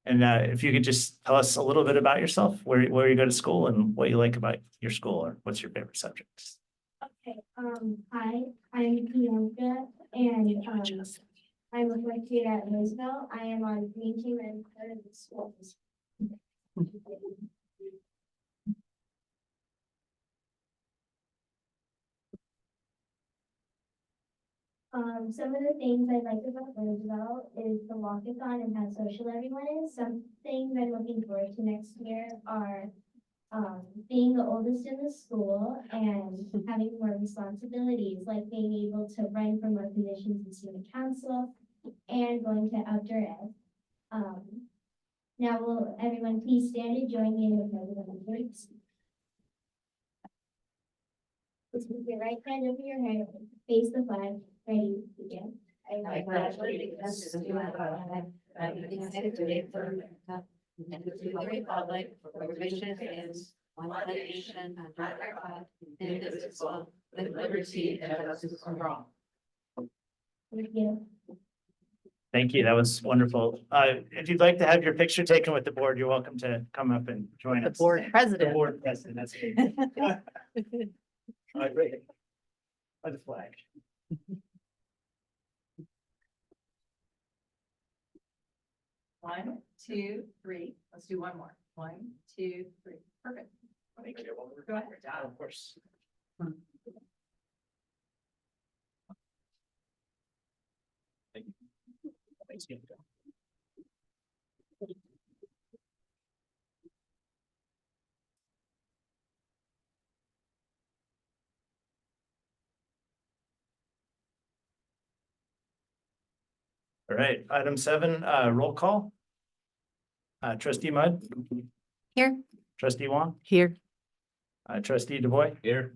And if you could just tell us a little bit about yourself, where you go to school and what you like about your school, or what's your favorite subjects. Okay, hi, I'm Bianca, and, I'm a fourth grade at Roosevelt. I am on green team and part of the school. Some of the things I like about Roosevelt is the walkathon and how social everyone is. Some things I'm looking forward to next year are being the oldest in the school and having more responsibilities, like being able to run for more positions in student council and going to outdoor ed. Now will everyone please stand and join me in the pledge of allegiance. Let's move your right hand over your head, face the flag, ready, begin. I pledge allegiance to the flag of the United States of America and to the republic for which it stands, one nation under God, indivisible, with liberty and justice for all. Thank you. Thank you. That was wonderful. If you'd like to have your picture taken with the board, you're welcome to come up and join us. The board The president. board president, that's great. Great. By the flag. One, two, three. Let's do one more. One, two, three. Perfect. Thank you. Go ahead. Of course. Thank you. Thanks again. All right, item 7, roll call. Trustee Mudd, Here. trustee Wong, Here. trustee DuBois. Here.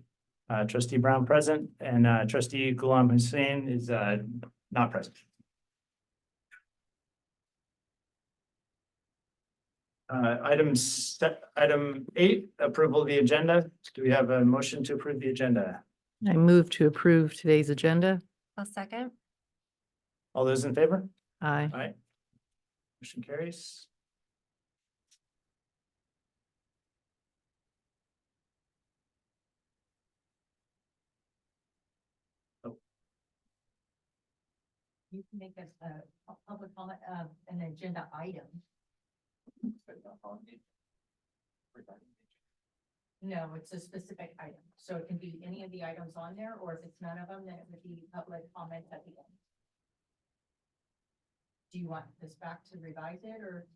Trustee Brown present, and trustee Ghulam Hussain is not present. Item 8, approval of the agenda. Do we have a motion to approve the agenda? I move to approve today's agenda. A second. All those in favor? Aye. Aye. Motion carries. You can make us a public comment of an agenda item. No, it's a specific item. So it can be any of the items on there, or if it's none of them, then it would be public comments at the end. Do you want this back to revise it, or?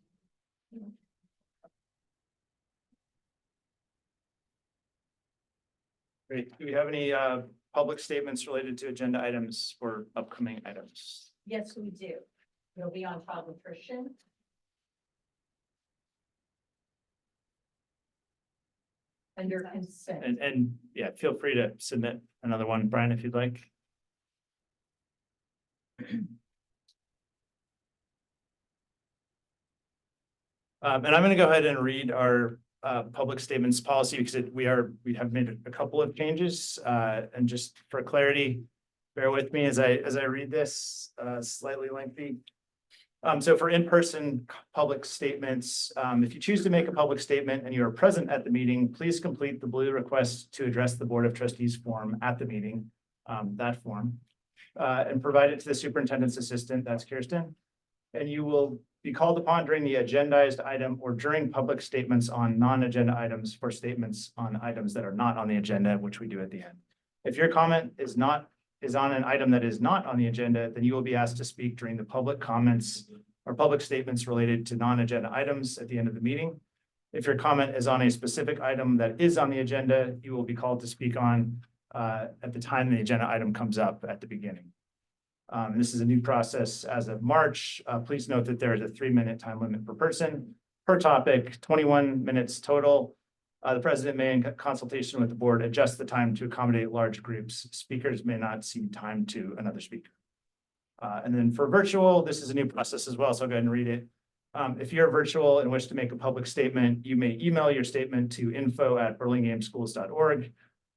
Great. Do we have any public statements related to agenda items for upcoming items? Yes, we do. It'll be on child nutrition. Under consent. And yeah, feel free to submit another one, Brian, if you'd like. And I'm going to go ahead and read our public statements policy because we have made a couple of changes. And just for clarity, bear with me as I read this, slightly lengthy. So for in-person public statements, if you choose to make a public statement and you are present at the meeting, please complete the blue request to address the Board of Trustees form at the meeting, that form, and provide it to the superintendent's assistant, that's Kirsten. And you will be called upon during the agendized item or during public statements on non-agenda items for statements on items that are not on the agenda, which we do at the end. If your comment is on an item that is not on the agenda, then you will be asked to speak during the public comments or public statements related to non-agenda items at the end of the meeting. If your comment is on a specific item that is on the agenda, you will be called to speak on at the time the agenda item comes up at the beginning. This is a new process as of March. Please note that there is a 3-minute time limit per person, per topic, 21 minutes total. The president may, in consultation with the board, adjust the time to accommodate large groups. Speakers may not cede time to another speaker. And then for virtual, this is a new process as well, so I'll go ahead and read it. If you're virtual and wish to make a public statement, you may email your statement to info@burlingameschools.org.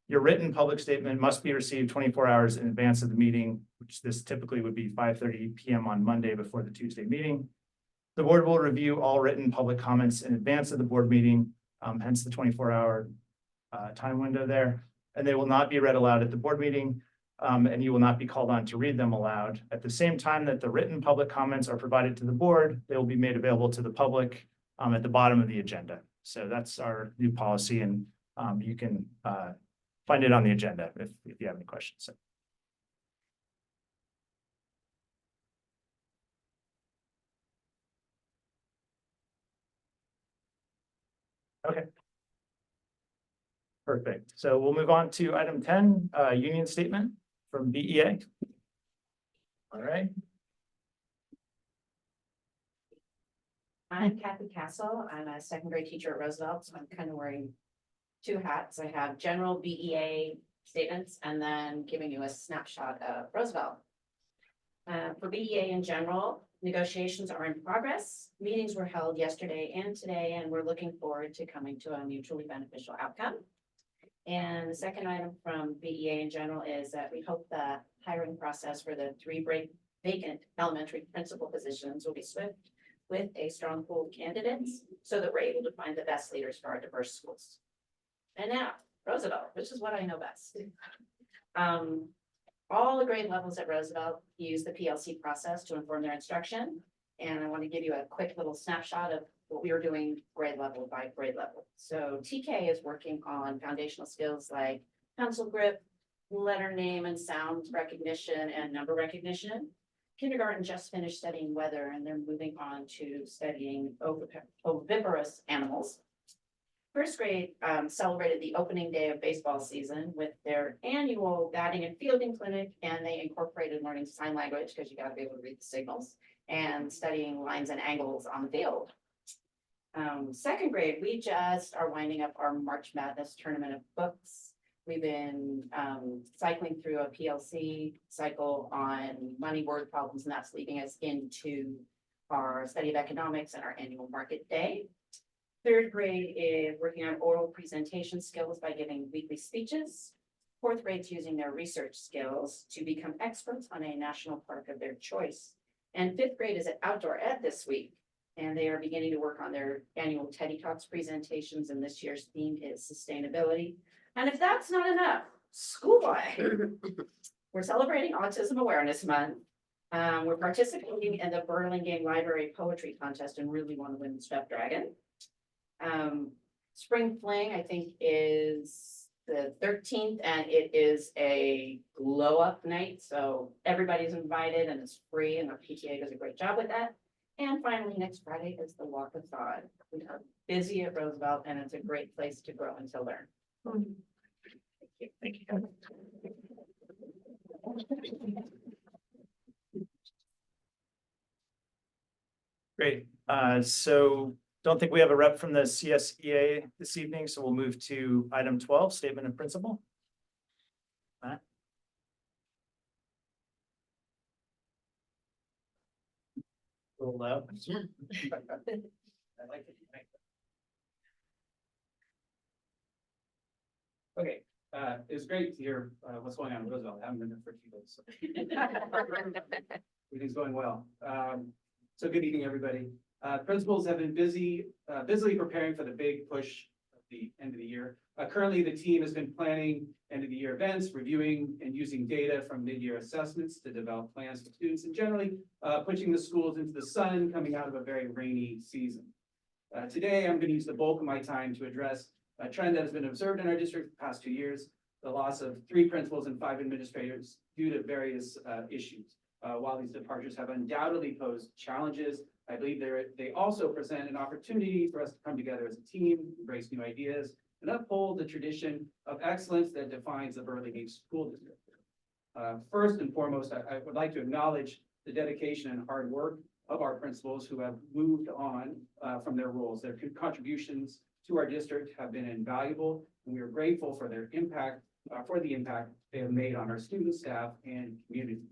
Your written public statement must be received 24 hours in advance of the meeting, which this typically would be 5:30 p.m. on Monday before the Tuesday meeting. The board will review all written public comments in advance of the board meeting, hence the 24-hour time window there. And they will not be read aloud at the board meeting, and you will not be called on to read them aloud. At the same time that the written public comments are provided to the board, they will be made available to the public at the bottom of the agenda. So that's our new policy, and you can find it on the agenda if you have any questions. So. Okay. Perfect. So we'll move on to item 10, union statement from BEA. All right. I'm Kathy Castle. I'm a second grade teacher at Roosevelt, so I'm kind of wearing two hats. I have general BEA statements and then giving you a snapshot of Roosevelt. For BEA in general, negotiations are in progress. Meetings were held yesterday and today, and we're looking forward to coming to a mutually beneficial outcome. And the second item from BEA in general is that we hope the hiring process for the 3 vacant elementary principal positions will be swift with a strong pool of candidates so that we're able to find the best leaders for our diverse schools. And now, Roosevelt, which is what I know best. All the grade levels at Roosevelt use the PLC process to inform their instruction. And I want to give you a quick little snapshot of what we are doing grade level by grade level. So TK is working on foundational skills like pencil grip, letter name and sound recognition and number recognition. Kindergarten just finished studying weather and they're moving on to studying oviparous animals. First grade celebrated the opening day of baseball season with their annual batting and fielding clinic, and they incorporated learning sign language because you got to be able to read the signals and studying lines and angles on the field. Second grade, we just are winding up our March Madness tournament of books. We've been cycling through a PLC cycle on money word problems, and that's leading us into our study of economics and our annual market day. Third grade is working on oral presentation skills by giving weekly speeches. Fourth grade's using their research skills to become experts on a national park of their choice. And fifth grade is at Outdoor Ed this week, and they are beginning to work on their annual Teddy Talks presentations, and this year's theme is sustainability. And if that's not enough, school-wide, we're celebrating Autism Awareness Month. We're participating in the Burlingame Library Poetry Contest and really want to win the Stuffed Dragon. Spring Fling, I think, is the 13th, and it is a glow up night. So everybody's invited and it's free, and our PTA does a great job with that. And finally, next Friday is the Walkathon. We are busy at Roosevelt, and it's a great place to grow and to learn. Thank you. Great. So don't think we have a rep from the CSEA this evening, so we'll move to item 12, statement of principle. Matt? A little loud. I like it. Okay, it was great to hear what's going on in Roosevelt. I haven't been there for 2 days. So. Everything's going well. So good evening, everybody. Principals have been busily preparing for the big push at the end of the year. Currently, the team has been planning end of the year events, reviewing and using data from mid-year assessments to develop plans for students, and generally pushing the schools into the sun coming out of a very rainy season. Today, I'm going to use the bulk of my time to address a trend that has been observed in our district the past 2 years, the loss of 3 principals and 5 administrators due to various issues. While these departures have undoubtedly posed challenges, I believe they also present an opportunity for us to come together as a team, embrace new ideas, and uphold the tradition of excellence that defines the Burlingame School District. First and foremost, I would like to acknowledge the dedication and hard work of our principals who have moved on from their roles. Their contributions to our district have been invaluable, and we are grateful for their impact, the impact they have made on our students, staff, and community.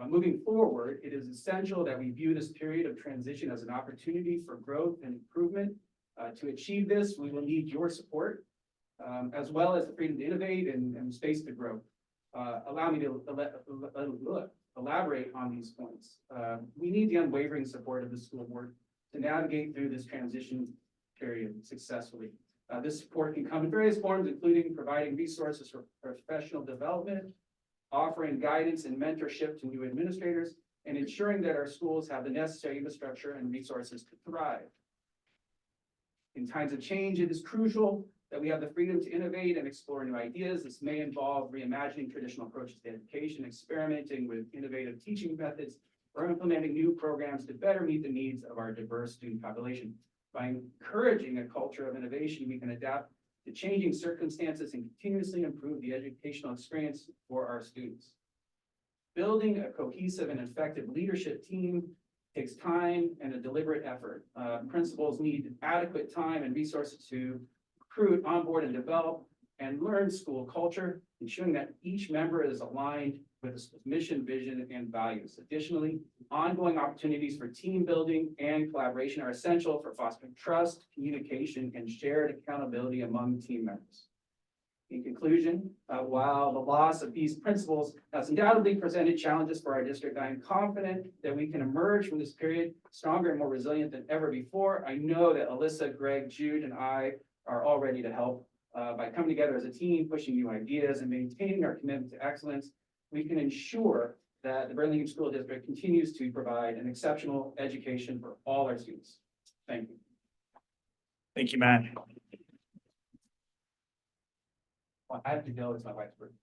Moving forward, it is essential that we view this period of transition as an opportunity for growth and improvement. To achieve this, we will need your support, as well as the freedom to innovate and space to grow. Allow me to elaborate on these points. We need the unwavering support of the school board to navigate through this transition period successfully. This support can come in various forms, including providing resources for professional development, offering guidance and mentorship to new administrators, and ensuring that our schools have the necessary infrastructure and resources to thrive. In times of change, it is crucial that we have the freedom to innovate and explore new ideas. This may involve reimagining traditional approaches to education, experimenting with innovative teaching methods, or implementing new programs to better meet the needs of our diverse student population. By encouraging a culture of innovation, we can adapt to changing circumstances and continuously improve the educational experience for our students. Building a cohesive and effective leadership team takes time and a deliberate effort. Principals need adequate time and resources to recruit, onboard, and develop and learn school culture, ensuring that each member is aligned with the mission, vision, and values. Additionally, ongoing opportunities for team building and collaboration are essential for fostering trust, communication, and shared accountability among team members. In conclusion, while the loss of these principals has undoubtedly presented challenges for our district, I am confident that we can emerge from this period stronger and more resilient than ever before. I know that Alyssa, Greg, Jude, and I are all ready to help. By coming together as a team, pushing new ideas, and maintaining our commitment to excellence, we can ensure that the Burlingame School District continues to provide an exceptional education for all our students. Thank you. Thank you, Matt. Well, I have to go, it's my wife's birthday.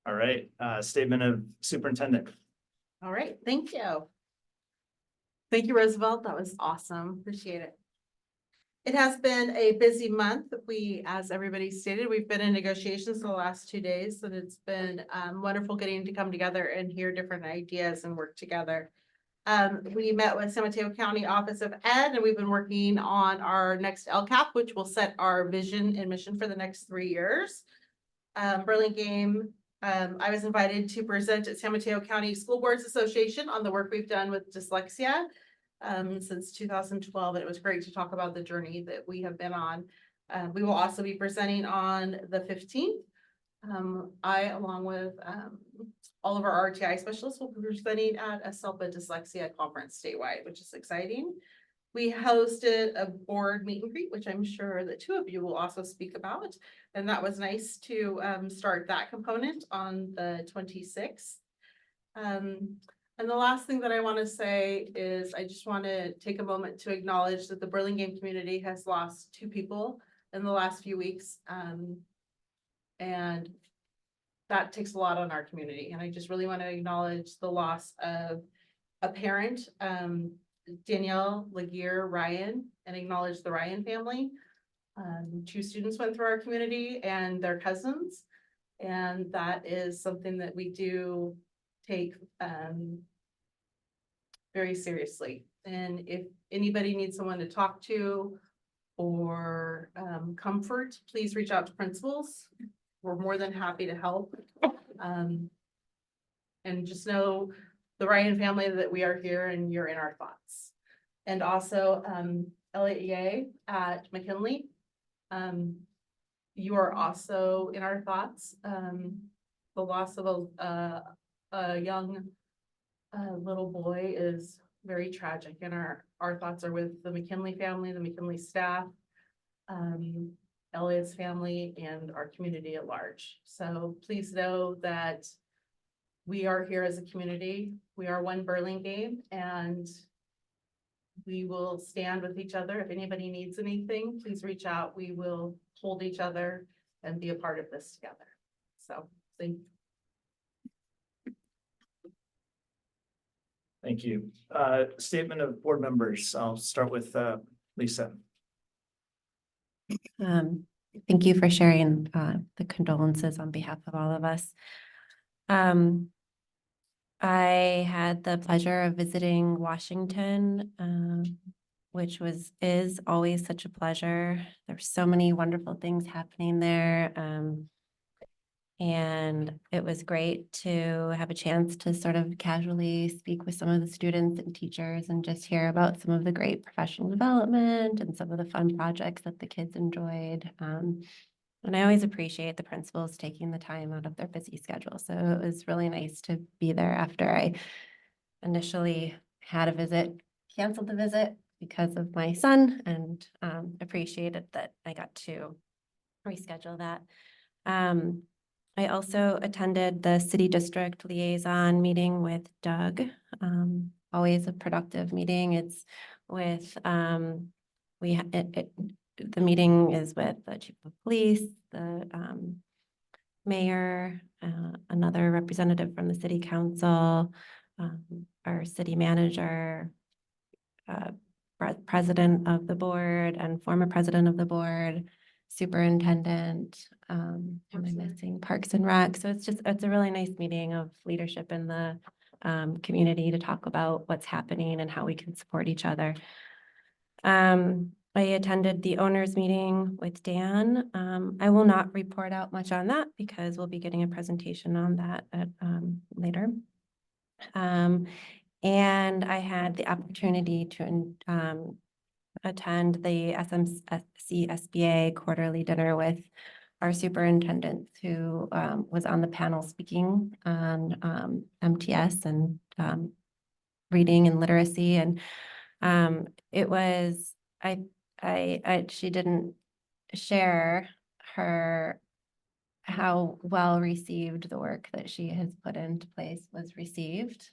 All right, statement of superintendent. All right, thank you. Thank you, Roosevelt. That was awesome. Appreciate it. It has been a busy month. As everybody stated, we've been in negotiations the last 2 days, and it's been wonderful getting to come together and hear different ideas and work together. We met with San Mateo County Office of Ed, and we've been working on our next LCAP, which will set our vision and mission for the next 3 years. Burlingame, I was invited to present at San Mateo County School Boards Association on the work we've done with dyslexia since 2012. And it was great to talk about the journey that we have been on. We will also be presenting on the 15th. I, along with all of our RTI specialists, will be presenting at a SELPA dyslexia conference statewide, which is exciting. We hosted a board meet and greet, which I'm sure the 2 of you will also speak about. And that was nice to start that component on the 26th. And the last thing that I want to say is I just want to take a moment to acknowledge that the Burlingame community has lost 2 people in the last few weeks. And that takes a lot on our community. And I just really want to acknowledge the loss of a parent, Danielle Laguerre Ryan, and acknowledge the Ryan family. 2 students went through our community and their cousins. And that is something that we do take very seriously. And if anybody needs someone to talk to or comfort, please reach out to principals. We're more than happy to help. And just know the Ryan family that we are here and you're in our thoughts. And also Elliot Ye at McKinley. You are also in our thoughts. The loss of a young little boy is very tragic, and our thoughts are with the McKinley family, the McKinley staff, Elliot's family, and our community at large. So please know that we are here as a community. We are one Burlingame, and we will stand with each other. If anybody needs anything, please reach out. We will hold each other and be a part of this together. So thank you. Thank you. Statement of board members. I'll start with Lisa. Thank you for sharing the condolences on behalf of all of us. I had the pleasure of visiting Washington, which is always such a pleasure. There's so many wonderful things happening there. And it was great to have a chance to sort of casually speak with some of the students and teachers and just hear about some of the great professional development and some of the fun projects that the kids enjoyed. And I always appreciate the principals taking the time out of their busy schedule. So it was really nice to be there after I initially had a visit, canceled the visit because of my son, and appreciated that I got to reschedule that. I also attended the city district liaison meeting with Doug. Always a productive meeting. It's with, the meeting is with the chief of police, the mayor, another representative from the city council, our city manager, president of the board and former president of the board, superintendent, who am I missing? Parks and Rec. So it's a really nice meeting of leadership in the community to talk about what's happening and how we can support each other. I attended the owners meeting with Dan. I will not report out much on that because we'll be getting a presentation on that at, later. And I had the opportunity to attend the SMC SBA quarterly dinner with our superintendent, who was on the panel speaking on MTS and reading and literacy. And it was, she didn't share how well received the work that she has put into place was received.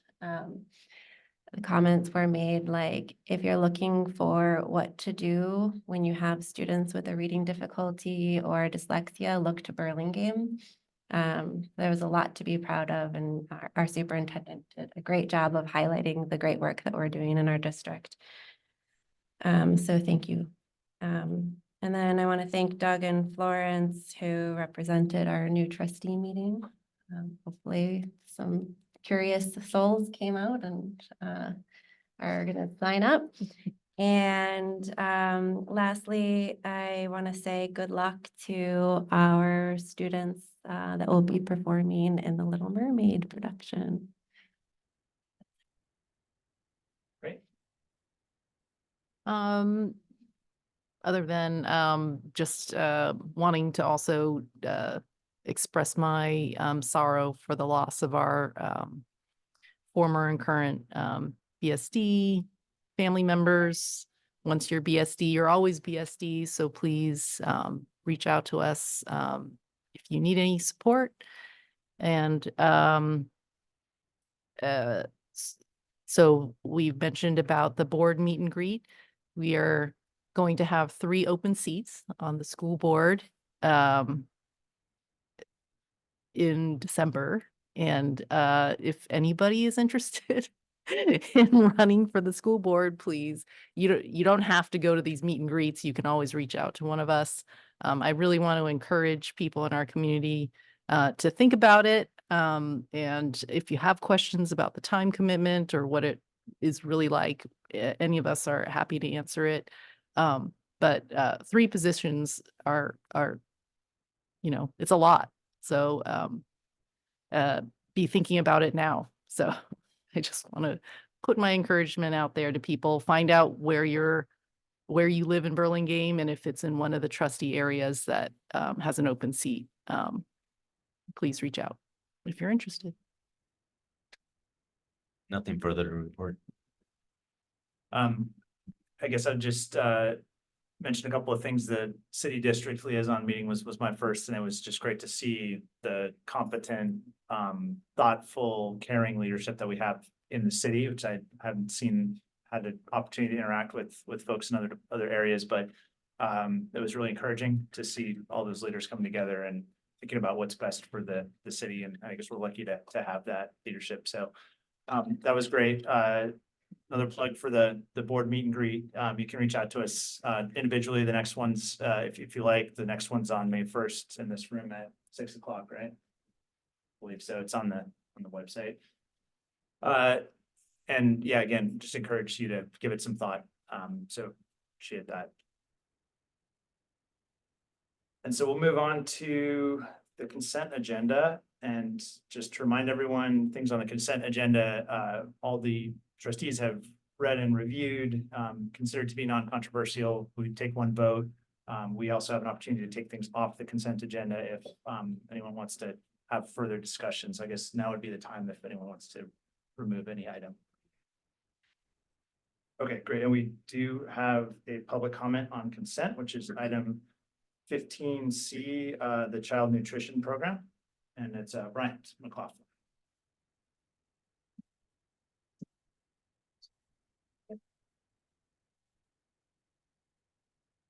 The comments were made like, if you're looking for what to do when you have students with a reading difficulty or dyslexia, look to Burlingame. There was a lot to be proud of, and our superintendent did a great job of highlighting the great work that we're doing in our district. So thank you. And then I want to thank Doug and Florence, who represented our new trustee meeting. Hopefully some curious souls came out and are going to sign up. And lastly, I want to say good luck to our students that will be performing in the Little Mermaid production. Great. Other than just wanting to also express my sorrow for the loss of our former and current BSD family members. Once you're BSD, you're always BSD. So please reach out to us if you need any support. And so we've mentioned about the board meet and greet. We are going to have 3 open seats on the school board in December. And if anybody is interested in running for the school board, please, you don't have to go to these meet and greets. You can always reach out to one of us. I really want to encourage people in our community to think about it. And if you have questions about the time commitment or what it is really like, any of us are happy to answer it. But 3 positions are, it's a lot. So be thinking about it now. So I just want to put my encouragement out there to people. Find out where you live in Burlingame, and if it's in one of the trustee areas that has an open seat, please reach out if you're interested. Nothing further to report. I guess I'd just mention a couple of things. The city district liaison meeting was my first, and it was just great to see the competent, thoughtful, caring leadership that we have in the city, which I haven't had an opportunity to interact with folks in other areas, but it was really encouraging to see all those leaders come together and thinking about what's best for the city. And I guess we're lucky to have that leadership. So that was great. Another plug for the board meet and greet. You can reach out to us individually. The next one's, if you like, the next one's on May 1st in this room at 6 o'clock, right? I believe so. It's on the website. And yeah, again, just encourage you to give it some thought. So appreciate that. And so we'll move on to the consent agenda. And just to remind everyone, things on the consent agenda, all the trustees have read and reviewed, considered to be non-controversial. We take one vote. We also have an opportunity to take things off the consent agenda if anyone wants to have further discussions. I guess now would be the time if anyone wants to remove any item. Okay, great. And we do have a public comment on consent, which is item 15C, the Child Nutrition Program. And it's Bryant McLaughlin.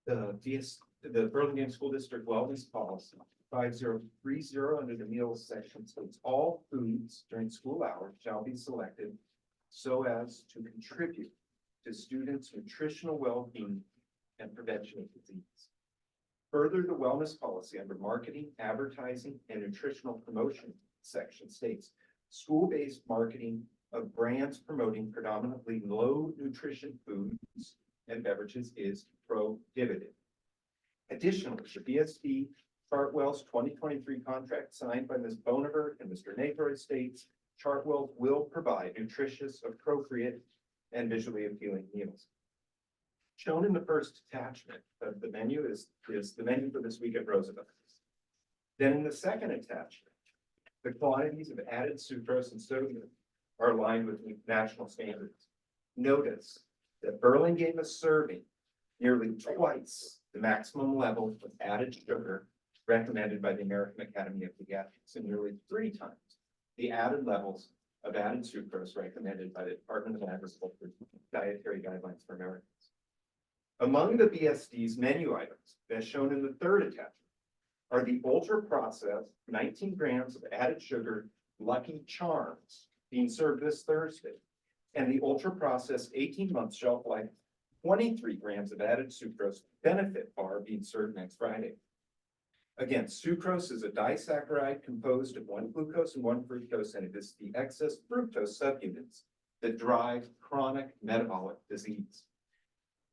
The Burlingame School District Wellness Policy 5030 under the meals section states all foods during school hours shall be selected so as to contribute to students' nutritional well-being and prevention of disease. Further, the wellness policy under marketing, advertising, and nutritional promotion section states school-based marketing of brands promoting predominantly low nutrition foods and beverages is prohibited. Additionally, the BSD Chartwell's 2023 contract signed by Ms. Bonavert and Mr. Napier states Chartwell will provide nutritious, appropriate, and visually appealing meals. Shown in the first attachment of the menu is the menu for this week at Roosevelt's. Then in the second attachment, the quantities of added sucrose and sodium are aligned with national standards. Notice that Burlingame is serving nearly twice the maximum level of added sugar recommended by the American Academy of Pediatrics and nearly 3 times the added levels of added sucrose recommended by the Department of Agriculture Dietary Guidelines for Americans. Among the BSD's menu items, as shown in the third attachment, are the ultra-processed 19 grams of added sugar Lucky Charms being served this Thursday, and the ultra-processed 18-month shelf life 23 grams of added sucrose benefit bar being served next Friday. Again, sucrose is a disaccharide composed of 1 glucose and 1 fructose, and it is the excess fructose subunits that drive chronic metabolic disease.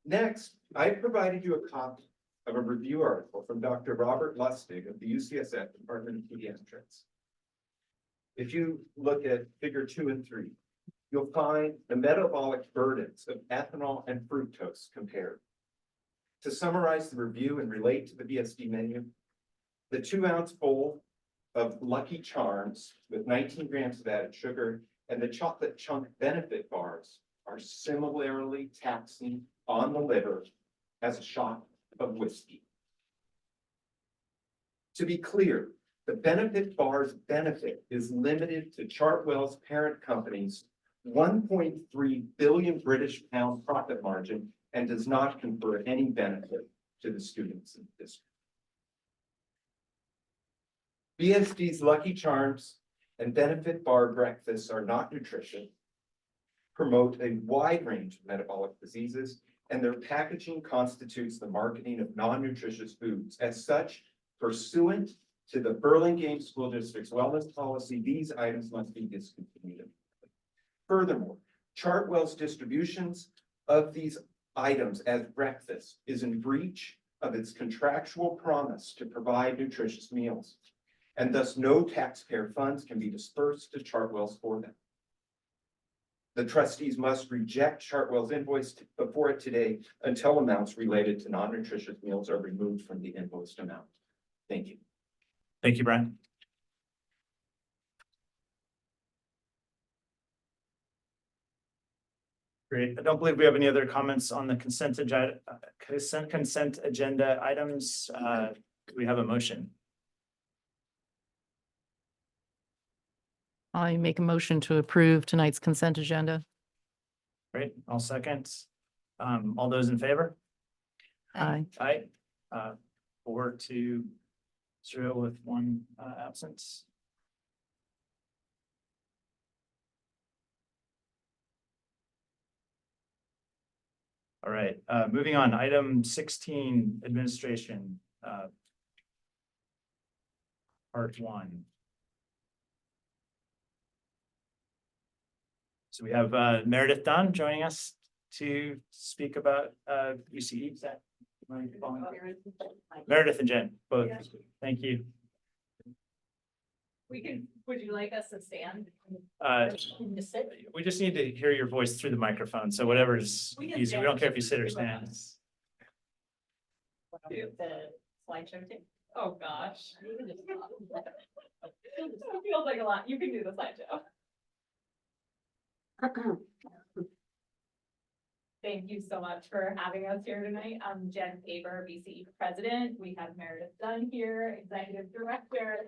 Next, I provided you a copy of a review article from Dr. Robert Lustig of the UCSF Department of Pediatrics. If you look at figure 2 and 3, you'll find the metabolic burdens of ethanol and fructose compared. To summarize the review and relate to the BSD menu, the 2-ounce bowl of Lucky Charms with 19 grams of added sugar and the chocolate chunk benefit bars are similarly taxing on the liver as a shot of whiskey. To be clear, the benefit bar's benefit is limited to Chartwell's parent company's 1.3 billion British pound profit margin and does not confer any benefit to the students in the district. BSD's Lucky Charms and benefit bar breakfasts are not nutrition, promote a wide range of metabolic diseases, and their packaging constitutes the marketing of non-nutritious foods. As such, pursuant to the Burlingame School District's wellness policy, these items must be discontinued. Furthermore, Chartwell's distributions of these items as breakfast is in breach of its contractual promise to provide nutritious meals, and thus no taxpayer funds can be dispersed to Chartwell's for them. The trustees must reject Chartwell's invoice before it today until amounts related to non-nutritious meals are removed from the invoiced amount. Thank you. Thank you, Brian. Great. I don't believe we have any other comments on the consent agenda items. Do we have a motion? I make a motion to approve tonight's consent agenda. Great, I'll second. All those in favor? Aye. Aye. 4-0 with 1 absence. All right, moving on, item 16, administration. Part 1. So we have Meredith Dunn joining us to speak about UCE. Is that Meredith and Jen, both. Yeah. Thank you. Would you like us to stand? Just sit? We just need to hear your voice through the microphone. So whatever's We can easy. We stand. don't care if you sit or stand. Do the slideshow thing. Oh, gosh. It feels like a lot. You can do the slideshow. Thank you so much for having us here tonight. I'm Jen Faber, BCE President. We have Meredith Dunn here, Executive Director.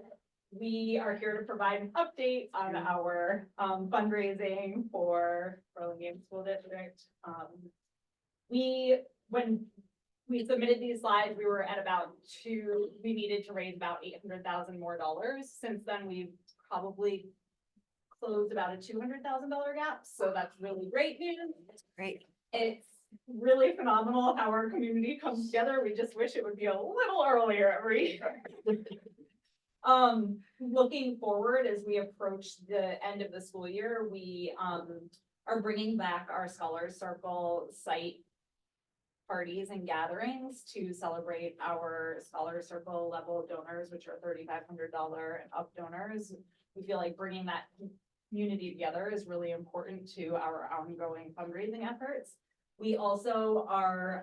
We are here to provide an update on our fundraising for Burlingame School District. When we submitted these slides, we were at about we needed to raise about $800,000 more. Since then, we've probably closed about a $200,000 gap. So that's really great news. Great. It's really phenomenal how our community comes together. We just wish it would be a little earlier every year. Looking forward as we approach the end of the school year, we are bringing back our Scholars Circle site parties and gatherings to celebrate our Scholars Circle level donors, which are $3,500 and up donors. We feel like bringing that community together is really important to our ongoing fundraising efforts. We also are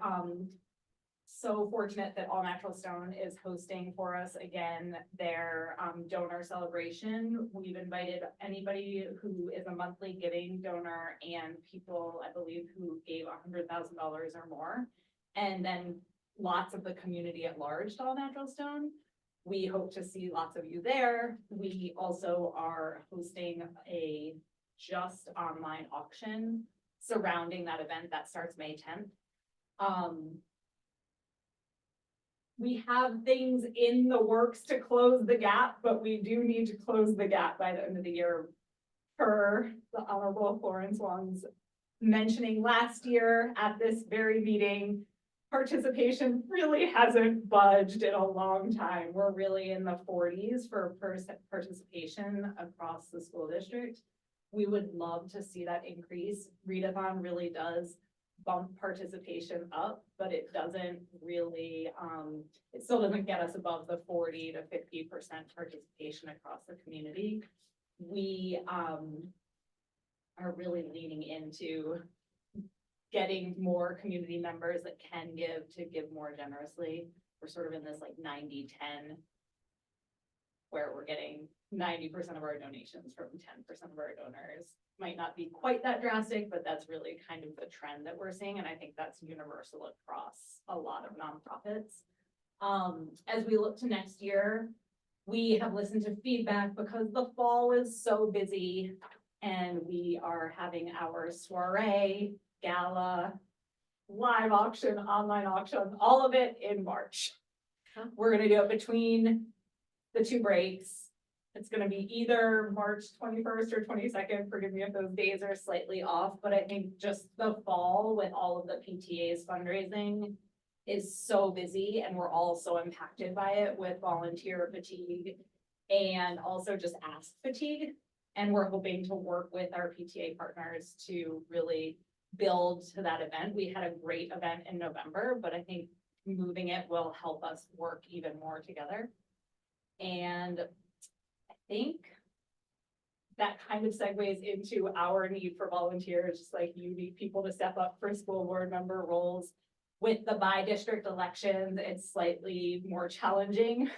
so fortunate that All Natural Stone is hosting for us again their donor celebration. We've invited anybody who is a monthly giving donor and people, I believe, who gave $100,000 or more, and then lots of the community at large to All Natural Stone. We hope to see lots of you there. We also are hosting a just online auction surrounding that event that starts May 10th. We have things in the works to close the gap, but we do need to close the gap by the end of the year. Per the Honorable Florence Wong's mentioning last year at this very meeting, participation really hasn't budged in a long time. We're really in the 40s for participation across the school district. We would love to see that increase. Readathon really does bump participation up, but it doesn't really, it still doesn't get us above the 40 to 50% participation across the community. We are really leaning into getting more community members that can give to give more generously. We're sort of in this like 90-10 where we're getting 90% of our donations from 10% of our donors. Might not be quite that drastic, but that's really kind of the trend that we're seeing. And I think that's universal across a lot of nonprofits. As we look to next year, we have listened to feedback because the fall is so busy and we are having our soiree, gala, live auction, online auction, all of it in March. We're gonna do it between the two breaks. It's gonna be either March 21st or 22nd. Forgive me if those days are slightly off, but I think just the fall with all of the PTA's fundraising is so busy and we're all so impacted by it with volunteer fatigue and also just ask fatigue. And we're hoping to work with our PTA partners to really build to that event. We had a great event in November, but I think moving it will help us work even more together. And I think that kind of segues into our need for volunteers, just like you need people to step up for school board member roles. With the by-district elections, it's slightly more challenging.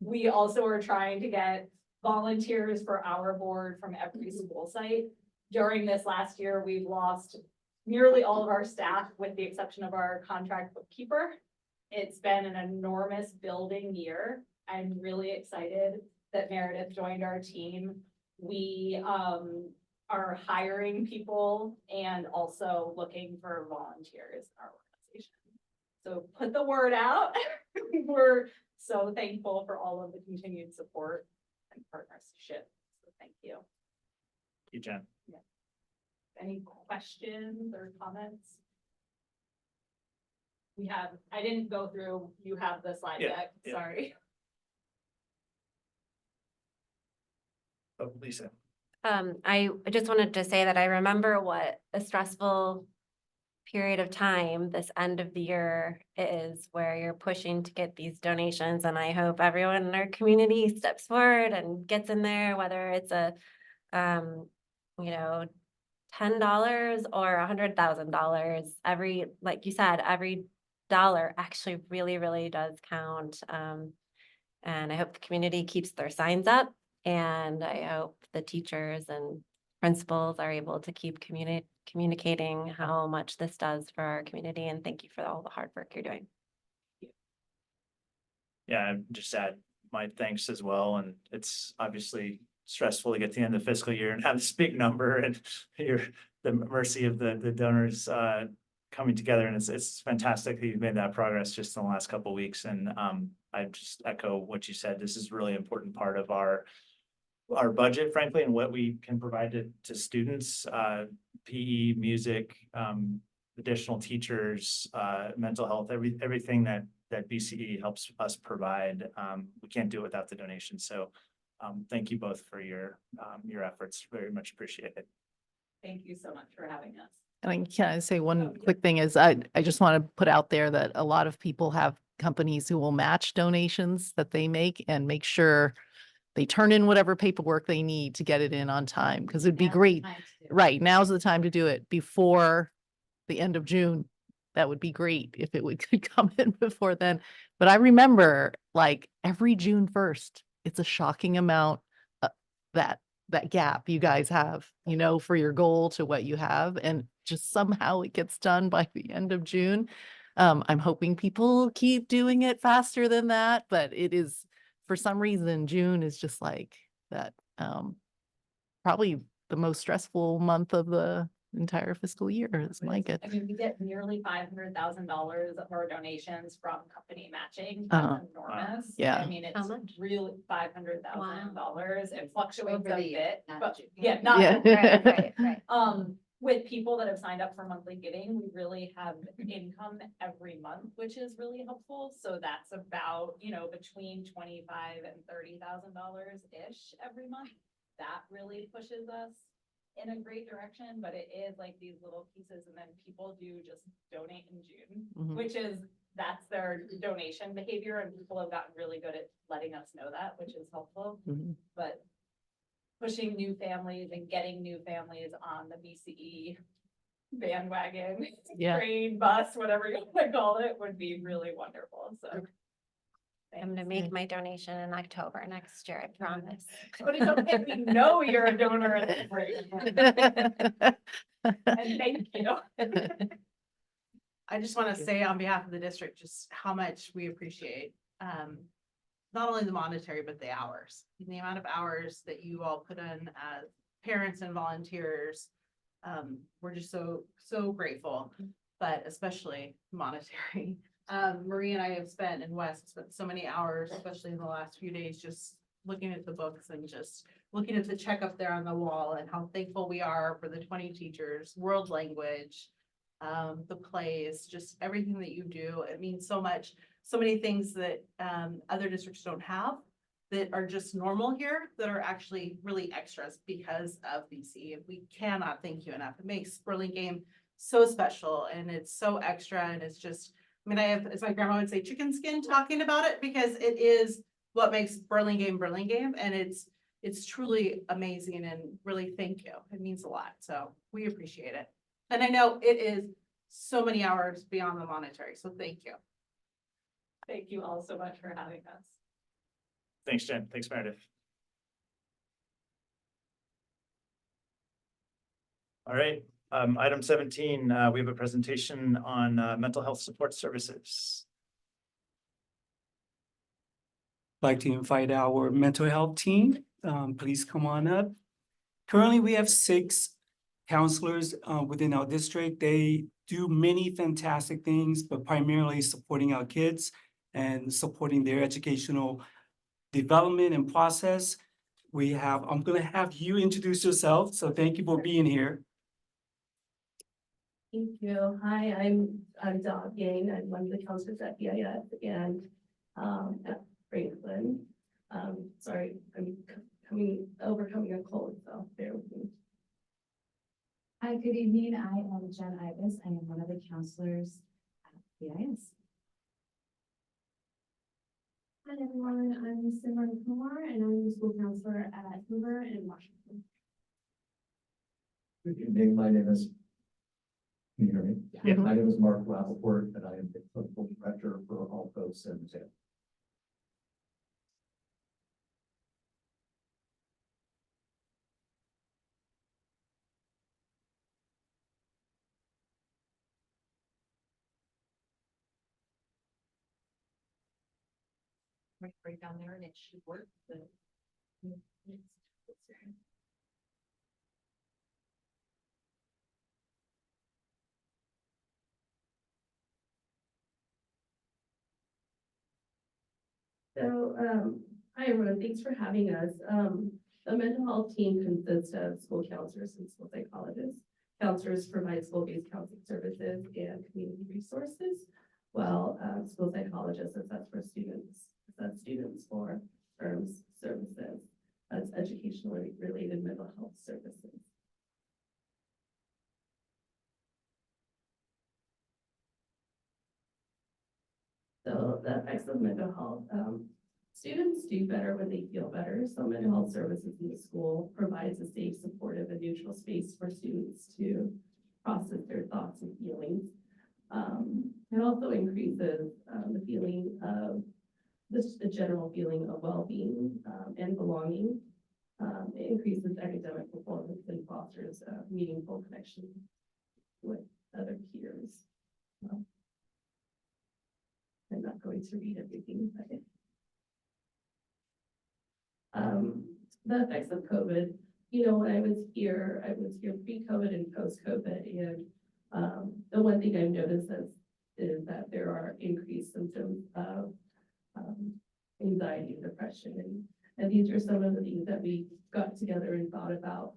We also are trying to get volunteers for our board from every school site. During this last year, we've lost nearly all of our staff with the exception of our contract bookkeeper. It's been an enormous building year. I'm really excited that Meredith joined our team. We are hiring people and also looking for volunteers in our organization. So put the word out. We're so thankful for all of the continued support and partnership. So thank you. Thank you, Jen. Yeah. Any questions or comments? We have, I didn't go through, you have the slide deck, yeah. sorry. Oh, Lisa. I just wanted to say that I remember what a stressful period of time this end of the year is where you're pushing to get these donations. And I hope everyone in our community steps forward and gets in there, whether it's a, you know, $10 or $100,000 every, like you said, every dollar actually really, really does count. And I hope the community keeps their signs up, and I hope the teachers and principals are able to keep communicating how much this does for our community, and thank you for all the hard work you're doing. Yeah, I just add my thanks as well, and it's obviously stressful to get to the end of the fiscal year and have this big number and you're the mercy of the donors coming together, and it's fantastic that you've made that progress just in the last couple of weeks. And I just echo what you said. This is a really important part of our budget, frankly, and what we can provide to students, PE, music, additional teachers, mental health, everything that BCE helps us provide. We can't do it without the donation. So thank you both for your efforts. Very much appreciate it. Thank you so much for having us. And can I say Oh, one yeah. quick thing is I just want to put out there that a lot of people have companies who will match donations that they make and make sure they turn in whatever paperwork they need to get it in on time, because it'd be great. Right, now's the time to do it before the end of June. That would be great if it could come in before then. But I remember like every June 1st, it's a shocking amount that gap you guys have, for your goal to what you have, and just somehow it gets done by the end of June. I'm hoping people keep doing it faster than that, but it is, for some reason, June is just like that, probably the most stressful month of the entire fiscal year is my guess. I mean, we get nearly $500,000 of our donations from company matching. Uh-huh. That's enormous. Yeah. I mean, How it's much? really $500,000. It fluctuates Over a the year, bit, not but June. yeah, not. Yeah. Right. With people that have signed up for monthly giving, we really have income every month, which is really helpful. So that's about, between $25,000 and $30,000-ish every month. That really pushes us in a great direction, but it is like these little pieces, and then people do just donate in June, Mhm. which is, that's their donation behavior, and people have gotten really good at letting us know that, which is helpful. Mhm. But pushing new families and getting new families on the BCE bandwagon, Yeah. train, bus, whatever you want to call it, would be really wonderful. So I'm gonna make my donation in October next year, I promise. but it's okay, we know you're a donor at this rate. And thank you. I just want to say on behalf of the district, just how much we appreciate, not only the monetary, but the hours. And the amount of hours that you all put in as parents and volunteers. We're just so grateful, but especially monetary. Marie and I have spent, and Wes have spent so many hours, especially in the last few days, just looking at the books and just looking at the check up there on the wall, and how thankful we are for the 20 teachers, world language, the plays, just everything that you do. It means so much. So many things that other districts don't have, that are just normal here, that are actually really extras because of BC. We cannot thank you enough. It makes Burlingame so special, and it's so extra, and it's just, I mean, I have, as my grandma would say, chicken skin talking about it, because it is what makes Burlingame, and it's truly amazing, and really thank you. It means a lot. So we appreciate it. And I know it is so many hours beyond the monetary. So thank you. Thank you all so much for having us. Thanks, Jen. Thanks, Meredith. All right, item 17, we have a presentation on mental health support services. Like to invite our mental health team. Please come on up. Currently, we have 6 counselors within our district. They do many fantastic things, but primarily supporting our kids and supporting their educational development and process. I'm gonna have you introduce yourself. So thank you for being here. Thank you. Hi, I'm Dot Yang. I'm one of the counselors at BIF and at Franklin. Sorry, I'm overcoming a cold, so bear with me. Hi, good evening. I am Jen Ibis. I am one of the counselors at BIS. Hi everyone, I'm Simran Kumar and I'm the school counselor at Hoover and Washington. Good evening, my name is Can you hear me? Yeah. My name is Mark Rappaport, and I am the clinical director for all folks in the jail. Right down there and it should work, but. So, hi everyone, thanks for having us. The mental health team consists of school counselors and school psychologists. Counselors provide school-based counseling services and community resources, while school psychologists assess students for terms services. That's educationally related mental health services. So the effects of mental health, students do better when they feel better. So mental health services in the school provides a safe, supportive, and neutral space for students to process their thoughts and feelings. It also increases the feeling of the general feeling of well-being and belonging. It increases academic performance and fosters meaningful connection with other peers. I'm not going to read everything, but the effects of COVID, when I was here pre-COVID and post-COVID, and the one thing I've noticed is that there are increased symptoms of anxiety and depression, and these are some of the things that we got together and thought about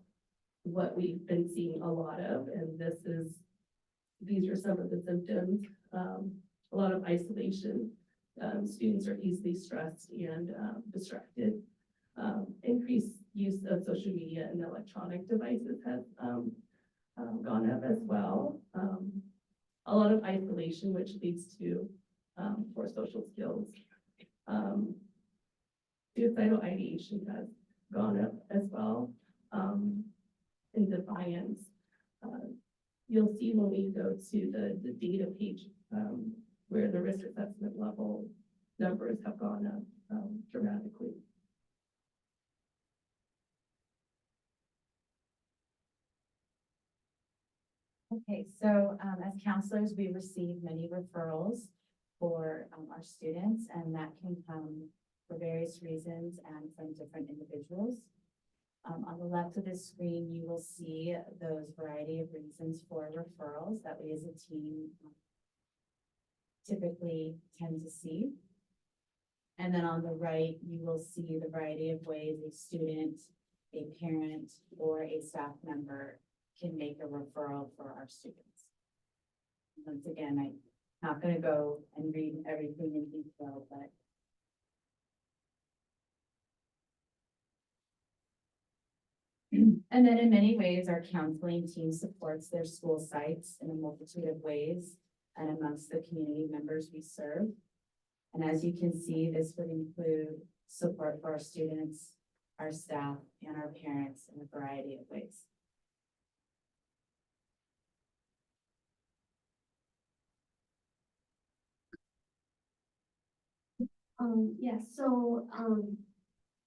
what we've been seeing a lot of, and these are some of the symptoms. A lot of isolation. Students are easily stressed and distracted. Increased use of social media and electronic devices has gone up as well. A lot of isolation, which leads to poor social skills. Suicidal ideation has gone up as well. In defiance. You'll see when we go to the data page where the risk assessment level numbers have gone up dramatically. Okay, so as counselors, we receive many referrals for our students, and that can come for various reasons and from different individuals. On the left of this screen, you will see those variety of reasons for referrals that we as a team typically tend to see. And then on the right, you will see the variety of ways a student, a parent, or a staff member can make a referral for our students. Once again, I'm not going to go and read everything in detail, but and then in many ways, our counseling team supports their school sites in a multitude of ways and amongst the community members we serve. And as you can see, this would include support for our students, our staff, and our parents in a variety of ways. Yes, so,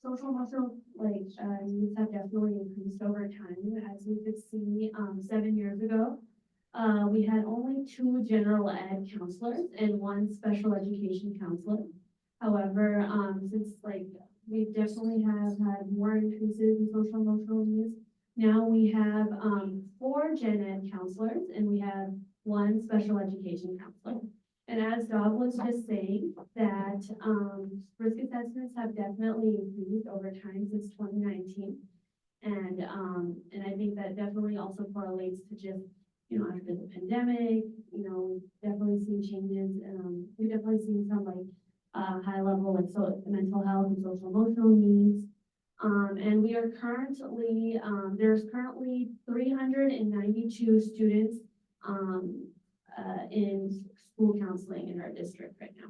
social emotional, needs have definitely increased over time. As we could see, 7 years ago, we had only 2 general ed counselors and 1 special education counselor. However, since we definitely have had more increases in social emotional needs, now we have 4 gen ed counselors and we have 1 special education counselor. And as Doug was just saying, that risk assessments have definitely increased over time since 2019. And I think that definitely also correlates to just, after the pandemic, we've definitely seen changes. We've definitely seen some high level mental health and social emotional needs. And we are currently, there's currently 392 students in school counseling in our district right now.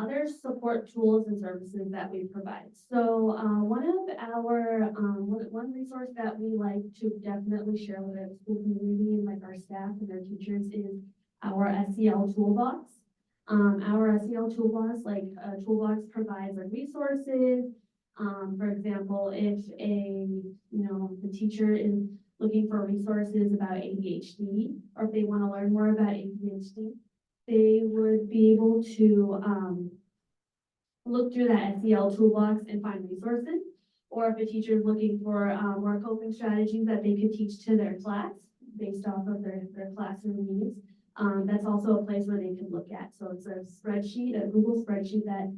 Other support tools and services that we provide. So one one resource that we like to definitely share with our school community and like our staff and our teachers is our SEL toolbox. Our SEL toolbox, toolbox provides like resources. For example, if the teacher is looking for resources about ADHD, or if they want to learn more about ADHD, they would be able to, look through that SEL toolbox and find resources. Or if a teacher is looking for more coping strategies that they could teach to their class based off of their classroom needs, that's also a place where they can look at. So it's a spreadsheet, a Google spreadsheet that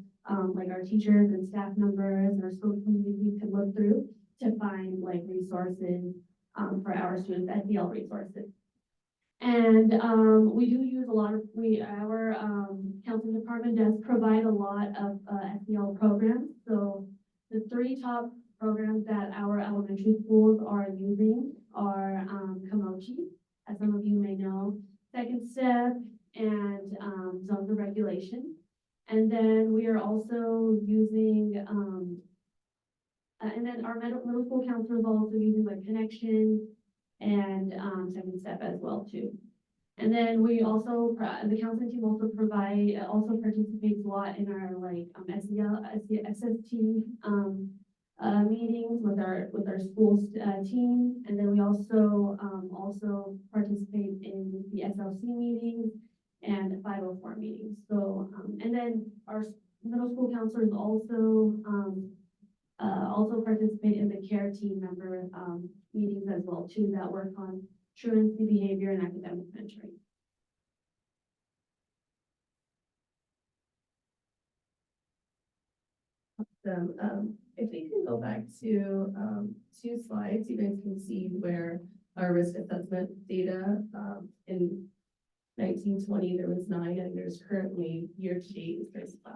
like our teachers and staff members and our school community can look through to find like resources for our students, SEL resources. And we do use a lot of, our counseling department does provide a lot of SEL programs. So the 3 top programs that our elementary schools are using are Kamochi, as some of you may know, Second Step, and Zones of Regulation. And then we are also using, and then our middle school counselors are also using like Connection and Second Step as well too. And then we also, the counseling team also participates a lot in our like SST meetings with our schools team. And then we also participate in the SLC meetings and 504 meetings. So and then our middle school counselors also participate in the care team member meetings as well too, that work on truancy behavior and academic mentoring. If we can go back to 2 slides, you guys can see where our risk assessment data in 1920 there was 9, and there's currently year to date there's 5.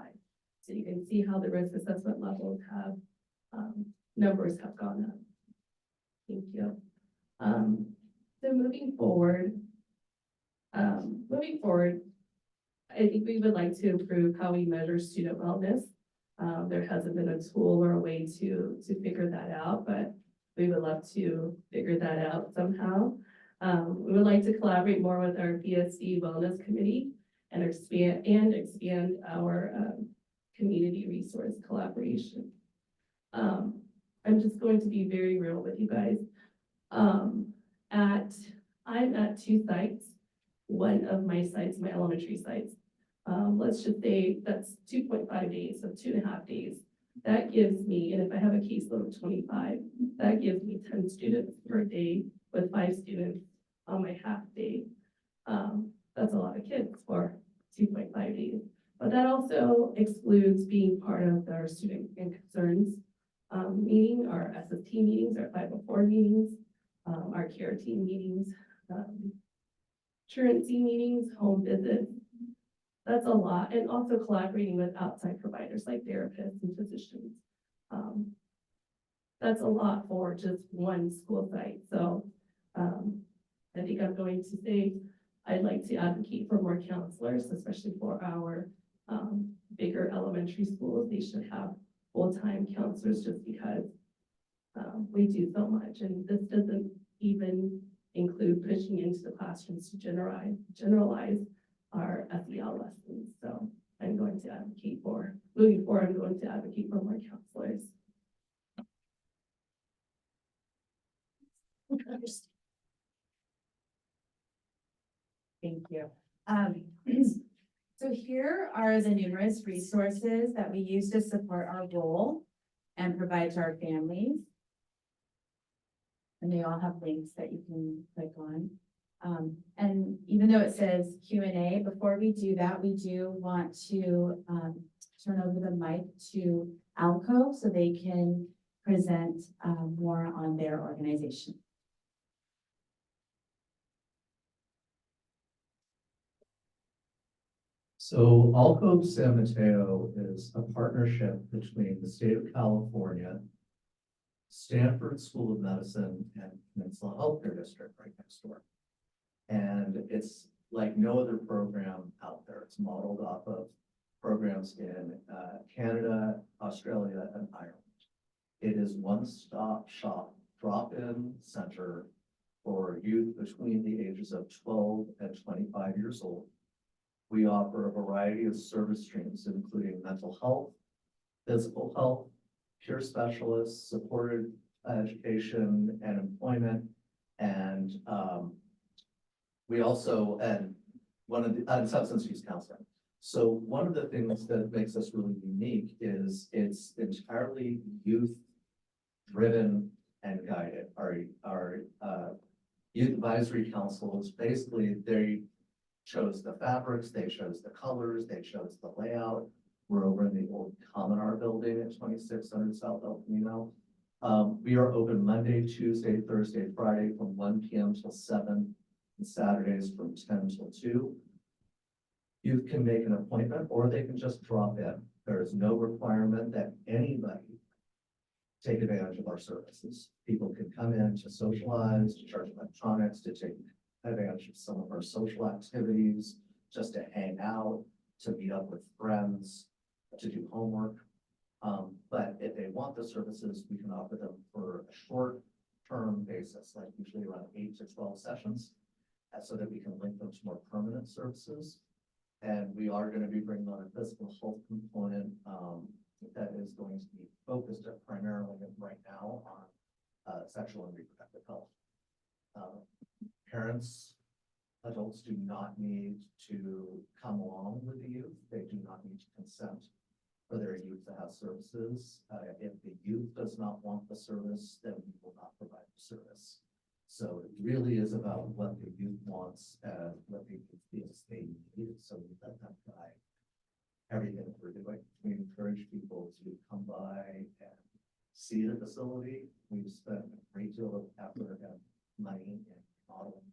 So you can see how the risk assessment levels have numbers have gone up. Thank you. So moving forward, I think we would like to improve how we measure student wellness. There hasn't been a tool or a way to figure that out, but we would love to figure that out somehow. We would like to collaborate more with our BSD Wellness Committee and expand our community resource collaboration. I'm just going to be very real with you guys. I'm at 2 sites. One of my sites, my elementary sites, let's just say that's 2.5 days, so 2.5 days. That gives me, and if I have a caseload of 25, that gives me 10 students per day with 5 students on my half day. That's a lot of kids for 2.5 days. But that also excludes being part of our student and concerns meeting, our SST meetings, our 504 meetings, our care team meetings, truancy meetings, home visits. That's a lot. And also collaborating with outside providers like therapists and physicians. That's a lot for just one school site. So I think I'm going to say I'd like to advocate for more counselors, especially for our bigger elementary schools. They should have full-time counselors just because we do so much. And this doesn't even include pushing into the classrooms to generalize our SEL lessons. So I'm going to advocate for, moving forward, I'm going to advocate for more counselors. Thank you. So here are the numerous resources that we use to support our role and provide to our families. And they all have links that you can click on. And even though it says Q&A, before we do that, we do want to turn over the mic to Alco so they can present more on their organization. So Alco San Mateo is a partnership between the state of California, Stanford School of Medicine, and Peninsula Healthcare District right next door. And it's like no other program out there. It's modeled off of programs in Canada, Australia, and Ireland. It is one-stop shop drop-in center for youth between the ages of 12 and 25 years old. We offer a variety of service streams, including mental health, physical health, peer specialists, supported education and employment, and we also, and one of the, substance use counseling. So one of the things that makes us really unique is it's entirely youth-driven and guided. Our youth advisory council is basically, they chose the fabrics, they chose the colors, they chose the layout. We're over in the old Common Art building at 2600 South El Camino. We are open Monday, Tuesday, Thursday, Friday from 1 p.m. till 7, and Saturdays from 10 till 2. You can make an appointment or they can just drop in. There is no requirement that anybody take advantage of our services. People can come in to socialize, to charge electronics, to take advantage of some of our social activities, just to hang out, to meet up with friends, to do homework. But if they want the services, we can offer them for a short-term basis, like usually around 8 to 12 sessions, so that we can link them to more permanent services. And we are going to be bringing on a physical health component that is going to be focused primarily right now on sexual and reproductive health. Parents, adults do not need to come along with the youth. They do not need to consent for their youth to have services. If the youth does not want the service, then we will not provide the service. So it really is about what the youth wants and what the youth feels they need. So we let them guide everything that we're doing. We encourage people to come by and see the facility. We've spent a great deal of effort and money in modeling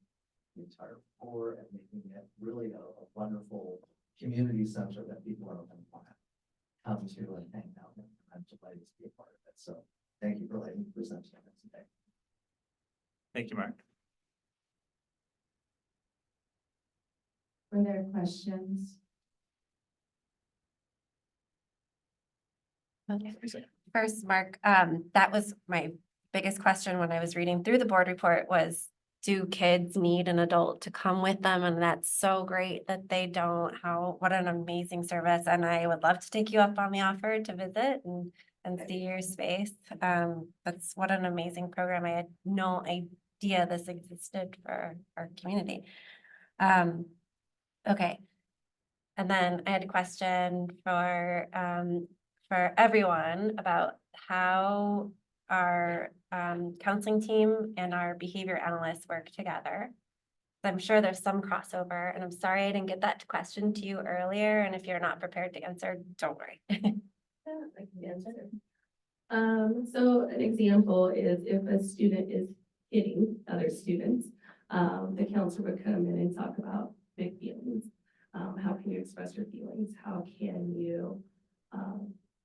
the entire floor and making it really a wonderful community center that people are going to want to come to and hang out. And I'm delighted to be a part of it. So thank you for letting me present to you today. Thank you, Mark. Were there questions? First, Mark, that was my biggest question when I was reading through the board report was, do kids need an adult to come with them? And that's so great that they don't. What an amazing service. And I would love to take you up on the offer to visit and see your space. That's what an amazing program. I had no idea this existed for our community. Okay. And then I had a question for everyone about how our counseling team and our behavior analysts work together. I'm sure there's some crossover, and I'm sorry I didn't get that question to you earlier. And if you're not prepared to answer, don't worry. Yeah, I can answer. So an example is if a student is hitting other students, the counselor would come in and talk about big feelings. How can you express your feelings? How can you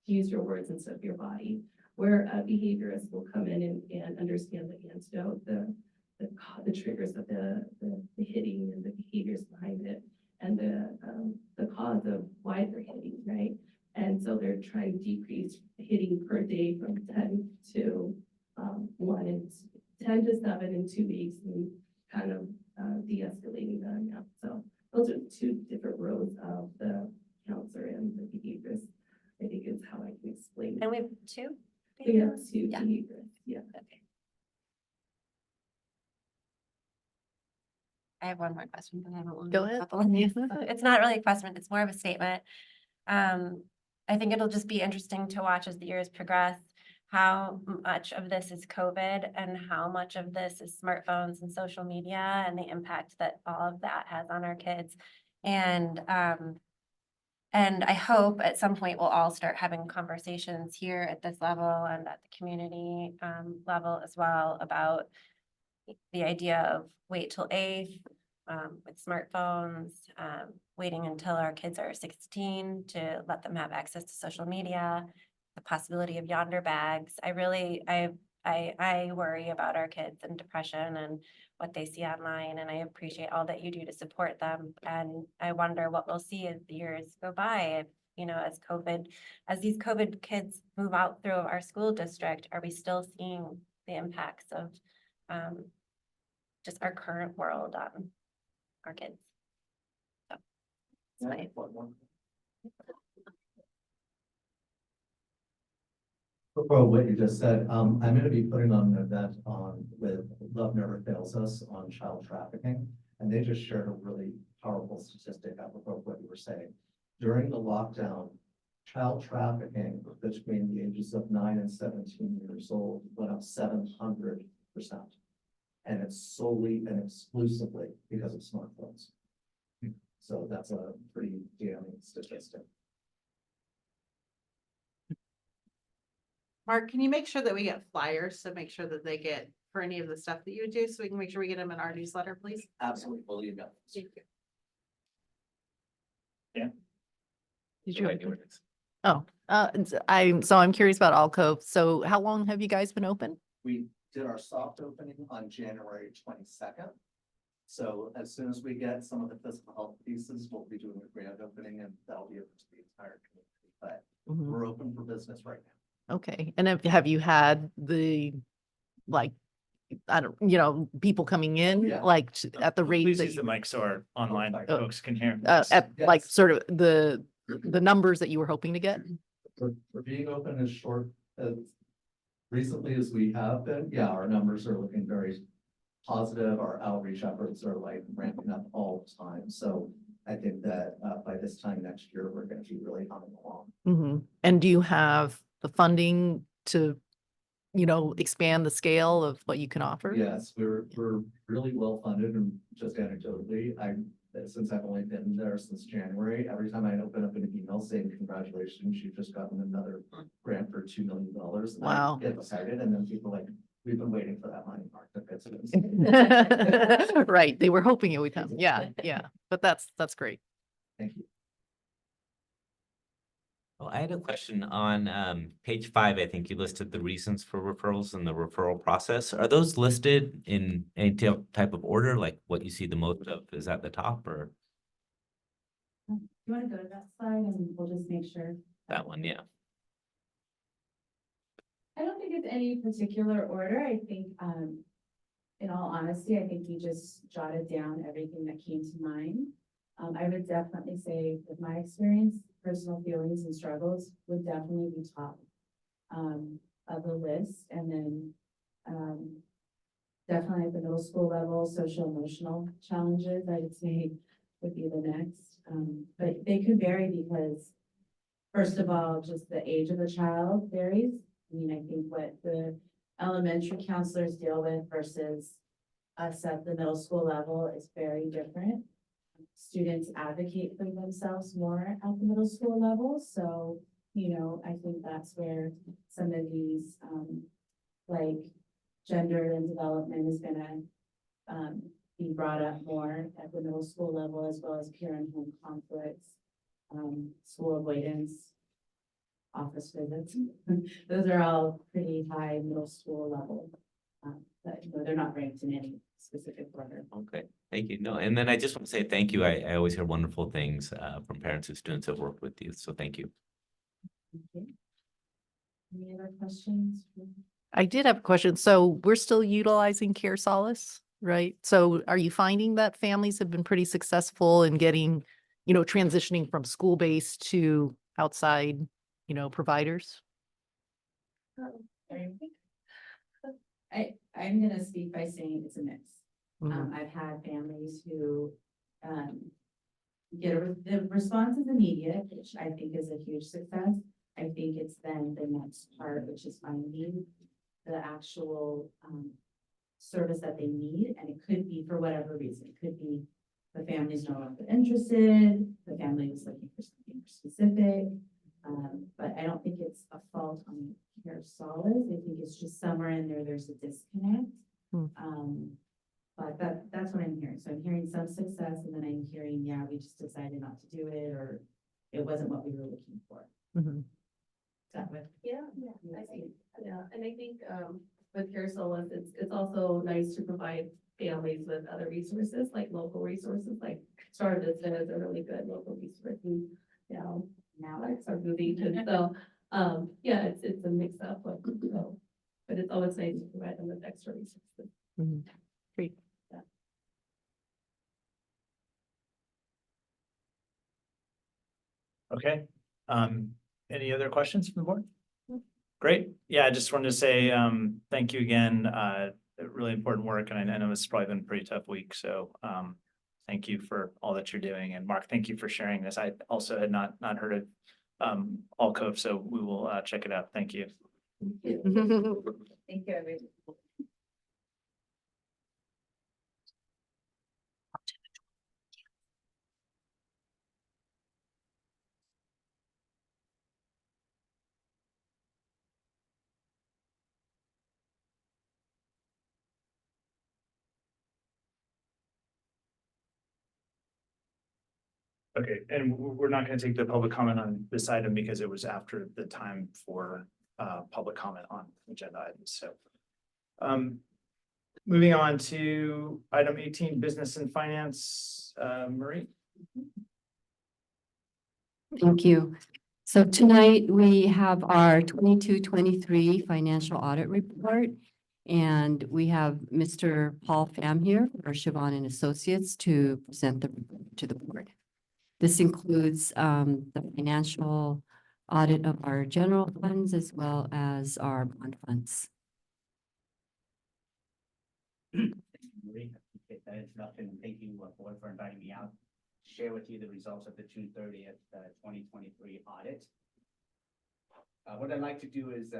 use your words instead of your body? Where a behaviorist will come in and understand the antidote, the triggers of the hitting and the behaviors behind it, and the cause of why they're hitting, right? And so they're trying to decrease hitting per day from 10 to 1 and 10 to 7 in 2 weeks, and kind of de-escalating them. Yeah. So those are two different roles of the counselor and the behaviorist. I think is how I can explain it. And we have two? We have two Yeah. behaviorists. Yeah. Okay. I have one more question, but I don't want Go to ahead. couple of these. It's not really a question, it's more of a statement. I think it'll just be interesting to watch as the years progress, how much of this is COVID and how much of this is smartphones and social media and the impact that all of that has on our kids. And I hope at some point we'll all start having conversations here at this level and at the community level as well about the idea of wait till 8th with smartphones, waiting until our kids are 16 to let them have access to social media, the possibility of yonder bags. I worry about our kids and depression and what they see online, and I appreciate all that you do to support them. And I wonder what we'll see as the years go by. As these COVID kids move out through our school district, are we still seeing the impacts of just our current world on our kids. So that's my For what you just said, I'm gonna be putting on an event on with Love Never Fails Us on child trafficking. And they just shared a really powerful statistic apropos of what you were saying. During the lockdown, child trafficking between the ages of 9 and 17 years old went up 700%. And it's solely and exclusively because of smartphones. So that's a pretty damning statistic. Mark, can you make sure that we get flyers to make sure that they get for any of the stuff that you do, so we can make sure we get them in our newsletter, please? Absolutely, believe me. Thank you. Did you have- Oh, I'm curious about Alcove. So how long have you guys been open? We did our soft opening on January 22nd. So as soon as we get some of the physical health pieces, we'll be doing a grand opening and that'll be open to the entire community. But Mhm. we're open for business right now. Okay, and have you had the, like, I don't, you know, people coming in, Yeah. like at the rate Please that use the you, mic so our online Oh. folks can hear. at like Yes. sort of the numbers that you were hoping to get? For being open as short as recently as we have been, yeah, our numbers are looking very positive. Our outreach efforts are like ramping up all the time. So I think that by this time next year, we're going to be really humming along. Mhm. And do you have the funding to, you know, expand the scale of what you can offer? Yes, we're really well funded, and just anecdotally, since I've only been there since January, every time I open up an email saying congratulations, you've just gotten another grant for $2 million. And Wow. I get excited, and then people are like, we've been waiting for that money, Mark, to get to this. Right, they were hoping it would come. Yeah, yeah, but that's great. Thank you. Well, I had a question on page 5. I think you listed the reasons for referrals and the referral process. Are those listed in any type of order, like what you see the most of is at the top, or You want to go to that slide and we'll just make sure. that one? Yeah. I don't think it's any particular order. I think, in all honesty, I think we just jotted down everything that came to mind. I would definitely say with my experience, personal feelings and struggles would definitely be top of the list. And then definitely at the middle school level, social emotional challenges, I would say would be the next. But they could vary because first of all, just the age of the child varies. I mean, I think what the elementary counselors deal with versus us at the middle school level is very different. Students advocate for themselves more at the middle school level. So, you know, I think that's where some of these, like gender and development is gonna be brought up more at the middle school level, as well as peer and home conflicts, school avoidance, office visits. Those are all pretty high middle school level. But you know, they're not ranked in any specific order. Okay, thank you. No, and then I just want to say thank you. I always hear wonderful things from parents and students who have worked with you. So thank you. Okay. Any other questions? I did have a question. So we're still utilizing Care Solace, right? So are you finding that families have been pretty successful in getting, you know, transitioning from school-based to outside, you know, providers? I'm gonna speak by saying it's a mix. Mhm. I've had families who, the response is immediate, which I think is a huge success. I think it's then the next part, which is finding the actual, service that they need, and it could be for whatever reason. It could be the family's no longer interested, the family was looking for something more specific. But I don't think it's a fault on Care Solace. I think it's just somewhere in there, there's a disconnect. But that's what I'm hearing. So I'm hearing some success, and then I'm hearing, yeah, we just decided not to do it, or it wasn't what we were looking for. Mhm. That way. Yeah, I think, yeah, and I think, with Care Solace, it's also nice to provide families with other resources, like local resources, like Star Vista is a really good local resource. And, you know, now it's our movie, and so, yeah, it's a mix up of, so. but it's always nice to provide them with extra resources. Mhm. Great. Okay, any other questions from the board? Great, yeah, I just wanted to say, thank you again, really important work, and I know it's probably been a pretty tough week, so, thank you for all that you're doing, and Mark, thank you for sharing this. I also had not heard of, All Cove, so we will, check it out, thank you. Thank you, everyone. Okay, and we're not gonna take the public comment on this item because it was after the time for public comment on agenda items, so. Moving on to item 18, business and finance, Marie. Thank you. So tonight we have our 22-23 financial audit report. And we have Mr. Paul Pham here for Siobhan and Associates to present to the board. This includes the financial audit of our general funds as well as our bond funds. Marie, appreciate that introduction, and thank you, board, for inviting me out to share with you the results of the June 30th, 2023 audit. What I'd like to do is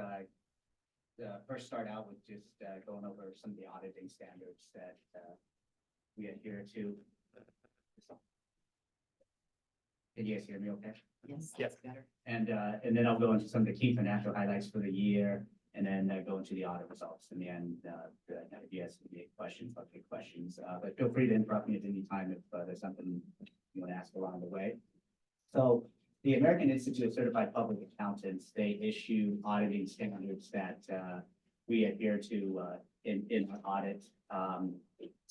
first start out with just going over some of the auditing standards that we adhere to. Can you guys hear me okay? Yes. Yes. And then I'll go into some of the key financial highlights for the year, and then go into the audit results in the end. If you guys have any questions, I'll take questions, but feel free to interrupt me at any time if there's something you want to ask along the way. So the American Institute of Certified Public Accountants, they issue auditing standards that we adhere to in our audit.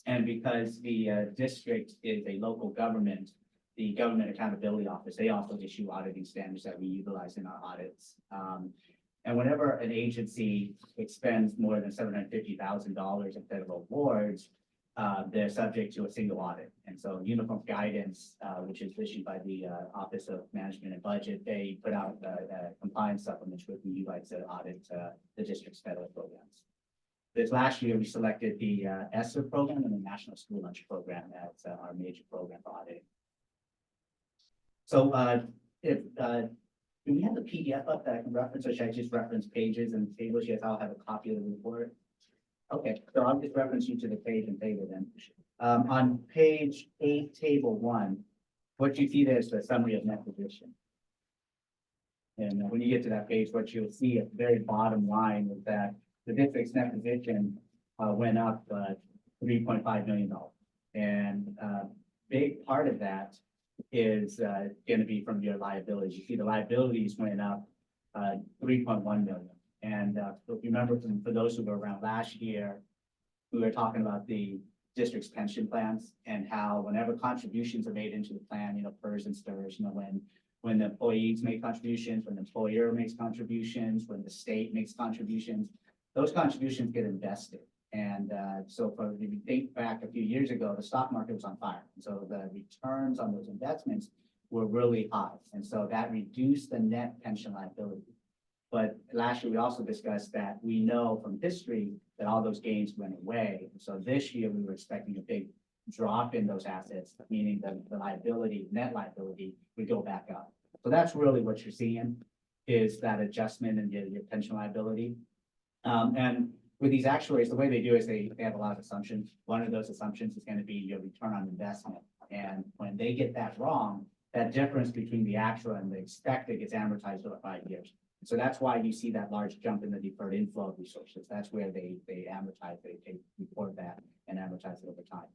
And because the district is a local government, the Government Accountability Office, they also issue auditing standards that we utilize in our audits. And whenever an agency expends more than $750,000 in federal awards, they're subject to a single audit. And so uniform guidance, which is issued by the Office of Management and Budget, they put out a compliance supplement which we utilize to audit the district's federal programs. This last year, we selected the ESSER program and the National School Lunch Program as our major program for auditing. So do we have the PDF up that I can reference, or should I just reference pages and tables? Yes, I'll have a copy of the report. Okay, so I'll just reference you to the page and table then. On page 8, table 1, what you see there is the summary of net position. And when you get to that page, what you'll see at the very bottom line is that the district's net position went up $3.5 million. And big part of that is going to be from your liabilities. You see the liabilities went up 3.1 million. And if you remember, for those who were around last year, we were talking about the district's pension plans and how whenever contributions are made into the plan, PERS and STIRS, when the employees make contributions, when the employer makes contributions, when the state makes contributions, those contributions get invested. And so if you think back a few years ago, the stock market was on fire. And so the returns on those investments were really high. And so that reduced the net pension liability. But last year, we also discussed that we know from history that all those gains went away. And so this year, we were expecting a big drop in those assets, meaning that the liability, net liability, would go back up. So that's really what you're seeing, is that adjustment in your pension liability. And with these actuaries, the way they do is they have a lot of assumptions. One of those assumptions is going to be your return on investment. And when they get that wrong, that difference between the actual and the expected gets amortized over 5 years. So that's why you see that large jump in the deferred inflow of resources. That's where they amortize, they report that and amortize it over time.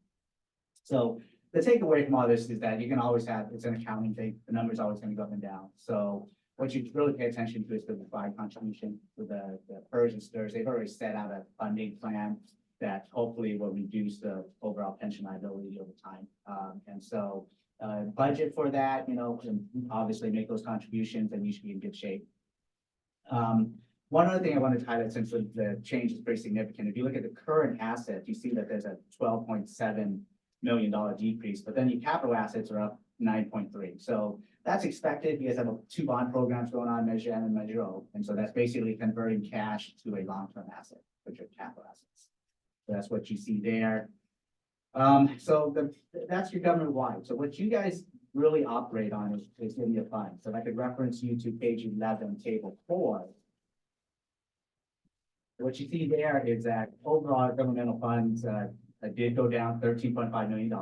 So the takeaway from all this is that you can always have, it's an accounting thing, the number's always going to go up and down. So what you really pay attention to is the required contribution for the PERS and STIRS. They've already set out a funding plan that hopefully will reduce the overall pension liability over time. And so budget for that, and obviously make those contributions, and you should be in good shape. one other thing I wanted to highlight, since the change is pretty significant, if you look at the current asset, you see that there's a $12.7 million decrease, but then your capital assets are up 9.3. So that's expected. You guys have two bond programs going on, Measure M and Measure O. And so that's basically converting cash to a long-term asset, which are capital assets. So that's what you see there. That's your government-wide. So what you guys really operate on is in your fund. So if I could reference you to page 11, table 4. What you see there is that overall governmental funds did go down $13.5 million,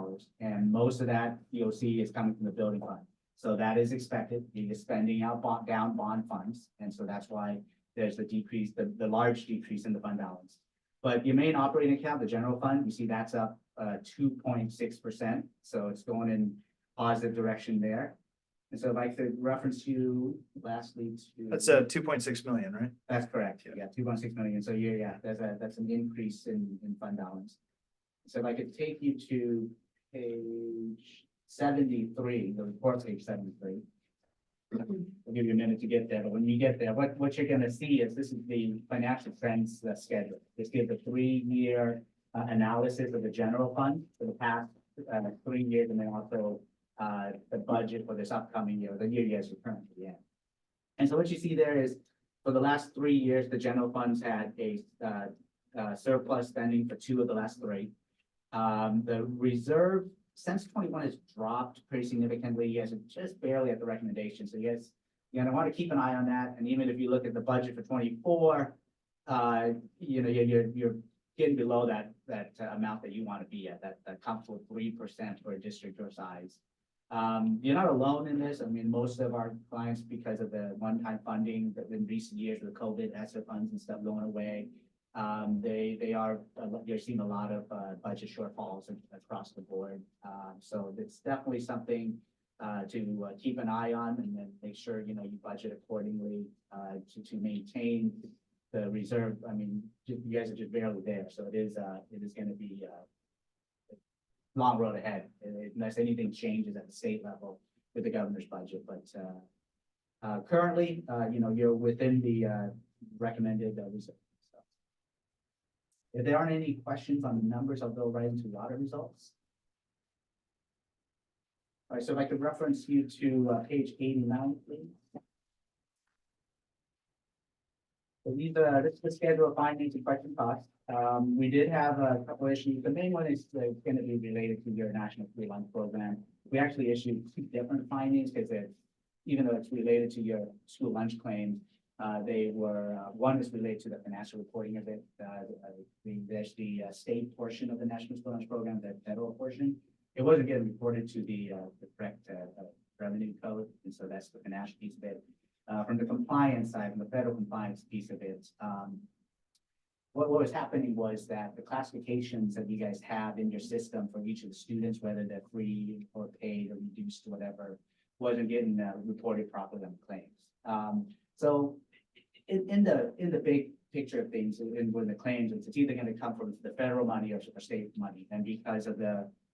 and most of that EOC is coming from the building fund. So that is expected. You're spending out down bond funds, and so that's why there's the decrease, the large decrease in the fund balance. But your main operating account, the general fund, you see that's up 2.6%. So it's going in positive direction there. And so if I could reference you lastly to. That's 2.6 million, right? That's correct. Yeah, 2.6 million. So yeah, that's an increase in fund balance. So if I could take you to page 73, the report page 73. I'll give you a minute to get there, but when you get there, what you're gonna see is this is the financial trends schedule. This gives a 3-year analysis of the general fund for the past 3 years, and then also the budget for this upcoming year, the year you guys are currently in. And so what you see there is for the last 3 years, the general funds had a surplus spending for 2 of the last 3. The reserve since 21 has dropped pretty significantly. You guys are just barely at the recommendation. So you guys, I want to keep an eye on that. And even if you look at the budget for 24, you're getting below that amount that you want to be at, that comfortable 3% for a district your size. You're not alone in this. I mean, most of our clients, because of the one-time funding that in recent years with the COVID ESSER funds and stuff going away, you're seeing a lot of budget shortfalls across the board. So it's definitely something to keep an eye on, and then make sure you budget accordingly to maintain the reserve. I mean, you guys are just barely there, so it is going to be a long road ahead unless anything changes at the state level with the governor's budget. But currently, you're within the recommended reserve. If there aren't any questions on the numbers, I'll go right into the audit results. All right, so if I could reference you to page 89, please. So this is the schedule of findings and question costs. We did have a couple issues. The main one is going to be related to your national free lunch program. We actually issued 2 different findings because even though it's related to your school lunch claims, one is related to the financial reporting of it. There's the state portion of the National School Lunch Program, the federal portion. It wasn't getting reported to the correct revenue code, and so that's the financial piece of it. From the compliance side, from the federal compliance piece of it, what was happening was that the classifications that you guys have in your system for each of the students, whether they're free or paid or reduced or whatever, wasn't getting reported properly on the claims. So in the big picture of things, and when the claims, it's either going to come from the federal money or state money. And because of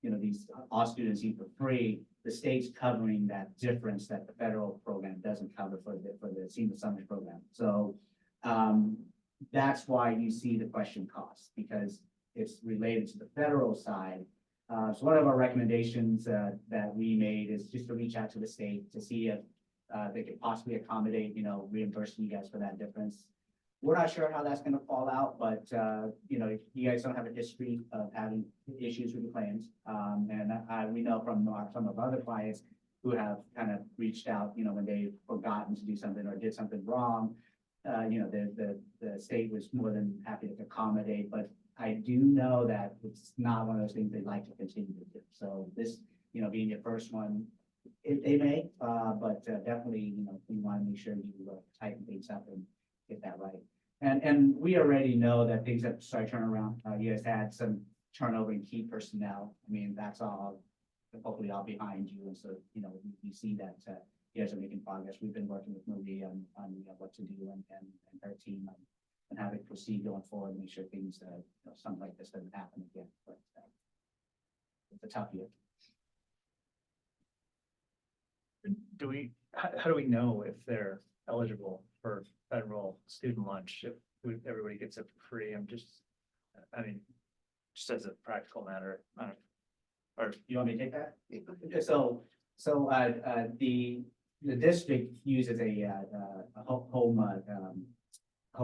these all students eat for free, the state's covering that difference that the federal program doesn't cover for the senior summer program. So that's why you see the question costs, because it's related to the federal side. So one of our recommendations that we made is just to reach out to the state to see if they could possibly accommodate, reimbursing you guys for that difference. We're not sure how that's going to fall out, but if you guys don't have a history of having issues with the claims, and we know from some of our other clients who have kind of reached out, when they've forgotten to do something or did something wrong, the state was more than happy to accommodate. But I do know that it's not one of those things they'd like to continue to do. So this, being your first one, they may, but definitely, we want to make sure you tighten things up and get that right. And we already know that things have started turning around. You guys had some turnover in key personnel. I mean, that's all hopefully all behind you. And so, you see that you guys are making progress. We've been working with Marie on what to do and her team and how to proceed going forward and make sure things, something like this doesn't happen again. But it's a tough year. How do we know if they're eligible for federal student lunch, if everybody gets it for free, I mean, just as a practical matter, I don't. Or, You want me to take that? So, the district uses a home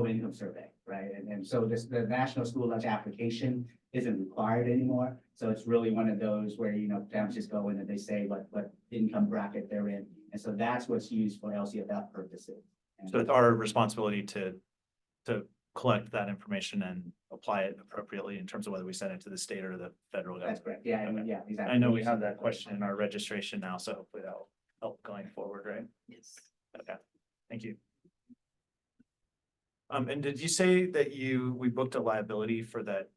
income survey, right? And so the national school lunch application isn't required anymore. So it's really one of those where, families just go in and they say what income bracket they're in. And so that's what's used for LCFF purposes. so it's our responsibility to collect that information and apply it appropriately in terms of whether we send it to the state or the federal That's government. correct. Yeah, yeah, exactly. I know we have that question in our registration now, so hopefully that'll help going forward, right? Yes. Okay, thank you. And did you say that we booked a liability for that,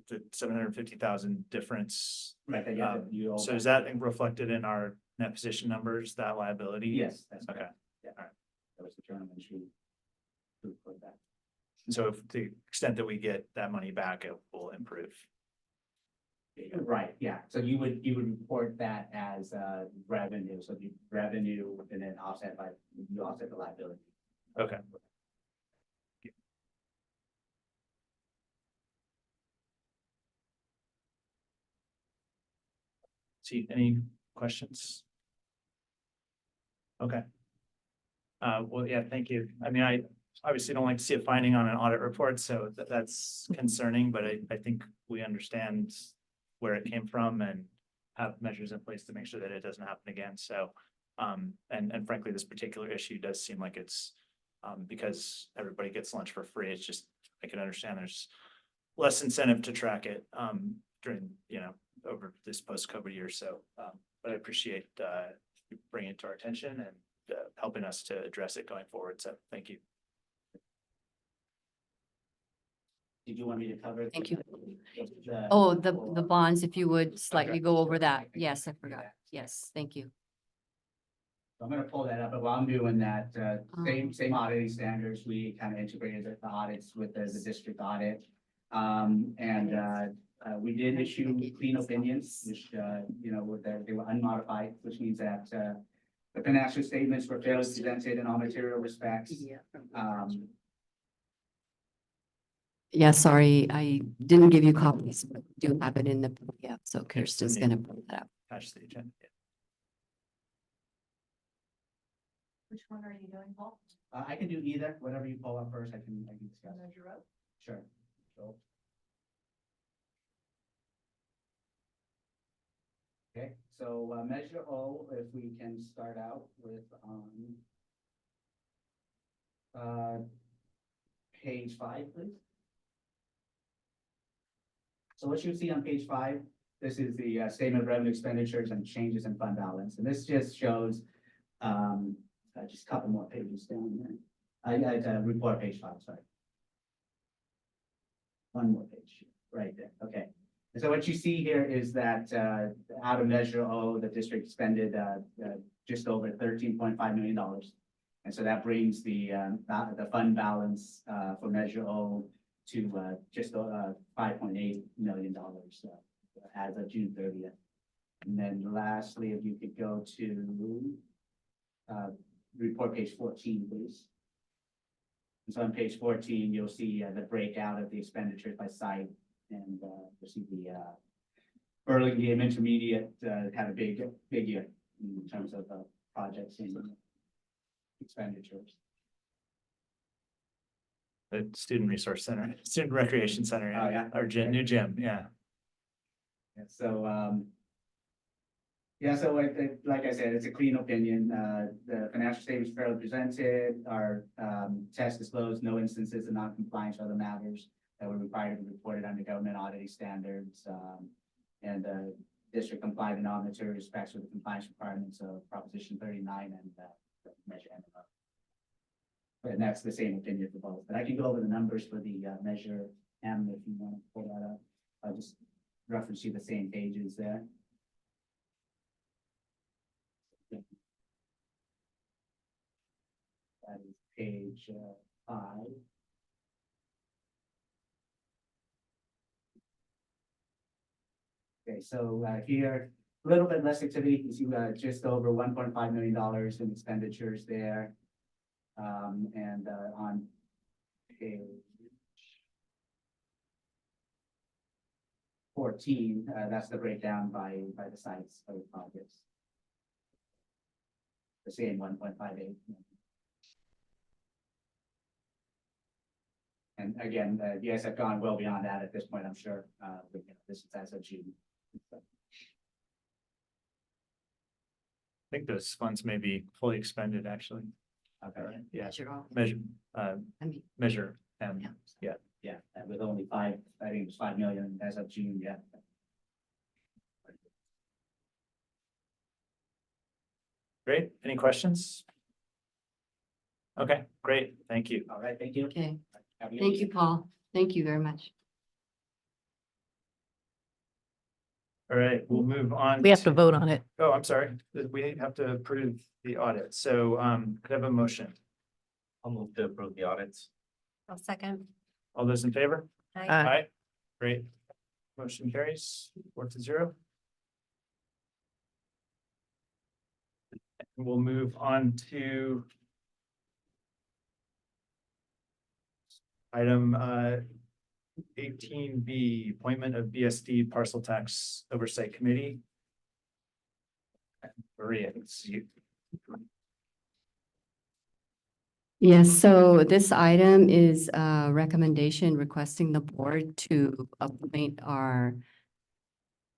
the 750,000 difference? Right, that you have to- you owe So is back. that reflected in our net position numbers, that liability? Yes, that's Okay. correct. Yeah. That was the journal entry. To put that. So if to the extent that we get that money back, it will improve. Right, yeah, so you would report that as revenue, so the revenue and then you offset the liability. Okay. See, any questions? Okay. Well, yeah, thank you. I mean, I obviously don't like to see a finding on an audit report, so that's concerning, but I think we understand where it came from and have measures in place to make sure that it doesn't happen again. So, and frankly, this particular issue does seem like it's because everybody gets lunch for free. It's just, I can understand there's less incentive to track it during, over this post-COVID year. So, but I appreciate you bringing it to our attention and helping us to address it going forward. So thank you. Did you want me to cover? Thank you. the- Oh, the bonds, if you would slightly Okay. go over that. Yes, I forgot. Yes, thank you. I'm gonna pull that up, but while I'm doing that, same auditing standards, we kind of integrated the audits with the district audit. We did issue clean opinions, which, they were unmodified, which means that, the financial statements were fairly presented in all material respects. Yeah, sorry, I didn't give you copies, but do have it in the PDF, so Kirsten's the gonna pull that up. Attach the agenda. Which one are you doing, Paul? I can do either, whatever you pull up first, I can discuss. Measure up? Sure. So. Okay, so measure O, if we can start out with page 5, please. So what you see on page 5, this is the statement of revenue expenditures and changes in fund balance, and this just shows just a couple more pages down there. I report page 5, sorry. One more page, right there, okay. And so what you see here is that out of Measure O, the district expended just over $13.5 million. And so that brings the fund balance for Measure O to just $5.8 million as of June 30th. And then lastly, if you could go to report page 14, please. And so on page 14, you'll see the breakout of the expenditures by site, and you'll see the Burlingame Intermediate had a big year in terms of projects and expenditures. The Student Resource Center, Student Recreation Center, Oh, yeah. our gym, new gym, yeah. Yeah, so, so like I said, it's a clean opinion. The financial statements fairly presented, our test disclosed no instances of non-compliance or other matters that were required to be reported under government auditing standards. And district complied in all material respects with the compliance requirements of Proposition 39 and Measure MMO. And that's the same opinion for both. But I can go over the numbers for the Measure M if you want to pull that up. I'll just reference you the same pages there. That is page 5. Okay, so here, a little bit less activity. You see just over $1.5 million in expenditures there. On page 14, that's the breakdown by the sites of the projects. The same 1.58. And again, you guys have gone well beyond that at this point, I'm sure. This is as of June. I think those funds may be fully expended, actually. Okay. Yeah, Measure all. measure, I mean, measure, yeah. yeah. With only I think it was 5 million as of June, yeah. Great. Any questions? Okay, great. Thank you. All right, thank you. Okay, Have a good thank evening. you, Paul. Thank you very much. All right, we'll move on. We have to vote on it. Oh, I'm sorry. We have to approve the audit. So, could I have a motion? I'll move to approve the audits. I'll second. All those in favor? Aye. Aye. Great. Motion carries 4-0. We'll move on to item 18B, appointment of BSD Parcel Tax Oversight Committee. Maria, it's you. Yes, so this item is a recommendation requesting the board to appoint our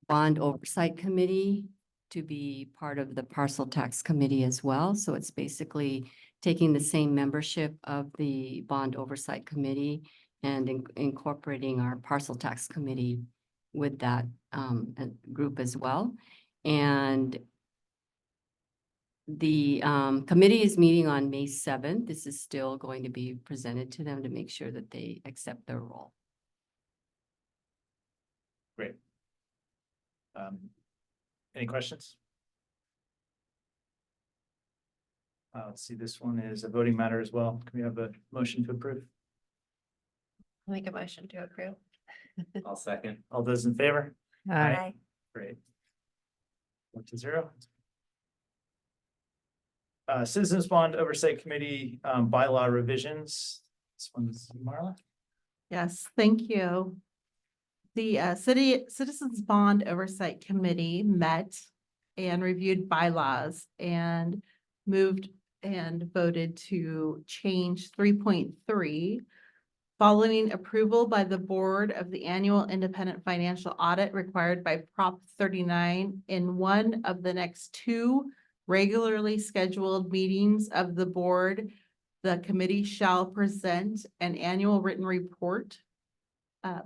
bond oversight committee to be part of the parcel tax committee as well. So it's basically taking the same membership of the bond oversight committee and incorporating our parcel tax committee with that group as well. And the committee is meeting on May 7th. This is still going to be presented to them to make sure that they accept their role. Great. Any questions? Let's see, this one is a voting matter as well. Can we have a motion to approve? I'll make a motion to approve. I'll second. All those in favor? Aye. Great. 4-0. Citizens Bond Oversight Committee, bylaw revisions. This one's Marla. Yes, thank you. The Citizens Bond Oversight Committee met and reviewed bylaws and moved and voted to change 3.3. Following approval by the board of the annual independent financial audit required by Prop 39 in one of the next 2 regularly scheduled meetings of the board, the committee shall present an annual written report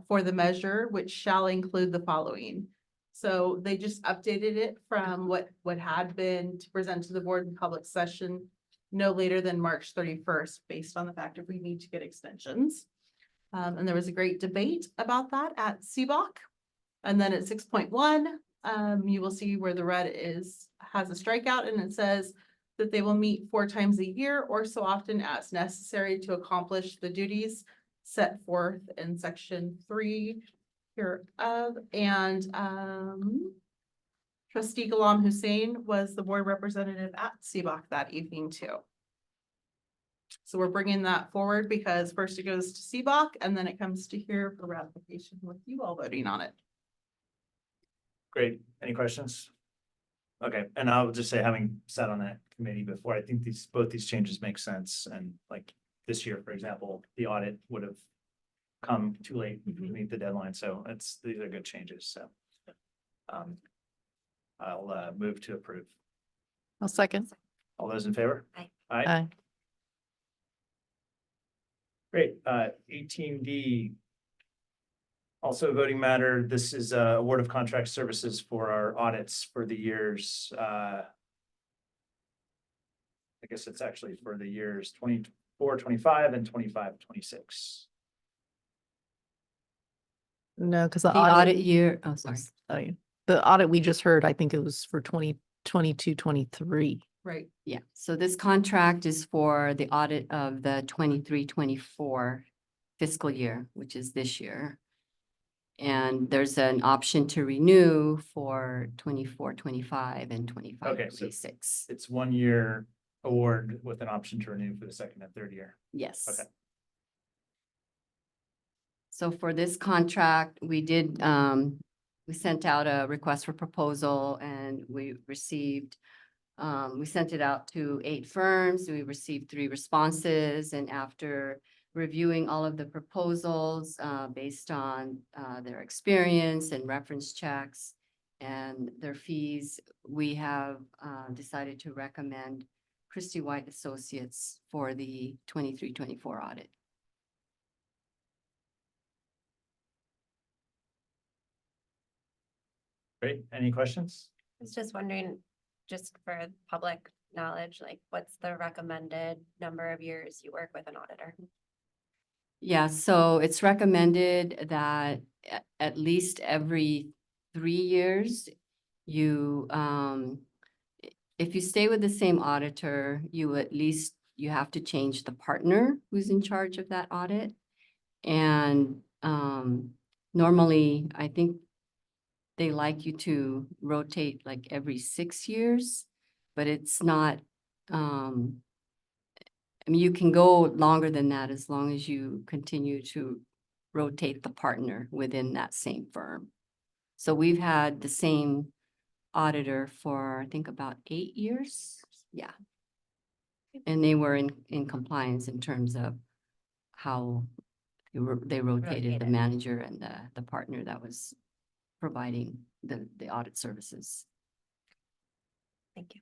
for the measure, which shall include the following. So they just updated it from what had been to present to the board in public session no later than March 31st, based on the fact if we need to get extensions. And there was a great debate about that at CBOC. And then at 6.1, you will see where the red has a strikeout, and it says that they will meet 4 times a year or so often as necessary to accomplish the duties set forth in section 3 hereof. And Trustee Ghulam Hussein was the board representative at CBOC that evening too. So we're bringing that forward because first it goes to CBOC and then it comes to here for ratification with you all voting on it. Great. Any questions? Okay, and I'll just say, having sat on that committee before, I think both these changes make sense. And like this year, for example, the audit would have come too late to meet the deadline. So these are good changes. So I'll move to approve. I'll second. All those in favor? Aye. Aye. Aye. Great. 18D. Also a voting matter. This is award of contract services for our audits for the years. I guess it's actually for the years 24, 25 and 25, 26. No, because the The audit year, oh, sorry. Oh, yeah. The audit we just heard, I think it was for 2022, 23. Right. Yeah, so this contract is for the audit of the 23-24 fiscal year, which is this year. And there's an option to renew for 24-25 and 25-26. It's 1 year award with an option to renew for the second and third year. Yes. Okay. So for this contract, we sent out a request for proposal and we sent it out to 8 firms. We received 3 responses, and after reviewing all of the proposals, based on, their experience and reference checks and their fees, we have, decided to recommend Christie White Associates for the 23-24 audit. Great. Any questions? I was just wondering, just for public knowledge, like what's the recommended number of years you work with an auditor? Yeah, so it's recommended that at least every 3 years, you, if you stay with the same auditor, you have to change the partner who's in charge of that audit. And, normally, I think they like you to rotate like every 6 years, but it's not, I mean, you can go longer than that as long as you continue to rotate the partner within that same firm. So we've had the same auditor for, I think, about 8 years. Yeah. And they were in compliance in terms of how they rotated the manager and the partner that was providing the audit services. Thank you.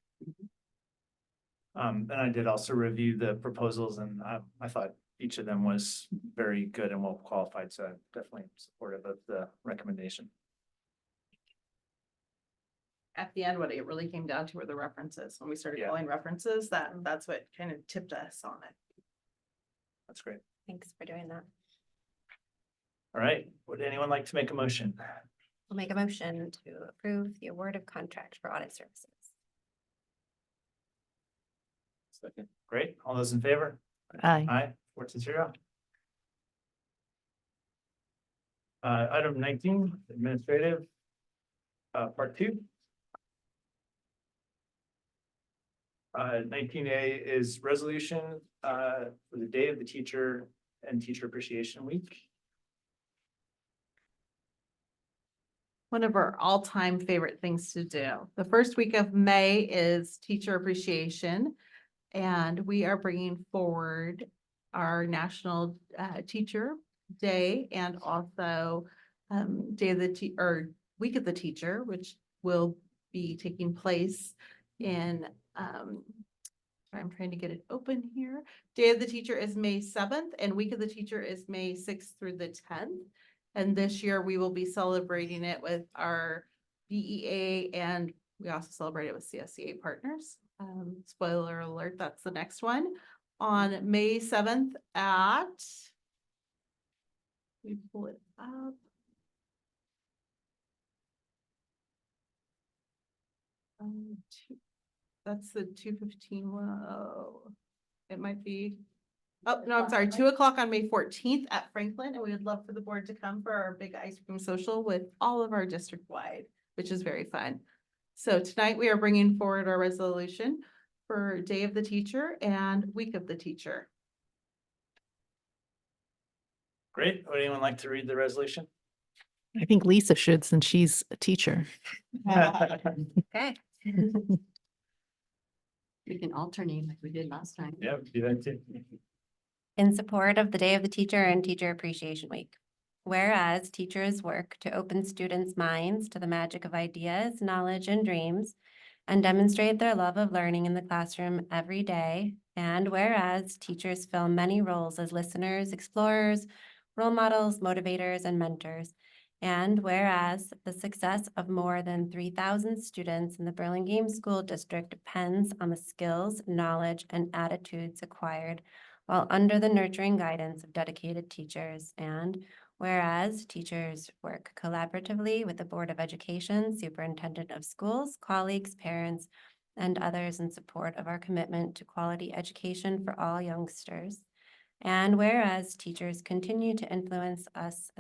And I did also review the proposals, and I thought each of them was very good and well qualified, so I'm definitely supportive of the recommendation. At the end, what it really came down to were the references. When we started Yeah. calling references, that's what kind of tipped us on it. That's great. Thanks for doing that. All right, would anyone like to make a motion? We'll make a motion to approve the award of contract for audit services. Second. Great, all those in favor? Aye. Aye, 4-0. Item 19, administrative, part 2. 19A is resolution for the Day of the Teacher and Teacher Appreciation Week. One of our all-time favorite things to do. The first week of May is Teacher Appreciation, and we are bringing forward our National Teacher Day and also Day of the or Week of the Teacher, which will be taking place in I'm trying to get it open here. Day of the Teacher is May 7th and Week of the Teacher is May 6th through the 10th. And this year we will be celebrating it with our BEA, and we also celebrate it with CSCA partners. Spoiler alert, that's the next one. On May 7th at, we pull it up. That's the 2:15 one. Oh, it might be. Oh, no, I'm sorry, 2 o'clock on May 14th at Franklin, and we would love for the board to come for our big ice cream social with all of our district wide, which is very fun. So tonight we are bringing forward our resolution for Day of the Teacher and Week of the Teacher. Great, would anyone like to read the resolution? I think Lisa should, since she's a teacher. Okay. We can alternate like we did last time. Yeah, do that too. In support of the Day of the Teacher and Teacher Appreciation Week. Whereas teachers work to open students' minds to the magic of ideas, knowledge, and dreams, and demonstrate their love of learning in the classroom every day. And whereas teachers fill many roles as listeners, explorers, role models, motivators, and mentors. And whereas the success of more than 3,000 students in the Burlingame School District depends on the skills, knowledge, and attitudes acquired while under the nurturing guidance of dedicated teachers. And whereas teachers work collaboratively with the Board of Education, Superintendent of Schools, colleagues, parents, and others in support of our commitment to quality education for all youngsters. And whereas teachers continue to influence us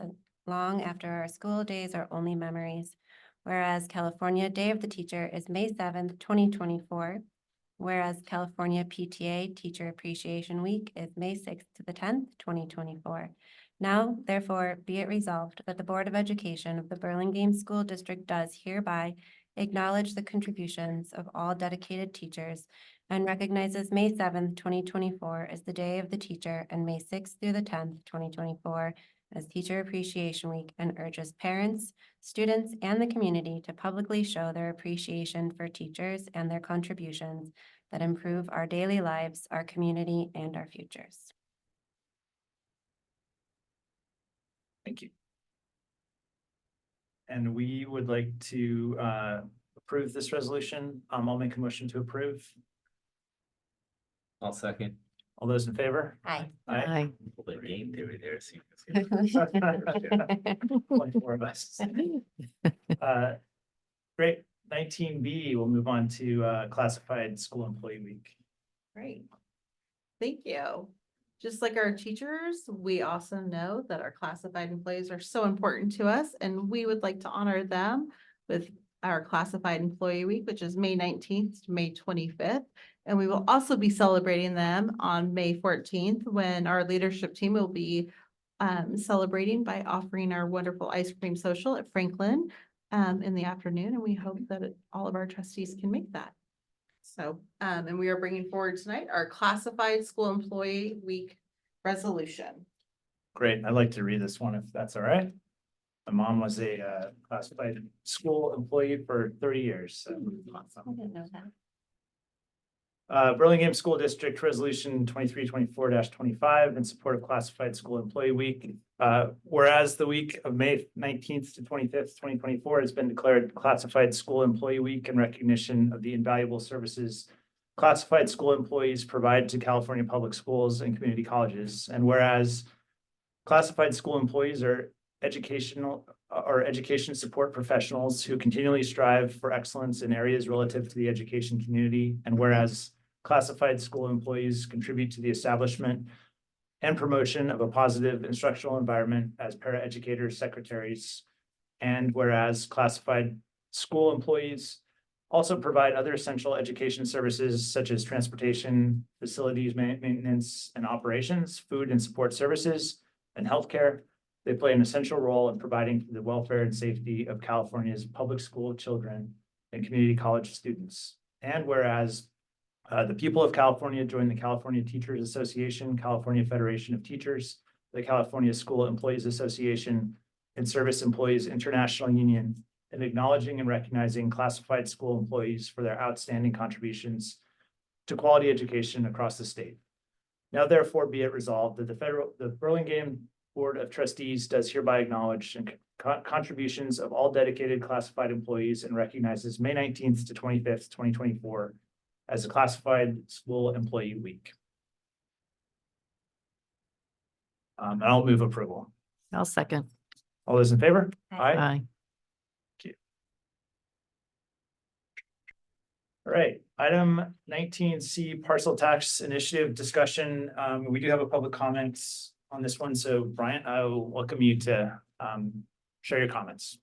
long after our school days are only memories. Whereas California Day of the Teacher is May 7th, 2024. Whereas California PTA Teacher Appreciation Week is May 6th to the 10th, 2024. Now, therefore, be it resolved that the Board of Education of the Burlingame School District does hereby acknowledge the contributions of all dedicated teachers and recognizes May 7th, 2024 as the Day of the Teacher and May 6th through the 10th, 2024 as Teacher Appreciation Week, and urges parents, students, and the community to publicly show their appreciation for teachers and their contributions that improve our daily lives, our community, and our futures. Thank you. And we would like to approve this resolution. I'll make a motion to approve. I'll second. All those in favor? Aye. Aye. The game theory there seems. Only 4 of us. Great. 19B, we'll move on to classified school employee week. Great. Thank you. Just like our teachers, we also know that our classified employees are so important to us, and we would like to honor them with our classified employee week, which is May 19th to May 25th. And we will also be celebrating them on May 14th when our leadership team will be celebrating by offering our wonderful ice cream social at Franklin in the afternoon. And we hope that all of our trustees can make that. So, and we are bringing forward tonight our classified school employee week resolution. Great. I'd like to read this one if that's all right. My mom was a classified school employee for 30 years. So I didn't know that. Burlingame School District Resolution 2324-25 in support of Classified School Employee Week. Whereas the week of May 19th to 25th, 2024 has been declared Classified School Employee Week in recognition of the invaluable services classified school employees provide to California public schools and community colleges. And whereas classified school employees are education support professionals who continually strive for excellence in areas relative to the education community. And whereas classified school employees contribute to the establishment and promotion of a positive instructional environment as paraeducators, secretaries. And whereas classified school employees also provide other essential education services such as transportation, facilities maintenance and operations, food and support services, and healthcare. They play an essential role in providing for the welfare and safety of California's public school children and community college students. And whereas the people of California join the California Teachers Association, California Federation of Teachers, the California School Employees Association, and Service Employees International Union in acknowledging and recognizing classified school employees for their outstanding contributions to quality education across the state. Now therefore be it resolved that the Burlingame Board of Trustees does hereby acknowledge and contributions of all dedicated classified employees and recognizes May 19th to 25th, 2024 as a Classified School Employee Week. And I'll move approval. I'll second. All those in favor? Aye. Aye. All right, item 19C, parcel tax initiative discussion. We do have a public comments on this one. So Bryant, I will welcome you to share your comments.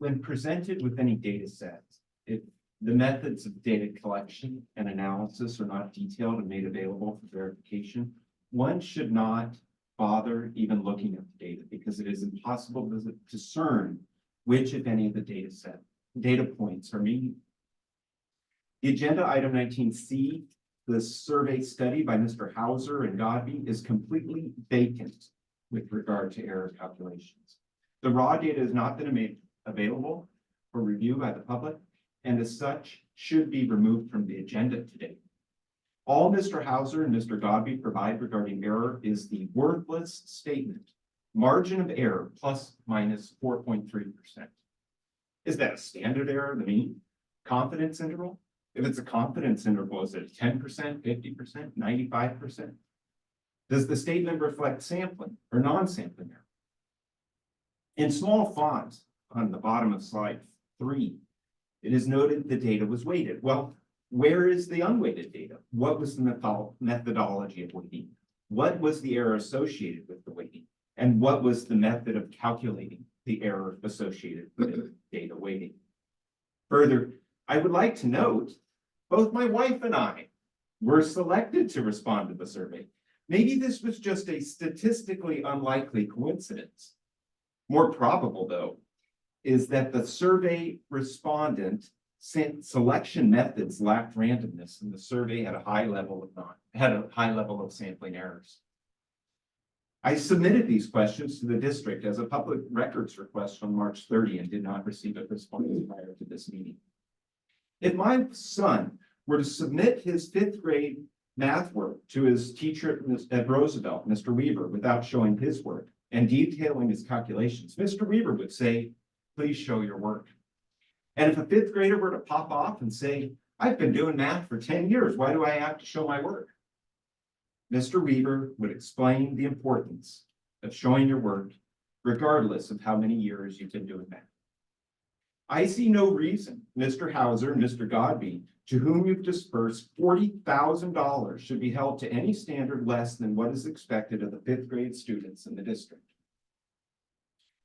When presented with any data set, if the methods of data collection and analysis are not detailed and made available for verification, one should not bother even looking at the data because it is impossible to discern which, if any, of the data points are meaningful. The agenda item 19C, the survey study by Mr. Hauser and Godby, is completely vacant with regard to error calculations. The raw data has not been made available for review by the public, and as such should be removed from the agenda today. All Mr. Hauser and Mr. Godby provide regarding error is the worthless statement, margin of error plus minus 4.3%. Is that a standard error, the mean? Confidence interval? If it's a confidence interval, is it 10%, 50%, 95%? Does the statement reflect sampling or non-sampling error? In small font on the bottom of slide 3, it is noted the data was weighted. Well, Where is the unweighted data? What was the methodology of weighting? What was the error associated with the weighting? And what was the method of calculating the error associated with data weighting? Further, I would like to note, both my wife and I were selected to respond to the survey. Maybe this was just a statistically unlikely coincidence. More probable, though, is that the survey respondent selection methods lacked randomness, and the survey had a high level of sampling errors. I submitted these questions to the district as a public records request on March 30 and did not receive a response prior to this meeting. If my son were to submit his 5th grade math work to his teacher at Roosevelt, Mr. Weaver, without showing his work and detailing his calculations, Mr. Weaver would say, "Please show your work." And if a 5th grader were to pop off and say, "I've been doing math for 10 years, why do I have to show my work?" Mr. Weaver would explain the importance of showing your work, regardless of how many years you've been doing math. I see no reason Mr. Hauser and Mr. Godby, to whom you've dispersed $40,000, should be held to any standard less than what is expected of the 5th grade students in the district.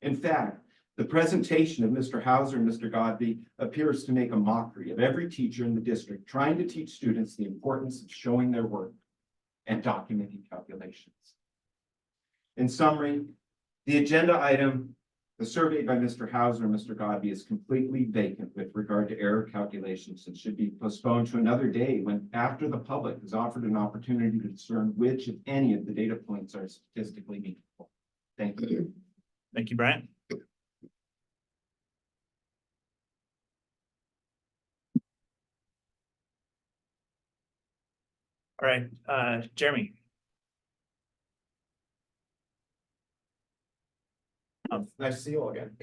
In fact, the presentation of Mr. Hauser and Mr. Godby appears to make a mockery of every teacher in the district trying to teach students the importance of showing their work and documenting calculations. In summary, the agenda item, the survey by Mr. Hauser and Mr. Godby, is completely vacant with regard to error calculations and should be postponed to another day when, after the public is offered an opportunity to discern which, if any, of the data points are statistically meaningful. Thank you. Thank you, Brian. All right, Jeremy. Nice to see you all again.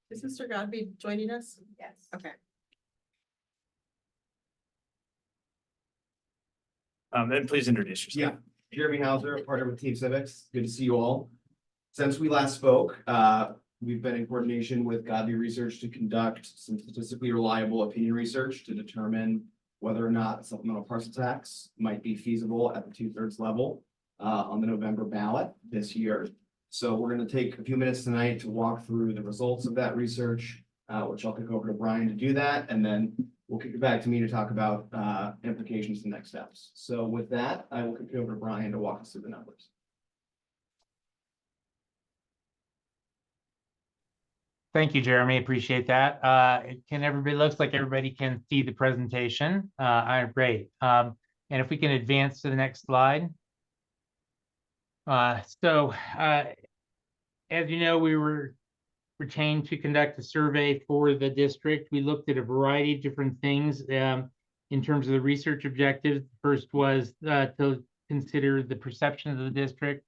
Is Mr. Godby joining us? Yes. Okay. Then please introduce yourself. Yeah, Jeremy Hauser, a partner with Team Civics. Good to see you all. Since we last spoke, we've been in coordination with Godby Research to conduct some statistically reliable opinion research to determine whether or not supplemental parcel tax might be feasible at the 2/3 level on the November ballot this year. So we're going to take a few minutes tonight to walk through the results of that research, which I'll kick over to Brian to do that, and then we'll kick it back to me to talk about implications and next steps. So with that, I will kick it over to Brian to walk us through the numbers. Thank you, Jeremy. Appreciate that. Looks like everybody can see the presentation. Great. And if we can advance to the next slide. As you know, we were retained to conduct a survey for the district. We looked at a variety of different things in terms of the research objectives. First was to consider the perception of the district,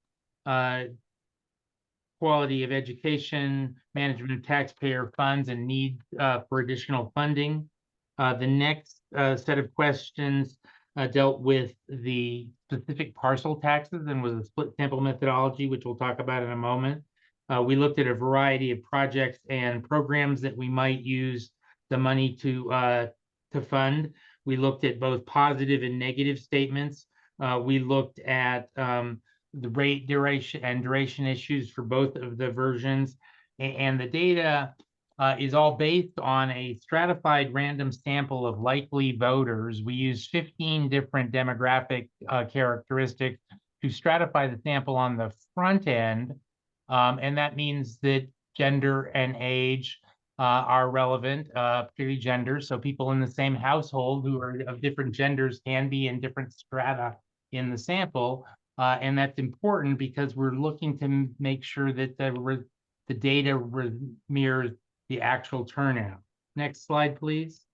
quality of education, management of taxpayer funds, and need for additional funding. The next set of questions dealt with the specific parcel taxes and was a split sample methodology, which we'll talk about in a moment. We looked at a variety of projects and programs that we might use the money to fund. We looked at both positive and negative statements. We looked at the rate duration issues for both of the versions. And the data is all based on a stratified random sample of likely voters. We used 15 different demographic characteristics to stratify the sample on the front end. And that means that gender and age are relevant, particularly gender. So people in the same household who are of different genders can be in different strata in the sample. And that's important because we're looking to make sure that the data mirrors the actual turnout. Next slide, please.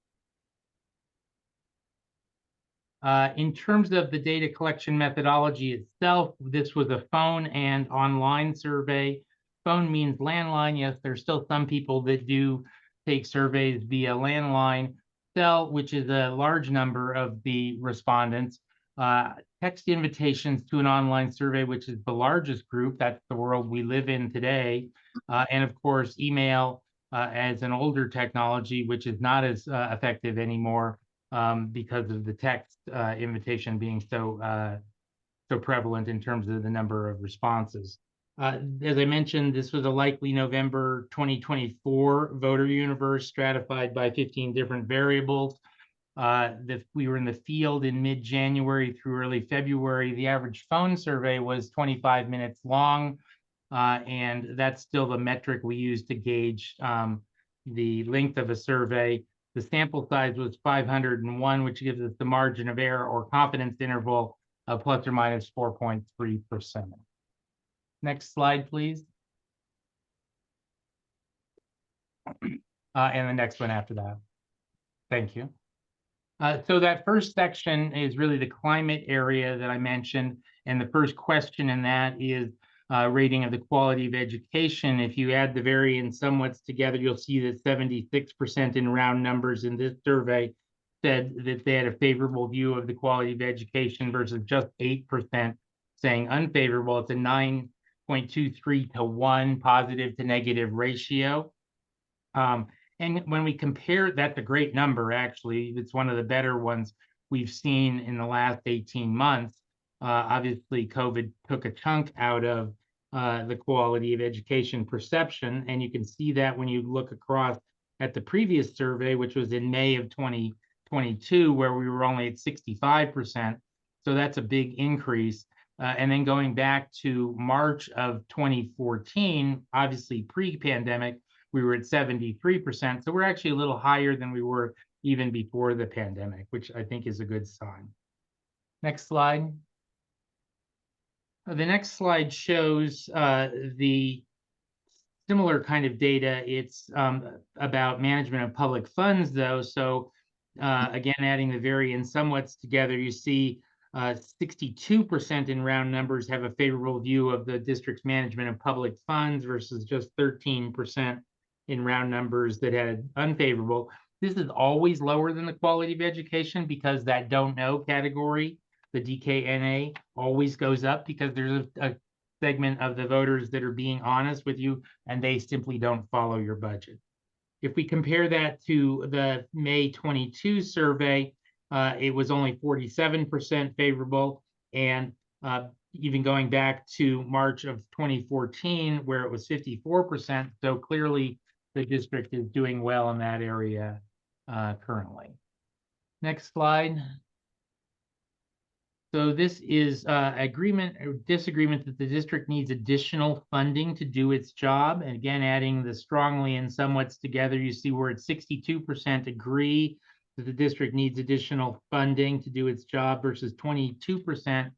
In terms of the data collection methodology itself, this was a phone and online survey. Phone means landline. Yes, there's still some people that do take surveys via landline. Cell, which is a large number of the respondents. Text invitations to an online survey, which is the largest group. That's the world we live in today. And of course, email as an older technology, which is not as effective anymore. because of the text invitation being so prevalent in terms of the number of responses. As I mentioned, this was a likely November 2024 voter universe stratified by 15 different variables. We were in the field in mid-January through early February. The average phone survey was 25 minutes long, and that's still the metric we use to gauge the length of a survey. The sample size was 501, which gives us the margin of error or confidence interval of plus or minus 4.3%. Next slide, please. And the next one after that. Thank you. So that first section is really the climate area that I mentioned. And the first question in that is rating of the quality of education. If you add the vary and somewhats together, you'll see that 76% in round numbers in this survey said that they had a favorable view of the quality of education versus just 8% saying unfavorable. It's a 9.23 to 1 positive to negative ratio. And when we compare, that's a great number, actually. It's one of the better ones we've seen in the last 18 months. Obviously, COVID took a chunk out of the quality of education perception. And you can see that when you look across at the previous survey, which was in May of 2022, where we were only at 65%. So that's a big increase. And then going back to March of 2014, obviously pre-pandemic, we were at 73%. So we're actually a little higher than we were even before the pandemic, which I think is a good sign. Next slide. The next slide shows the similar kind of data. It's about management of public funds, though. So again, adding the vary and somewhats together, you see 62% in round numbers have a favorable view of the district's management of public funds versus just 13% in round numbers that had unfavorable. This is always lower than the quality of education because that don't know category, the DKNA, always goes up because there's a segment of the voters that are being honest with you and they simply don't follow your budget. If we compare that to the May 22 survey, it was only 47% favorable. And even going back to March of 2014, where it was 54%. So clearly the district is doing well in that area currently. Next slide. So this is agreement or disagreement that the district needs additional funding to do its job. And again, adding the strongly and somewhats together, you see we're at 62% agree that the district needs additional funding to do its job versus 22%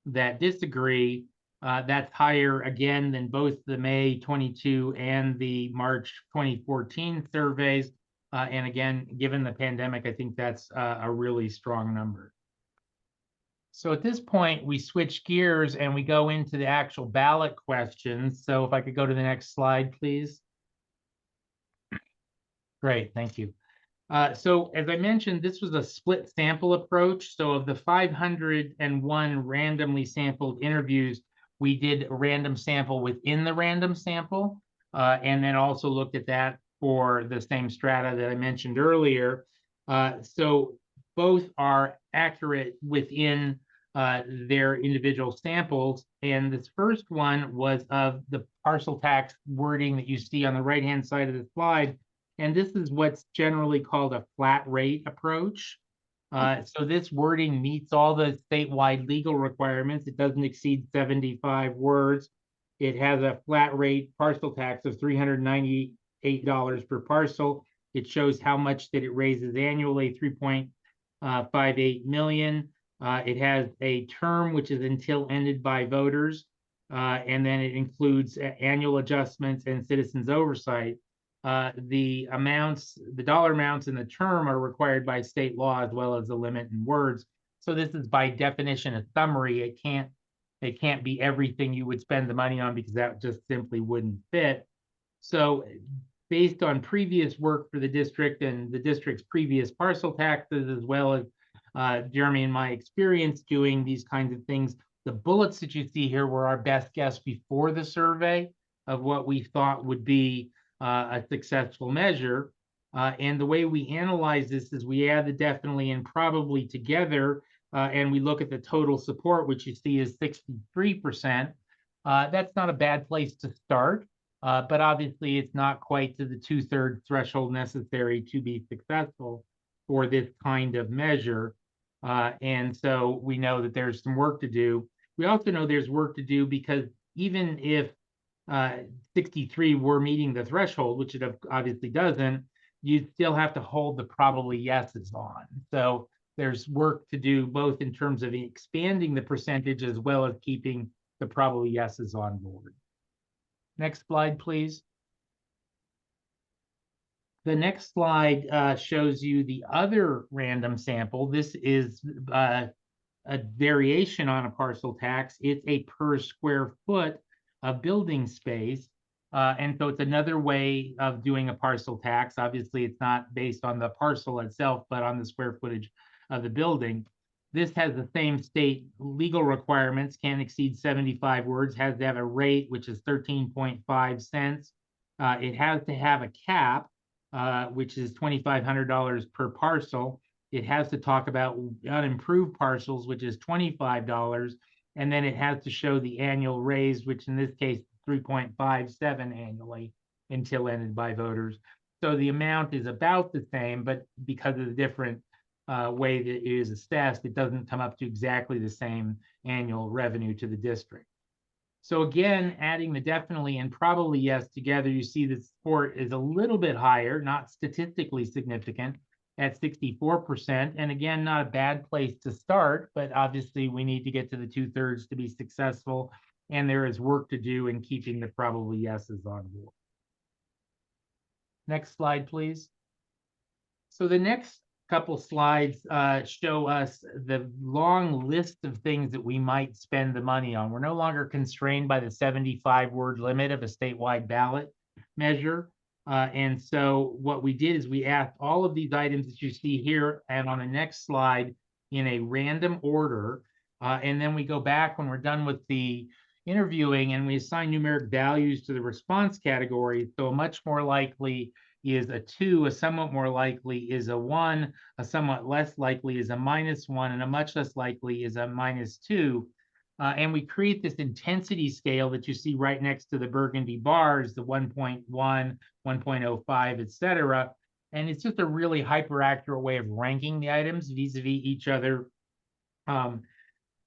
that disagree. That's higher again than both the May 22 and the March 2014 surveys. And again, given the pandemic, I think that's a really strong number. So at this point, we switch gears and we go into the actual ballot questions. So if I could go to the next slide, please. Great, thank you. So as I mentioned, this was a split sample approach. So of the 501 randomly sampled interviews, we did a random sample within the random sample, and then also looked at that for the same strata that I mentioned earlier. So both are accurate within their individual samples. And this first one was of the parcel tax wording that you see on the right-hand side of the slide. And this is what's generally called a flat rate approach. So this wording meets all the statewide legal requirements. It doesn't exceed 75 words. It has a flat rate parcel tax of $398 per parcel. It shows how much that it raises annually, 3.58 million. It has a term which is until ended by voters, and then it includes annual adjustments and citizens oversight. The dollar amounts in the term are required by state law as well as the limit in words. So this is by definition a summary. It can't be everything you would spend the money on because that just simply wouldn't fit. So based on previous work for the district and the district's previous parcel taxes, as well as Jeremy and my experience doing these kinds of things, the bullets that you see here were our best guess before the survey of what we thought would be a successful measure. And the way we analyze this is we add the definitely and probably together, and we look at the total support, which you see is 63%. That's not a bad place to start, but obviously it's not quite to the 2/3 threshold necessary to be successful for this kind of measure. And so we know that there's some work to do. We also know there's work to do because even if 63 were meeting the threshold, which it obviously doesn't, you still have to hold the probably yeses on. So there's work to do both in terms of expanding the percentage as well as keeping the probably yeses on board. Next slide, please. The next slide shows you the other random sample. This is a variation on a parcel tax. It's a per square foot of building space. And so it's another way of doing a parcel tax. Obviously, it's not based on the parcel itself, but on the square footage of the building. This has the same state legal requirements, can't exceed 75 words, has to have a rate, which is 13.5 cents. It has to have a cap, which is $2,500 per parcel. It has to talk about unimproved parcels, which is $25. And then it has to show the annual raise, which in this case, 3.57 annually until ended by voters. So the amount is about the same, but because of the different way that it is assessed, it doesn't come up to exactly the same annual revenue to the district. So again, adding the definitely and probably yes together, you see the support is a little bit higher, not statistically significant, at 64%. And again, not a bad place to start, but obviously we need to get to the 2/3 to be successful. And there is work to do in keeping the probably yeses on board. Next slide, please. So the next couple slides show us the long list of things that we might spend the money on. We're no longer constrained by the 75-word limit of a statewide ballot measure. And so what we did is we asked all of these items that you see here and on the next slide in a random order. And then we go back when we're done with the interviewing and we assign numeric values to the response categories. So much more likely is a 2, a somewhat more likely is a 1, a somewhat less likely is a -1, and a much less likely is a -2. And we create this intensity scale that you see right next to the burgundy bars, the 1.1, 1.05, etc. And it's just a really hyper-accurate way of ranking the items vis-a-vis each other.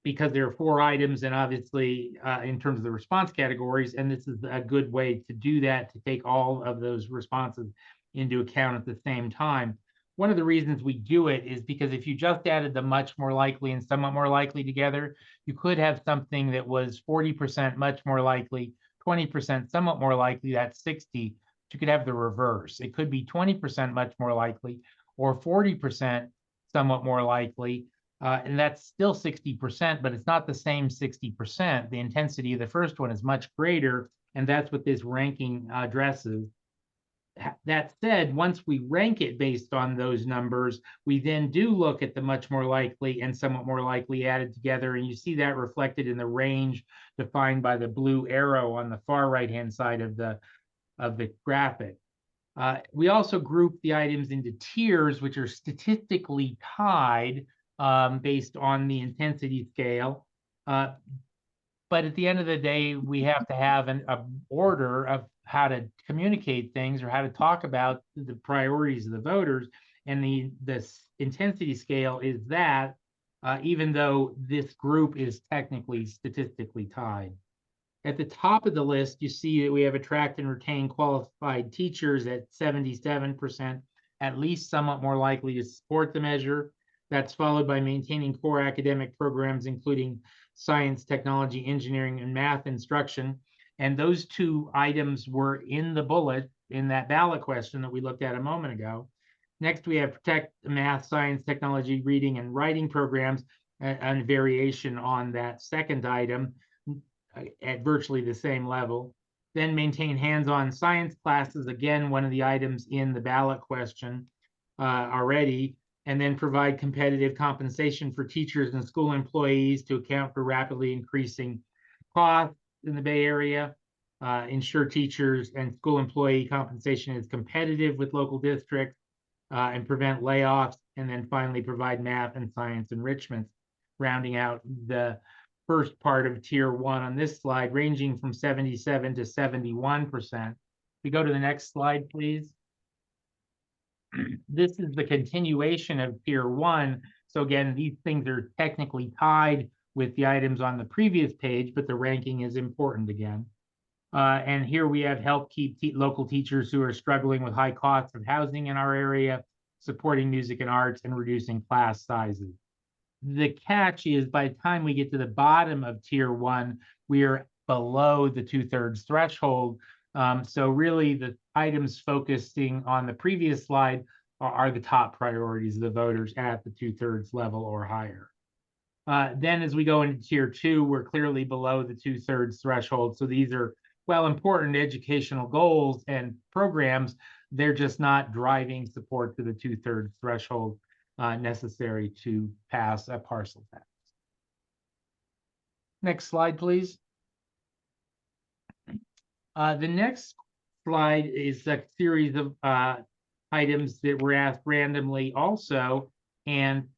Because there are 4 items and obviously in terms of the response categories, and this is a good way to do that, to take all of those responses into account at the same time. One of the reasons we do it is because if you just added the much more likely and somewhat more likely together, you could have something that was 40% much more likely, 20% somewhat more likely, that's 60. You could have the reverse. It could be 20% much more likely or 40% somewhat more likely. And that's still 60%, but it's not the same 60%. The intensity of the first one is much greater, and that's what this ranking addresses. That said, once we rank it based on those numbers, we then do look at the much more likely and somewhat more likely added together, and you see that reflected in the range defined by the blue arrow on the far right-hand side of the graphic. We also group the items into tiers, which are statistically tied based on the intensity scale. But at the end of the day, we have to have an order of how to communicate things or how to talk about the priorities of the voters. And the intensity scale is that, even though this group is technically statistically tied. At the top of the list, you see that we have attract and retain qualified teachers at 77%, at least somewhat more likely to support the measure. That's followed by maintaining core academic programs, including science, technology, engineering, and math instruction. And those 2 items were in the bullet in that ballot question that we looked at a moment ago. Next, we have protect math, science, technology, reading, and writing programs, and variation on that second item at virtually the same level. Then maintain hands-on science classes, again, one of the items in the ballot question already. And then provide competitive compensation for teachers and school employees to account for rapidly increasing costs in the Bay Area. Ensure teachers and school employee compensation is competitive with local districts. and prevent layoffs, and then finally provide math and science enrichments, rounding out the first part of tier 1 on this slide, ranging from 77 to 71%. We go to the next slide, please. This is the continuation of tier 1. So again, these things are technically tied with the items on the previous page, but the ranking is important again. And here we have help keep local teachers who are struggling with high costs of housing in our area, supporting music and arts, and reducing class sizes. The catch is by the time we get to the bottom of tier 1, we are below the 2/3 threshold. So really the items focusing on the previous slide are the top priorities of the voters at the 2/3 level or higher. Then as we go into tier 2, we're clearly below the 2/3 threshold. So these are, well, important educational goals and programs. They're just not driving support to the 2/3 threshold necessary to pass a parcel tax. Next slide, please. The next slide is a series of items that were asked randomly also, and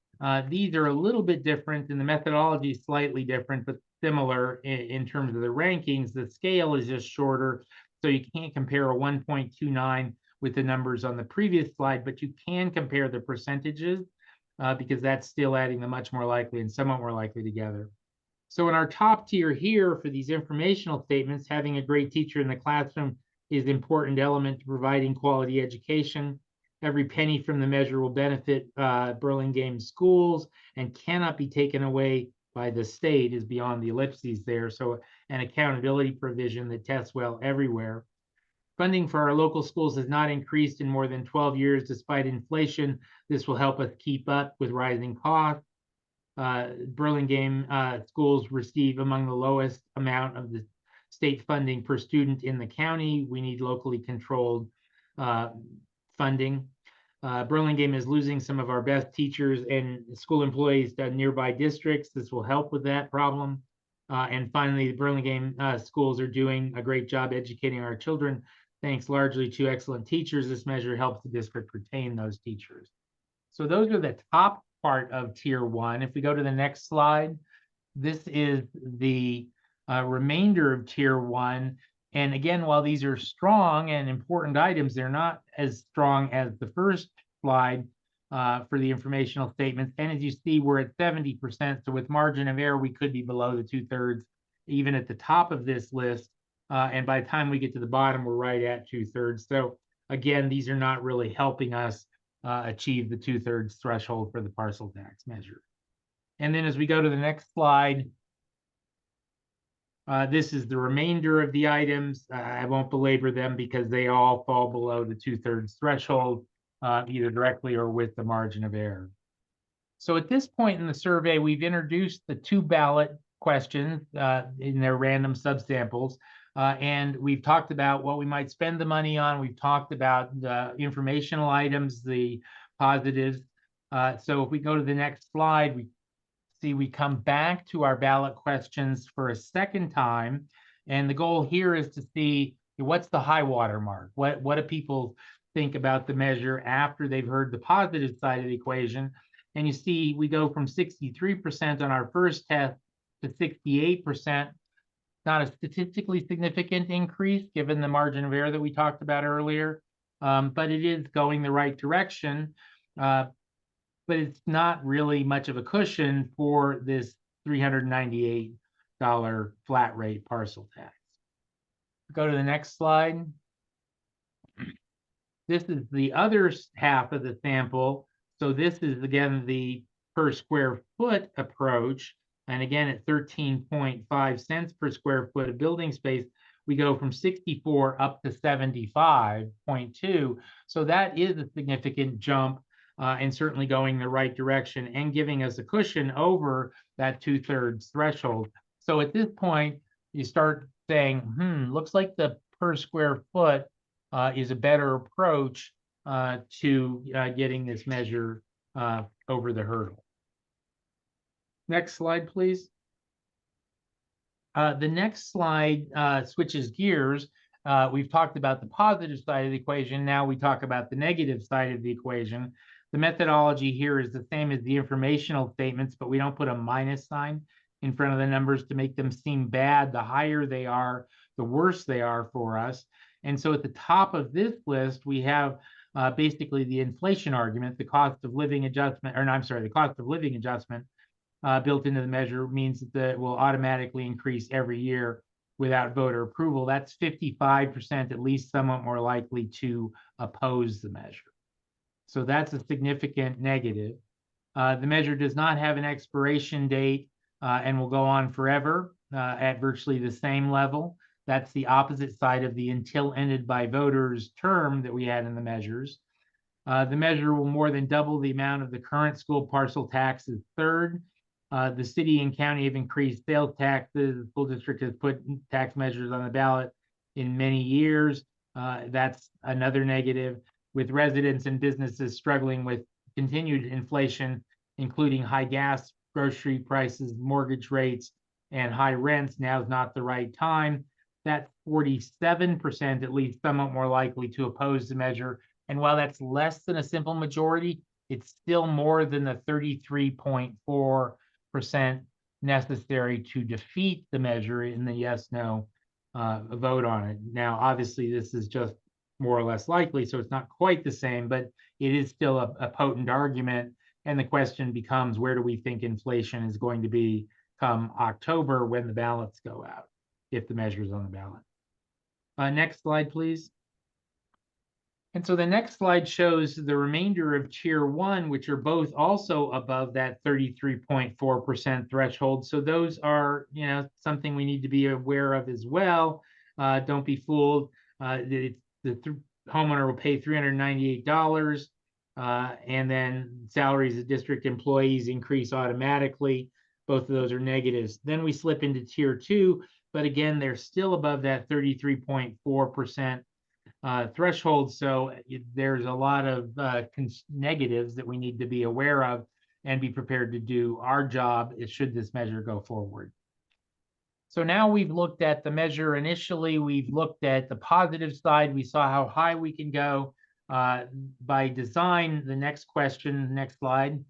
these are a little bit different, and the methodology is slightly different, but similar in terms of the rankings. The scale is just shorter, so you can't compare a 1.29 with the numbers on the previous slide, but you can compare the percentages because that's still adding the much more likely and somewhat more likely together. So in our top tier here for these informational statements, having a great teacher in the classroom is an important element to providing quality education. Every penny from the measure will benefit Burlingame schools and cannot be taken away by the state, is beyond the ellipses there. So an accountability provision that tests well everywhere. Funding for our local schools has not increased in more than 12 years despite inflation. This will help us keep up with rising costs. Burlingame schools receive among the lowest amount of the state funding per student in the county. We need locally controlled funding. Burlingame is losing some of our best teachers and school employees to nearby districts. This will help with that problem. And finally, the Burlingame schools are doing a great job educating our children. Thanks largely to excellent teachers, this measure helps the district retain those teachers. So those are the top part of tier 1. If we go to the next slide, this is the remainder of tier 1. And again, while these are strong and important items, they're not as strong as the first slide for the informational statements. And as you see, we're at 70%. So with margin of error, we could be below the 2/3, even at the top of this list. And by the time we get to the bottom, we're right at 2/3. So again, these are not really helping us achieve the 2/3 threshold for the parcel tax measure. And then as we go to the next slide, this is the remainder of the items. I won't belabor them because they all fall below the 2/3 threshold, either directly or with the margin of error. So at this point in the survey, we've introduced the 2 ballot questions in their random subsamples. And we've talked about what we might spend the money on. We've talked about the informational items, the positives. So if we go to the next slide, we see we come back to our ballot questions for a second time. And the goal here is to see what's the high water mark? What do people think about the measure after they've heard the positive side of the equation? And you see we go from 63% on our first test to 68%. Not a statistically significant increase given the margin of error that we talked about earlier, but it is going the right direction. But it's not really much of a cushion for this $398 flat rate parcel tax. Go to the next slide. This is the other half of the sample. So this is again the per square foot approach. And again, at 13.5 cents per square foot of building space, we go from 64 up to 75.2. So that is a significant jump and certainly going the right direction and giving us a cushion over that 2/3 threshold. So at this point, you start saying, looks like the per square foot is a better approach to getting this measure over the hurdle. Next slide, please. The next slide switches gears We've talked about the positive side of the equation. Now we talk about the negative side of the equation. The methodology here is the same as the informational statements, but we don't put a minus sign in front of the numbers to make them seem bad. The higher they are, the worse they are for us. And so at the top of this list, we have basically the inflation argument, the cost of living adjustment, or no, I'm sorry, the cost of living adjustment built into the measure means that it will automatically increase every year without voter approval. That's 55% at least somewhat more likely to oppose the measure. So that's a significant negative. The measure does not have an expiration date and will go on forever at virtually the same level. That's the opposite side of the until ended by voters term that we had in the measures. The measure will more than double the amount of the current school parcel tax as third. The city and county have increased sales taxes. The school district has put tax measures on the ballot in many years. That's another negative, with residents and businesses struggling with continued inflation, including high gas, grocery prices, mortgage rates, and high rents. Now is not the right time. That's 47% at least somewhat more likely to oppose the measure. And while that's less than a simple majority, it's still more than the 33.4% necessary to defeat the measure in the yes/no vote on it. Now, obviously, this is just more or less likely, so it's not quite the same, but it is still a potent argument. And the question becomes, where do we think inflation is going to be come October when the ballots go out, if the measure is on the ballot? Next slide, please. And so the next slide shows the remainder of tier one, which are both also above that 33.4% threshold. So those are, something we need to be aware of as well. Don't be fooled. The homeowner will pay $398, and then salaries of district employees increase automatically. Both of those are negatives. Then we slip into tier two, but again, they're still above that 33.4% threshold. So there's a lot of negatives that we need to be aware of and be prepared to do our job should this measure go forward. So now we've looked at the measure. Initially, we've looked at the positive side. We saw how high we can go. By design, the next question, next slide,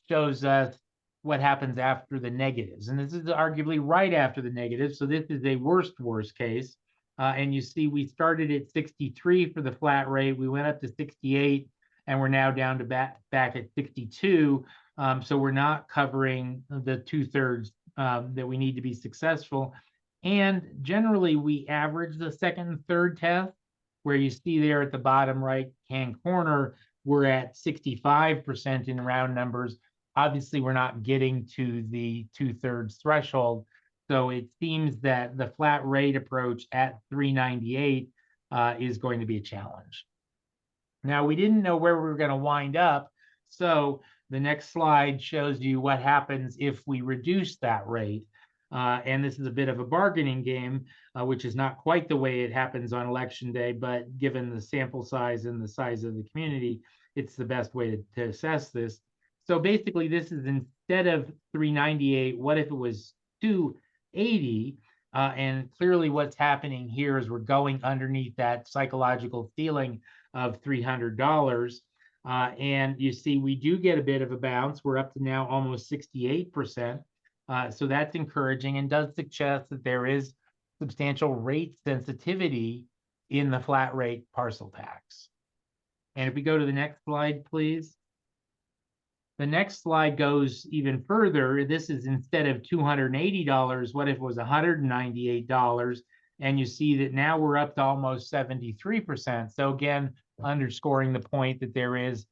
shows us what happens after the negatives. And this is arguably right after the negatives. So this is a worst case. And you see we started at 63 for the flat rate. We went up to 68, and we're now down to back at 62. So we're not covering the 2/3 that we need to be successful. And generally, we average the second and third test, where you see there at the bottom right-hand corner, we're at 65% in round numbers. Obviously, we're not getting to the 2/3 threshold. So it seems that the flat rate approach at 398 is going to be a challenge. Now, we didn't know where we were going to wind up. So the next slide shows you what happens if we reduce that rate. And this is a bit of a bargaining game, which is not quite the way it happens on election day, but given the sample size and the size of the community, it's the best way to assess this. So basically, this is instead of 398, what if it was 280? And clearly what's happening here is we're going underneath that psychological ceiling of $300. And you see, we do get a bit of a bounce. We're up to now almost 68%. So that's encouraging and does suggest that there is substantial rate sensitivity in the flat rate parcel tax. And if we go to the next slide, please. The next slide goes even further. This is instead of $280, what if it was $198? And you see that now we're up to almost 73%. So again, underscoring the point that there is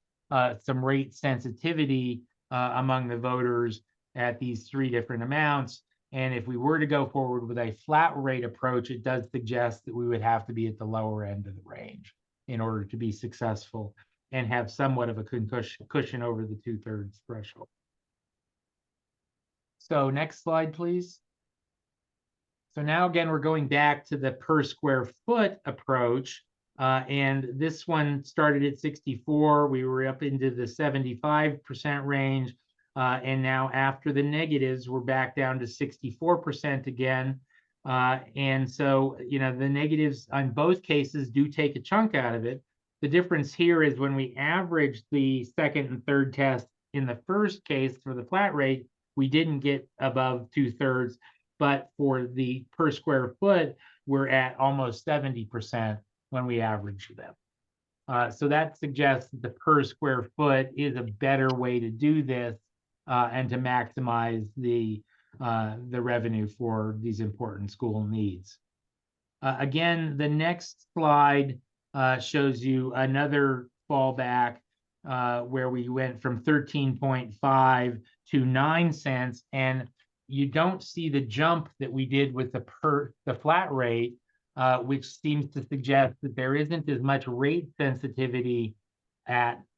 some rate sensitivity among the voters at these three different amounts. And if we were to go forward with a flat rate approach, it does suggest that we would have to be at the lower end of the range in order to be successful and have somewhat of a cushion over the 2/3 threshold. So next slide, please. So now again, we're going back to the per square foot approach. And this one started at 64. We were up into the 75% range. And now after the negatives, we're back down to 64% again. And so, the negatives on both cases do take a chunk out of it. The difference here is when we average the second and third test in the first case for the flat rate, we didn't get above 2/3, but for the per square foot, we're at almost 70% when we average them. So that suggests that the per square foot is a better way to do this and to maximize the revenue for these important school needs. Again, the next slide shows you another fallback where we went from 13.5 to 9 cents, and you don't see the jump that we did with the flat rate, which seems to suggest that there isn't as much rate sensitivity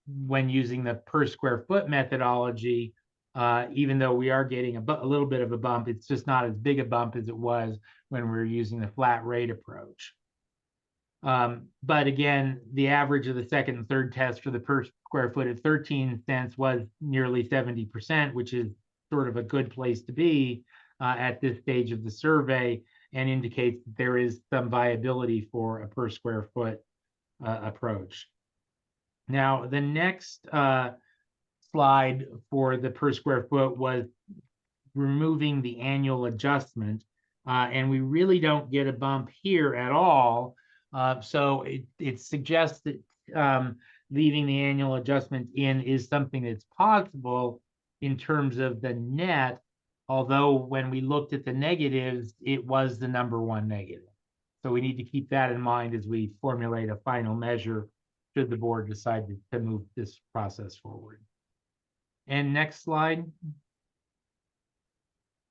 when using the per square foot methodology. Even though we are getting a little bit of a bump, it's just not as big a bump as it was when we were using the flat rate approach. But again, the average of the second and third test for the per square foot at 13 cents was nearly 70%, which is sort of a good place to be at this stage of the survey, and indicates that there is some viability for a per square foot approach. Now, the next slide for the per square foot was removing the annual adjustment, and we really don't get a bump here at all. So it suggests that leaving the annual adjustment in is something that's possible in terms of the net, although when we looked at the negatives, it was the #1 negative. So we need to keep that in mind as we formulate a final measure should the board decide to move this process forward. And next slide.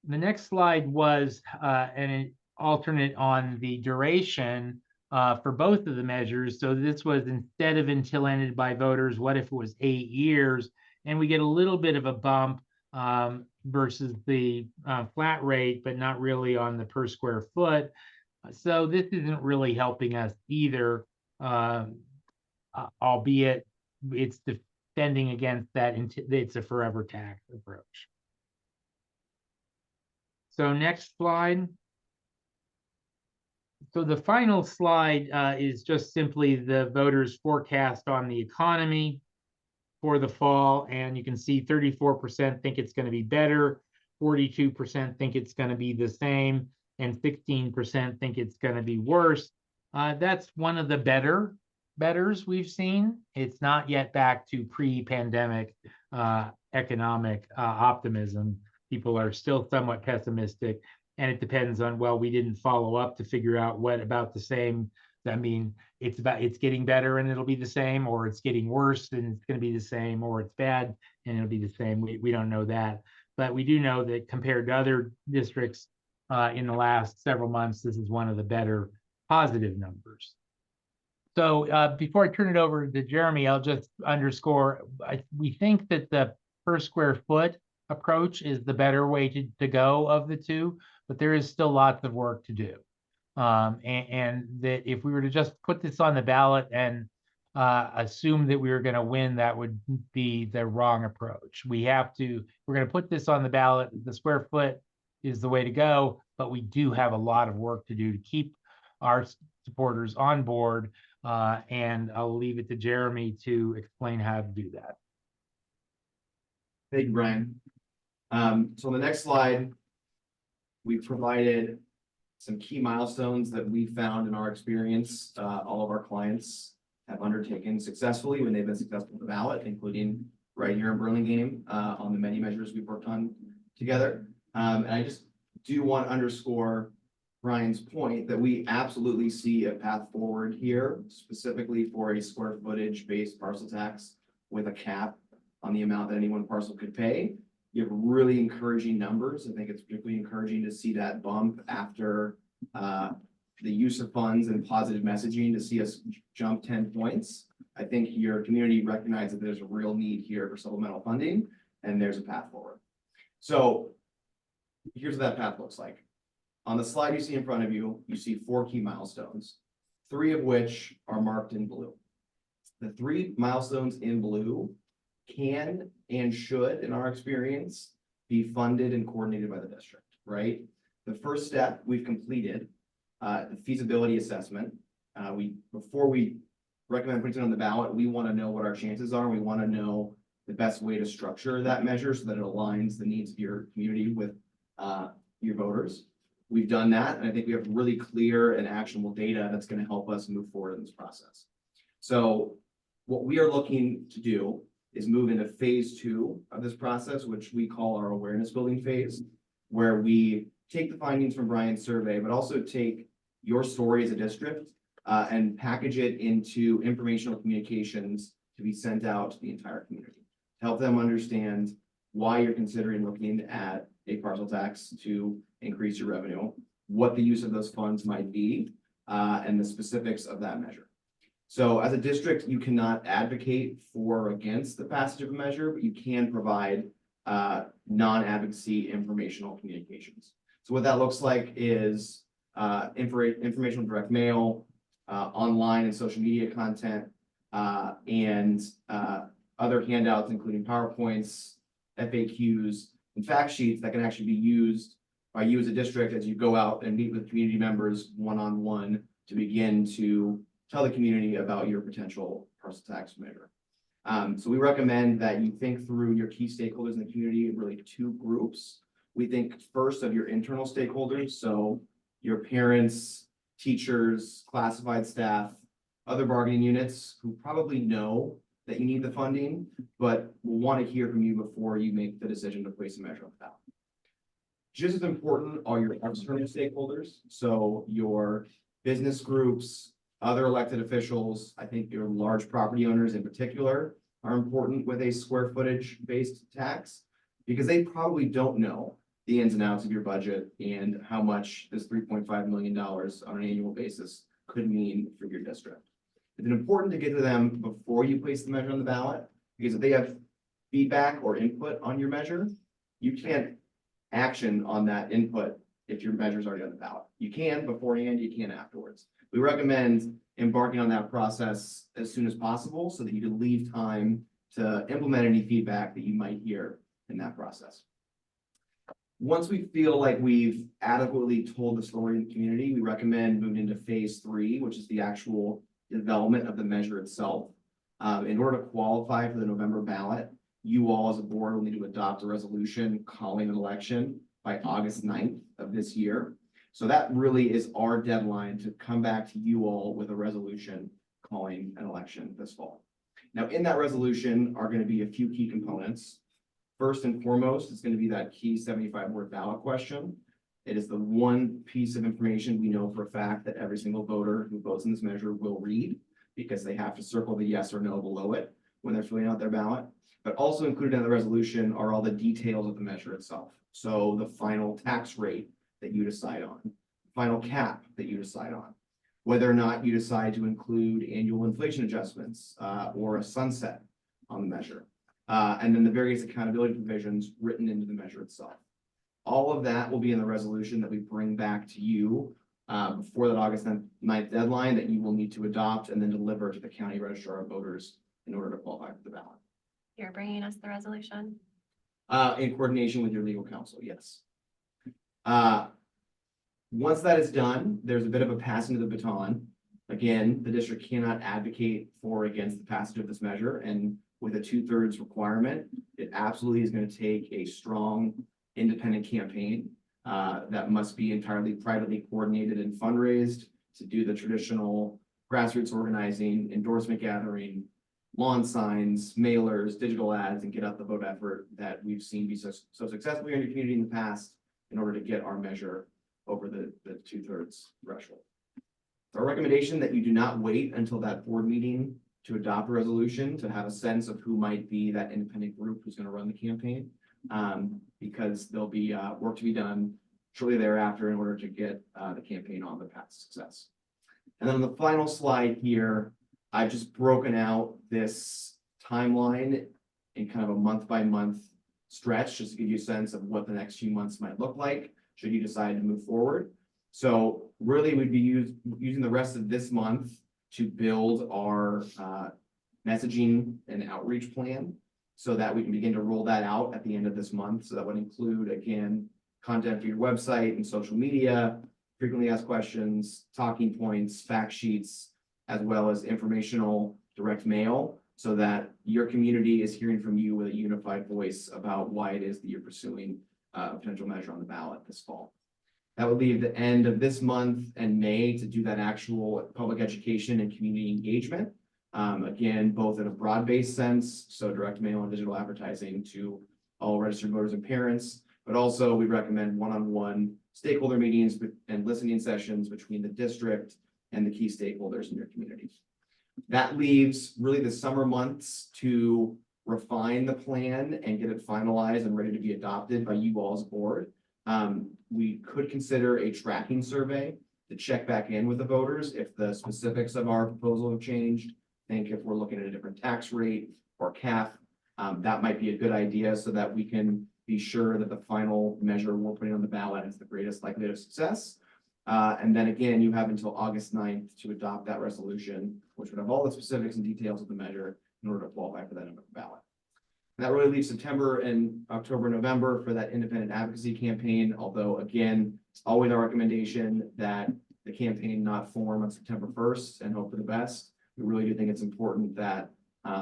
The next slide was an alternate on the duration for both of the measures. So this was, instead of until ended by voters, what if it was 8 years? And we get a little bit of a bump versus the flat rate, but not really on the per square foot. So this isn't really helping us either, albeit it's defending against that. It's a forever tax approach. So next slide. So the final slide is just simply the voters' forecast on the economy for the fall. And you can see 34% think it's going to be better, 42% think it's going to be the same, and 16% think it's going to be worse. That's one of the betters we've seen. It's not yet back to pre-pandemic economic optimism. People are still somewhat pessimistic, and it depends on, well, we didn't follow up to figure out what about the same. I mean, it's getting better and it'll be the same, or it's getting worse and it's going to be the same, or it's bad and it'll be the same. We don't know that, but we do know that compared to other districts in the last several months, this is one of the better positive numbers. So before I turn it over to Jeremy, I'll just underscore, we think that the per square foot approach is the better way to go of the two, but there is still lots of work to do. And that if we were to just put this on the ballot and assume that we were going to win, that would be the wrong approach. We're going to put this on the ballot. The square foot is the way to go, but we do have a lot of work to do to keep our supporters on board. And I'll leave it to Jeremy to explain how to do that. Thank you, Brian. So on the next slide, we've provided some key milestones that we found in our experience, all of our clients have undertaken successfully when they've been successful with the ballot, including right here in Burlingame on the many measures we've worked on together. And I just do want to underscore Brian's point that we absolutely see a path forward here, specifically for a square footage based parcel tax with a cap on the amount that any one parcel could pay. You have really encouraging numbers. I think it's particularly encouraging to see that bump after the use of funds and positive messaging, to see us jump 10 points. I think your community recognizes that there's a real need here for supplemental funding, and there's a path forward. So here's what that path looks like. On the slide you see in front of you, you see 4 key milestones, 3 of which are marked in blue. The 3 milestones in blue can and should, in our experience, be funded and coordinated by the district, right? the first step we've completed, the feasibility assessment. Before we recommend putting it on the ballot, we want to know what our chances are. We want to know the best way to structure that measure so that it aligns the needs of your community with your voters. We've done that, and I think we have really clear and actionable data that's going to help us move forward in this process. So what we are looking to do is move into phase 2 of this process, which we call our awareness building phase, where we take the findings from Brian's survey, but also take your story as a district and package it into informational communications to be sent out to the entire community. Help them understand why you're considering looking at a parcel tax to increase your revenue, what the use of those funds might be, and the specifics of that measure. So as a district, you cannot advocate for or against the passage of a measure, but you can provide non-advocacy informational communications. So what that looks like is informational direct mail, online and social media content, and other handouts, including PowerPoints, FAQs, and fact sheets that can actually be used by you as a district as you go out and meet with community members one-on-one to begin to tell the community about your potential parcel tax measure. So we recommend that you think through your key stakeholders in the community in really 2 groups. We think first of your internal stakeholders, so your parents, teachers, classified staff, other bargaining units who probably know that you need the funding, but will want to hear from you before you make the decision to place a measure on the ballot. Just as important are your external stakeholders, so your business groups, other elected officials. I think your large property owners in particular are important with a square footage based tax, because they probably don't know the ins and outs of your budget and how much this $3.5 million on an annual basis could mean for your district. It's important to get to them before you place the measure on the ballot, because if they have feedback or input on your measure, you can't action on that input if your measure is already on the ballot. You can beforehand, you can afterwards. We recommend embarking on that process as soon as possible so that you can leave time to implement any feedback that you might hear in that process. Once we feel like we've adequately told the story in the community, we recommend moving into phase 3, which is the actual development of the measure itself. In order to qualify for the November ballot, you all as a board will need to adopt a resolution calling an election by August 9th of this year. So that really is our deadline to come back to you all with a resolution calling an election this fall. Now, in that resolution are going to be a few key components. First and foremost, it's going to be that key 75-word ballot question. It is the one piece of information we know for a fact that every single voter who votes in this measure will read, because they have to circle the yes or no below it when they're filling out their ballot. But also included in the resolution are all the details of the measure itself. So the final tax rate that you decide on, final cap that you decide on, whether or not you decide to include annual inflation adjustments or a sunset on the measure, and then the various accountability provisions written into the measure itself. All of that will be in the resolution that we bring back to you before that August 9th deadline that you will need to adopt and then deliver to the county registrar of voters in order to qualify for the ballot. You're bringing us the resolution? In coordination with your legal counsel, yes. Once that is done, there's a bit of a passing of the baton. Again, the district cannot advocate for or against the passage of this measure, and with a 2/3 requirement, it absolutely is going to take a strong independent campaign that must be entirely privately coordinated and fundraised to do the traditional grassroots organizing, endorsement gathering, lawn signs, mailers, digital ads, and get out the vote effort that we've seen be so successful in your community in the past in order to get our measure over the 2/3 threshold. Our recommendation that you do not wait until that board meeting to adopt a resolution to have a sense of who might be that independent group who's going to run the campaign, because there'll be work to be done shortly thereafter in order to get the campaign on the path to success. And then on the final slide here, I've just broken out this timeline in kind of a month-by-month stretch, just to give you a sense of what the next few months might look like, should you decide to move forward. So really we'd be using the rest of this month to build our messaging and outreach plan so that we can begin to roll that out at the end of this month. So that would include, again, content for your website and social media, frequently asked questions, talking points, fact sheets, as well as informational direct mail, so that your community is hearing from you with a unified voice about why it is that you're pursuing a potential measure on the ballot this fall. That would leave the end of this month and May to do that actual public education and community engagement. Again, both in a broad-based sense, so direct mail and digital advertising to all registered voters and parents, but also we recommend one-on-one stakeholder meetings and listening sessions between the district and the key stakeholders in your community. That leaves really the summer months to refine the plan and get it finalized and ready to be adopted by you all's board. We could consider a tracking survey to check back in with the voters if the specifics of our proposal have changed. Think if we're looking at a different tax rate or cap, that might be a good idea so that we can be sure that the final measure we're putting on the ballot is the greatest likelihood of success. And then again, you have until August 9th to adopt that resolution, which would have all the specifics and details of the measure in order to qualify for that ballot. And that really leaves September and October, November for that independent advocacy campaign. Although again, it's always our recommendation that the campaign not form on September 1st and hope for the best. We really do think it's important that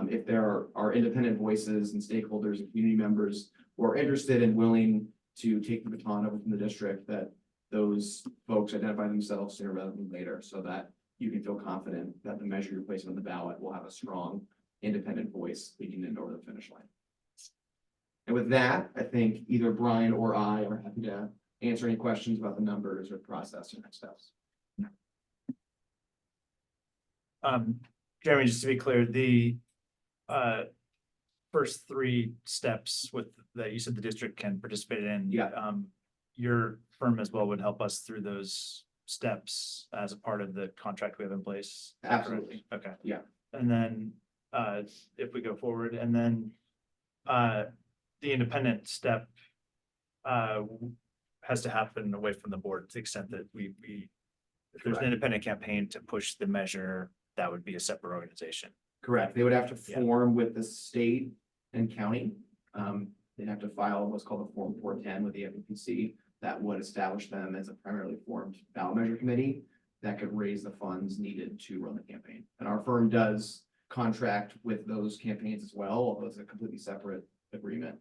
if there are independent voices and stakeholders and community members who are interested and willing to take the baton over from the district, that those folks identify themselves sooner rather than later, so that you can feel confident that the measure you're placing on the ballot will have a strong independent voice leading it over the finish line. And with that, I think either Brian or I are happy to answer any questions about the numbers or process or next steps. Jeremy, just to be clear, the first three steps with that you said the district can participate in. Yeah. Your firm as well would help us through those steps as a part of the contract we have in place. Absolutely. Okay. Yeah. And then if we go forward, and then the independent step has to happen away from the board to the extent that we if there's an independent campaign to push the measure, that would be a separate organization. Correct. They would have to Yeah. form with the state and county. They'd have to file what's called a Form 410 with the FEPC that would establish them as a primarily formed ballot measure committee that could raise the funds needed to run the campaign. And our firm does contract with those campaigns as well, although it's a completely separate agreement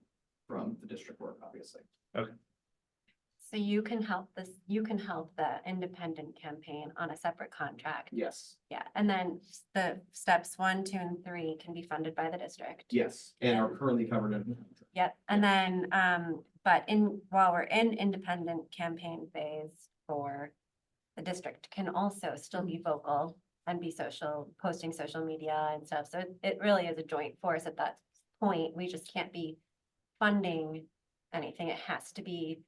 from the district work, obviously. Okay. So you can help the independent campaign on a separate contract. Yes. Yeah, and then the steps 1, 2, and 3 can be funded by the district. Yes, and are currently covered in. Yep, and then, but while we're in independent campaign phase for the district can also still be vocal and be posting social media and stuff. So it really is a joint force at that point. We just can't be funding anything. It has to be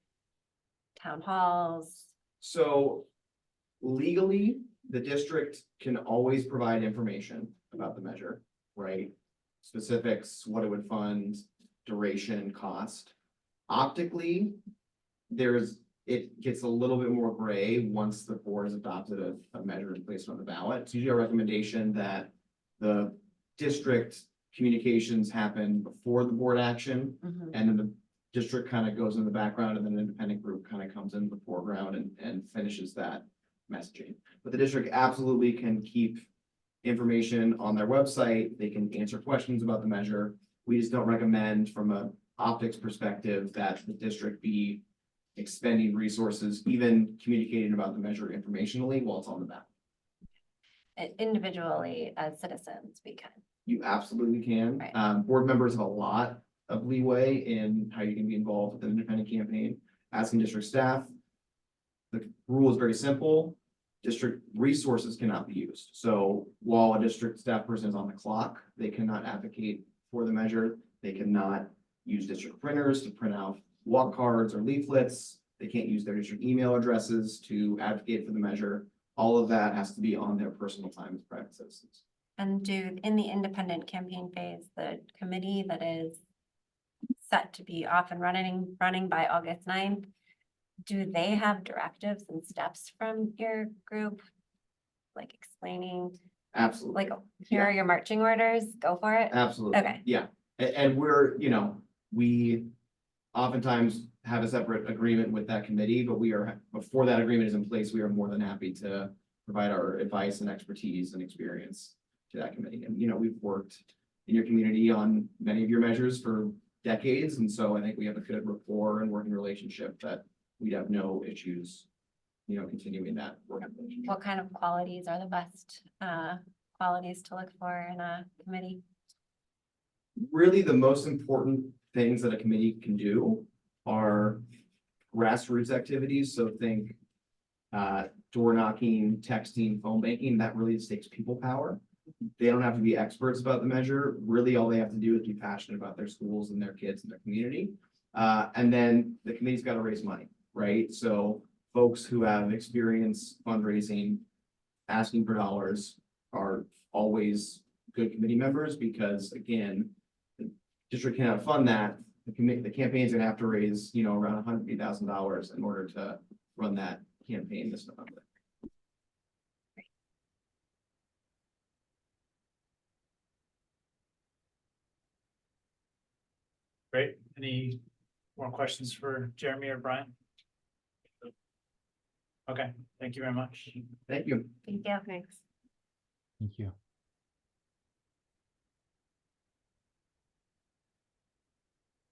town halls. So legally, the district can always provide information about the measure, right? Specifics, what it would fund, duration, cost. Optically, it gets a little bit more gray once the board has adopted a measure and placed it on the ballot. It's usually a recommendation that the district communications happen before the board action, and then the district kind of goes in the background, and then an independent group kind of comes in the foreground and finishes that messaging. But the district absolutely can keep information on their website. They can answer questions about the measure. We just don't recommend from a optics perspective that the district be expending resources, even communicating about the measure informationally while it's on the ballot. Individually as citizens, we can. You absolutely can. Right. Board members have a lot of leeway in how you can be involved with an independent campaign. As can district staff. The rule is very simple. District resources cannot be used. So while a district staff person is on the clock, they cannot advocate for the measure. They cannot use district printers to print out walk cards or leaflets. They can't use their district email addresses to advocate for the measure. All of that has to be on their personal time as private citizens. And in the independent campaign phase, the committee that is set to be off and running by August 9th, do they have directives and steps from your group? Like explaining, Absolutely. like, here are your marching orders, go for it? Absolutely. Okay. Yeah. And we're, we oftentimes have a separate agreement with that committee, but before that agreement is in place, we are more than happy to provide our advice and expertise and experience to that committee. And, we've worked in your community on many of your measures for decades, and so I think we have a good rapport and working relationship that we'd have no issues, continuing that working relationship. What kind of qualities are the best qualities to look for in a committee? Really, the most important things that a committee can do are grassroots activities. So think door knocking, texting, phone banking. That really just takes people power. They don't have to be experts about the measure. Really, all they have to do is be passionate about their schools and their kids and their community. And then the committee's got to raise money, right? So folks who have experience fundraising, asking for dollars are always good committee members because, again, the district cannot fund that. The campaign's gonna have to raise, around $150,000 in order to run that campaign this November. Great. Any more questions for Jeremy or Brian? Okay, thank you very much. Thank you. Thank you. Thanks. Thank you.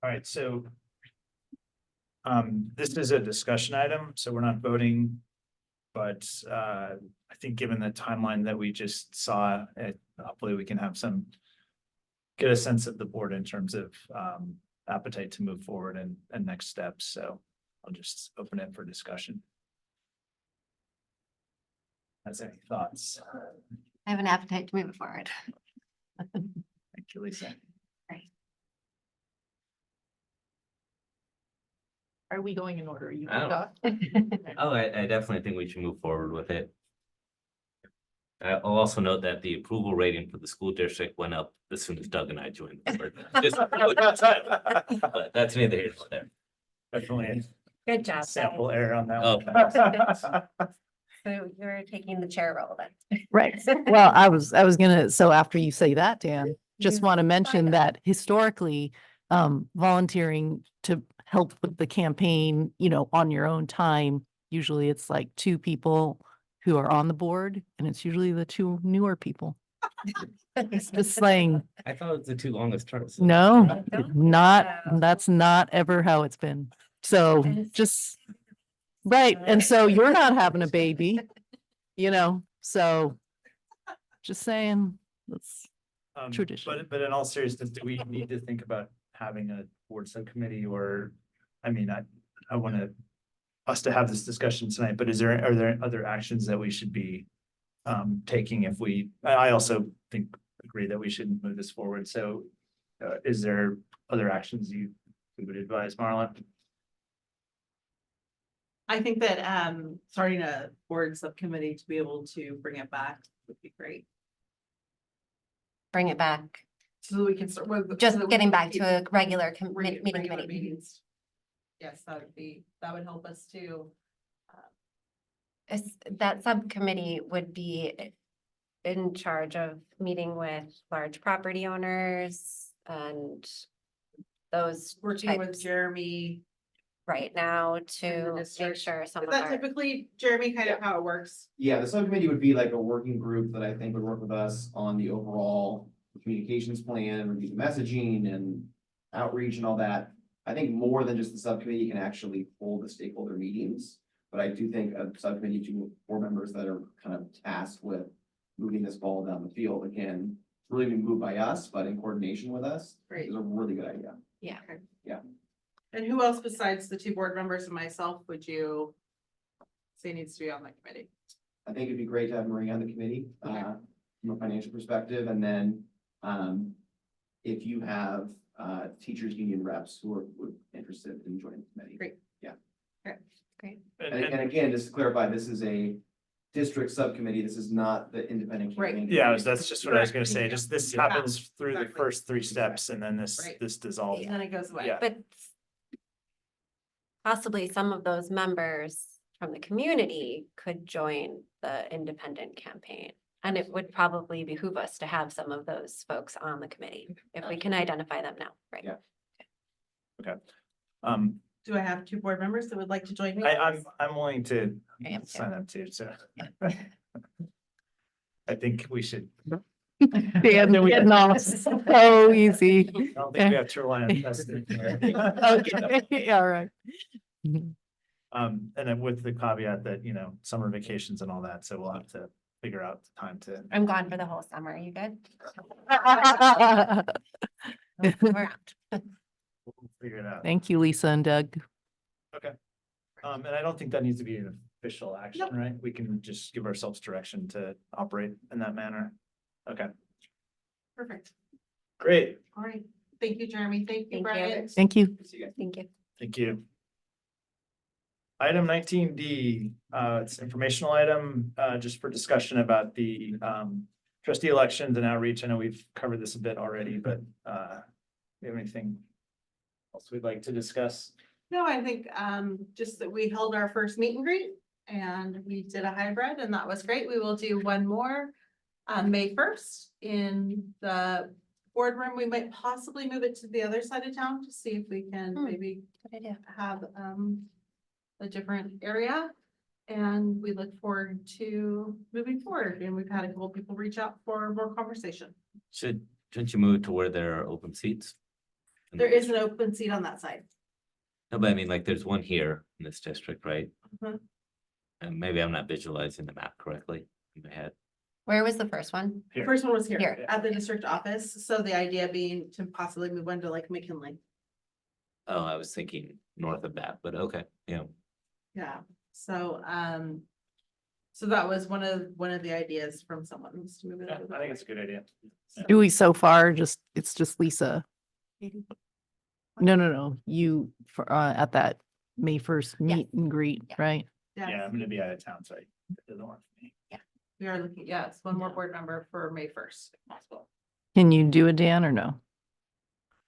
All right, so this is a discussion item, so we're not voting. But I think given the timeline that we just saw, hopefully we can have get a sense of the board in terms of appetite to move forward and next steps. So I'll just open it for discussion. Has any thoughts? I have an appetite to move it forward. Thank you, Lisa. Are we going in order? You I thought? Oh, I definitely think we should move forward with it. I'll also note that the approval rating for the school district went up as soon as Doug and I joined the board. But that's neither here nor there. Definitely Good job. sample error on that Oh. one. So you're taking the chair role then. Right. Well, I was gonna, so after you say that, Dan, just You want to mention find that historically, volunteering to help with the campaign, on your own time, usually it's like 2 people who are on the board, and it's usually the 2 newer people. It's just saying, I thought it was the 2 longest terms. no, not, so. that's not ever how it's been. So just, right, and so you're not having a baby, so just saying, that's tradition. But in all seriousness, do we need to think about having a board subcommittee or, I want us to have this discussion tonight, but are there other actions that we should be taking if I also agree that we shouldn't move this forward. So is there other actions you would advise, Marla? I think that starting a board subcommittee to be able to bring it back would be great. Bring it back. So we can start with. Just so that we getting can back keep to a regular regular meeting committee. meetings. Yes, that would help us too. That subcommittee would be in charge of meeting with large property owners and those Working with types Jeremy. right now and to the make district. sure some Is of that our. typically, Jeremy, kind of how it works? Yeah, the subcommittee would be like a working group that I think would work with us on the overall communications plan, review the messaging and outreach and all that. I think more than just the subcommittee can actually hold the stakeholder meetings, but I do think a subcommittee, 2 board members that are kind of tasked with moving this ball down the field, again, really be moved by us, but in coordination with us, Great. is a really good idea. Yeah. Yeah. And who else besides the 2 board members and myself would you say needs to be on the committee? I think it'd be great to have Marie on the committee, from a financial perspective, and then, if you have, teachers union reps who are interested in joining the committee. Great. Yeah. Okay. Great. And again, just to clarify, this is a district subcommittee. This is not the independent. Right. campaign Yeah, committee. that's just what I was gonna say. Just this Yeah. happens through the Exactly. first 3 steps and then Right. this dissolves. And then it goes away. Yeah. But possibly some of those members from the community could join the independent campaign. And it would probably behoove us to have some of those folks on the committee if we can identify them now, right? Yeah. Do I have two board members that would like to join me? I'm willing to I am too. sign up too, so. I think we should. Dan, we- getting off so easy. I don't think we have to rely on precedent here. Okay, all right. And then with the caveat that, you know, summer vacations and all that, so we'll have to figure out the time to. I'm gone for the whole summer. Are you good? We're out. We'll figure it out. Thank you, Lisa and Doug. Okay. And I don't think that needs to be an official action, Nope. right? We can just give ourselves direction to operate in that manner. Okay, Perfect. great. All right. Thank you, Jeremy. Thank you, Thank you. Brian. Thank you. Thank you. Thank you. Item 19D, it's an informational item, just for discussion about the trustee elections and outreach. I know we've covered this a bit already, but do you have anything else we'd like to discuss? No, I think just that we held our first meet and greet and we did a hybrid and that was great. We will do one more on May 1st in the boardroom. We might possibly move it to the other side of town to see if we can maybe Good idea. have a different area. And we look forward to moving forward. And we've had a couple people reach out for more conversation. Shouldn't you move to where there are open seats? There is an open seat on that side. No, but I mean, like, there's one here in this district, right? Mhm. And maybe I'm not visualizing the map correctly in my head. Where was the first one? The first one was here Here. at the district office. So the idea being to possibly move one to like McKinley. Oh, I was thinking north of that, but okay, yeah. Yeah, so, so that was one of the ideas from someone who's to move it. Yeah, over I that think it's a way. good idea. Do we so far, it's just Lisa? No, you for at that May 1st meet and greet, Yeah. right? Yeah, I'm gonna be out of town, so it doesn't work for me. We are looking, yes, one more board member for May 1st, if possible. Can you do it, Dan, or no?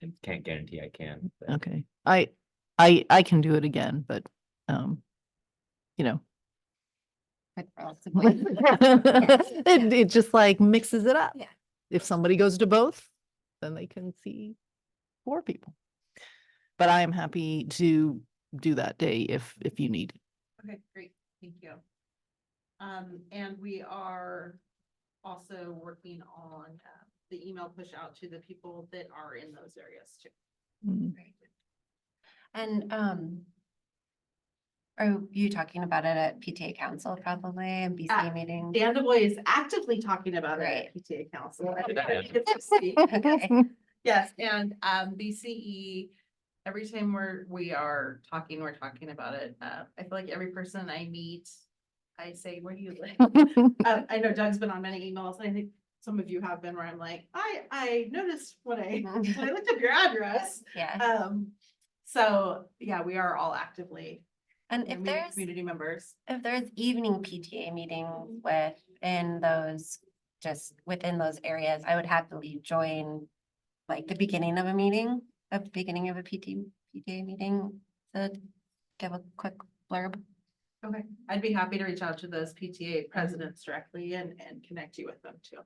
I can't guarantee I can. but- Okay, I can do it again, but, you know. It just like mixes it up. Yeah. If somebody goes to both, then they can see 4 people. But I am happy to do that day if you need. Okay, great, thank you. And we are also working on the email push out to the people that are in those areas too. Mm. And are you talking about it at PTA council probably and BC meeting? Dan Du Bois is actively talking about it Great. at PTA council. Yeah. Okay. Yes, and BCE, every time we're talking about it. I feel like every person I meet, I say, where do you live? I know Doug's been on many emails, and I think some of you have been where I'm like, I noticed when I looked up your address. Yeah. So yeah, we are all actively And if meeting there's, community members. if there's evening PTA meetings within those, just within those areas, I would happily join like the beginning of a meeting, at the beginning of a PTA meeting, to give a quick blurb. Okay, I'd be happy to reach out to those PTA presidents directly and connect you with them too.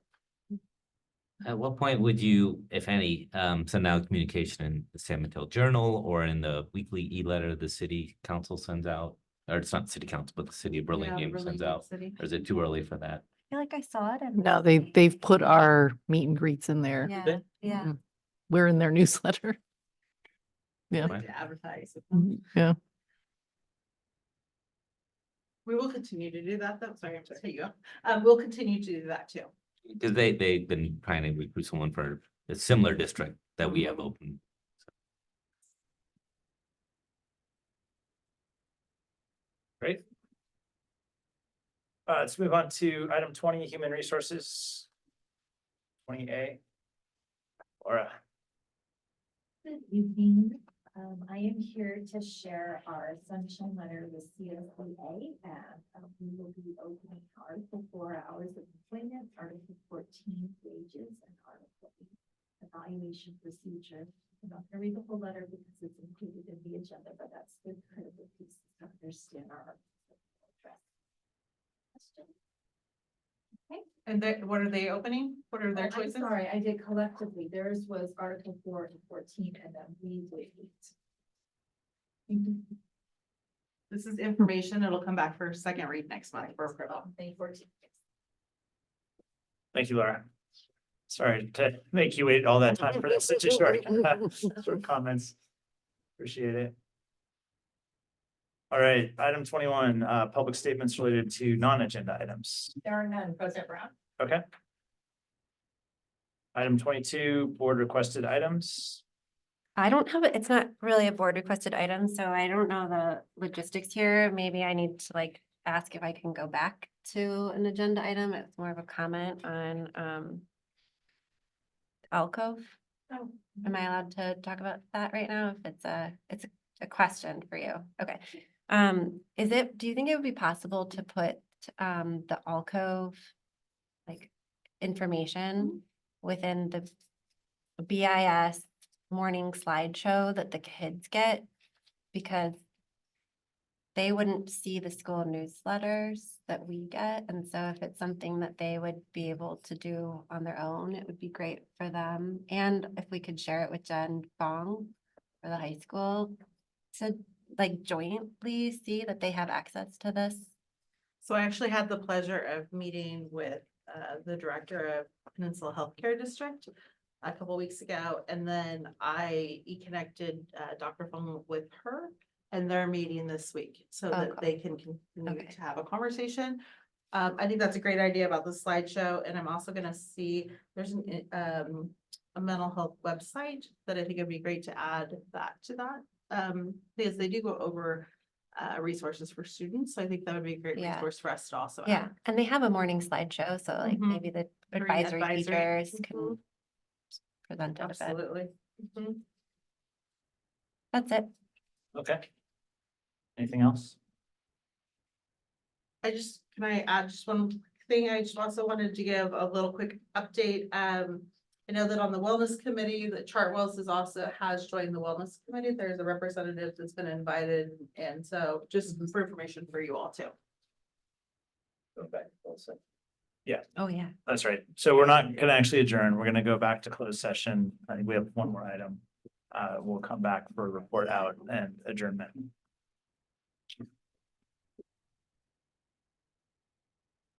At what point would you, if any, send out communication in the San Mateo Journal or in the weekly e-letter the city council sends out? Or it's not city council, but the city of Burlingame sends Burlingame out, City. or is it too early for that? I feel like I saw it. No, they've put our meet and greets in there. Yeah, yeah. We're in their newsletter. I Yeah. like to advertise. Yeah. We will continue to do that, though. Sorry, I'm just you. We'll continue to do that too. Because they've been trying to recruit someone for a similar district that we have open. Great. Let's move on to item 20, human resources. 20A. Laura. Good evening. I am here to share our assumption letter with CSBA, and we will be opening Article 4 hours of employment, Article 14 wages, and Article 8 evaluation procedure. I'm not going to read the whole letter because it's included in the agenda, but that's the critical piece to understand our address. Question? Okay. And what are they opening? What are their Oh, I'm choices? sorry, I did collectively. Theirs was Article 4 to 14, and then we did 8. This is information. It'll come back for second read next month for approval. May 14th. Thank you, Laura. Sorry to make you wait all that time for this, such a short comments. Appreciate it. All right, item 21, public statements related to non-agenda items. There are none, President Brown. Okay. Item 22, board requested items. I don't have, it's not really a board requested item, so I don't know the logistics here. Maybe I need to like ask if I can go back to an agenda item. It's more of a comment on alcove. Oh. Am I allowed to talk about that right now? If it's a question for you. Okay. Do you think it would be possible to put the alcove like information within the BIS morning slideshow that the kids get? Because they wouldn't see the school newsletters that we get. And so if it's something that they would be able to do on their own, it would be great for them. And if we could share it with Jen Fong for the high school to like jointly see that they have access to this. So I actually had the pleasure of meeting with the director of Peninsula Healthcare District a couple weeks ago, and then I connected Dr. Fong with her, and they're meeting this week so that they can continue to have a conversation. I think that's a great idea about the slideshow, and I'm also going to see there's a mental health website that I think it'd be great to add that to that, because they do go over resources for students. So I think that would be a great resource for us to also Yeah, add. and they have a morning slideshow, so like maybe the advisory teachers can present it a bit. Absolutely. That's it. Okay. Anything else? Can I add just one thing? I just also wanted to give a little quick update. I know that on the wellness committee, that Chartwells has joined the wellness committee. There's a representative that's been invited. And so just for information for you all too. Yeah. Oh, yeah. That's right. So we're not gonna actually adjourn. We're gonna go back to closed session. I think we have one more item. We'll come back for a report out and adjournment.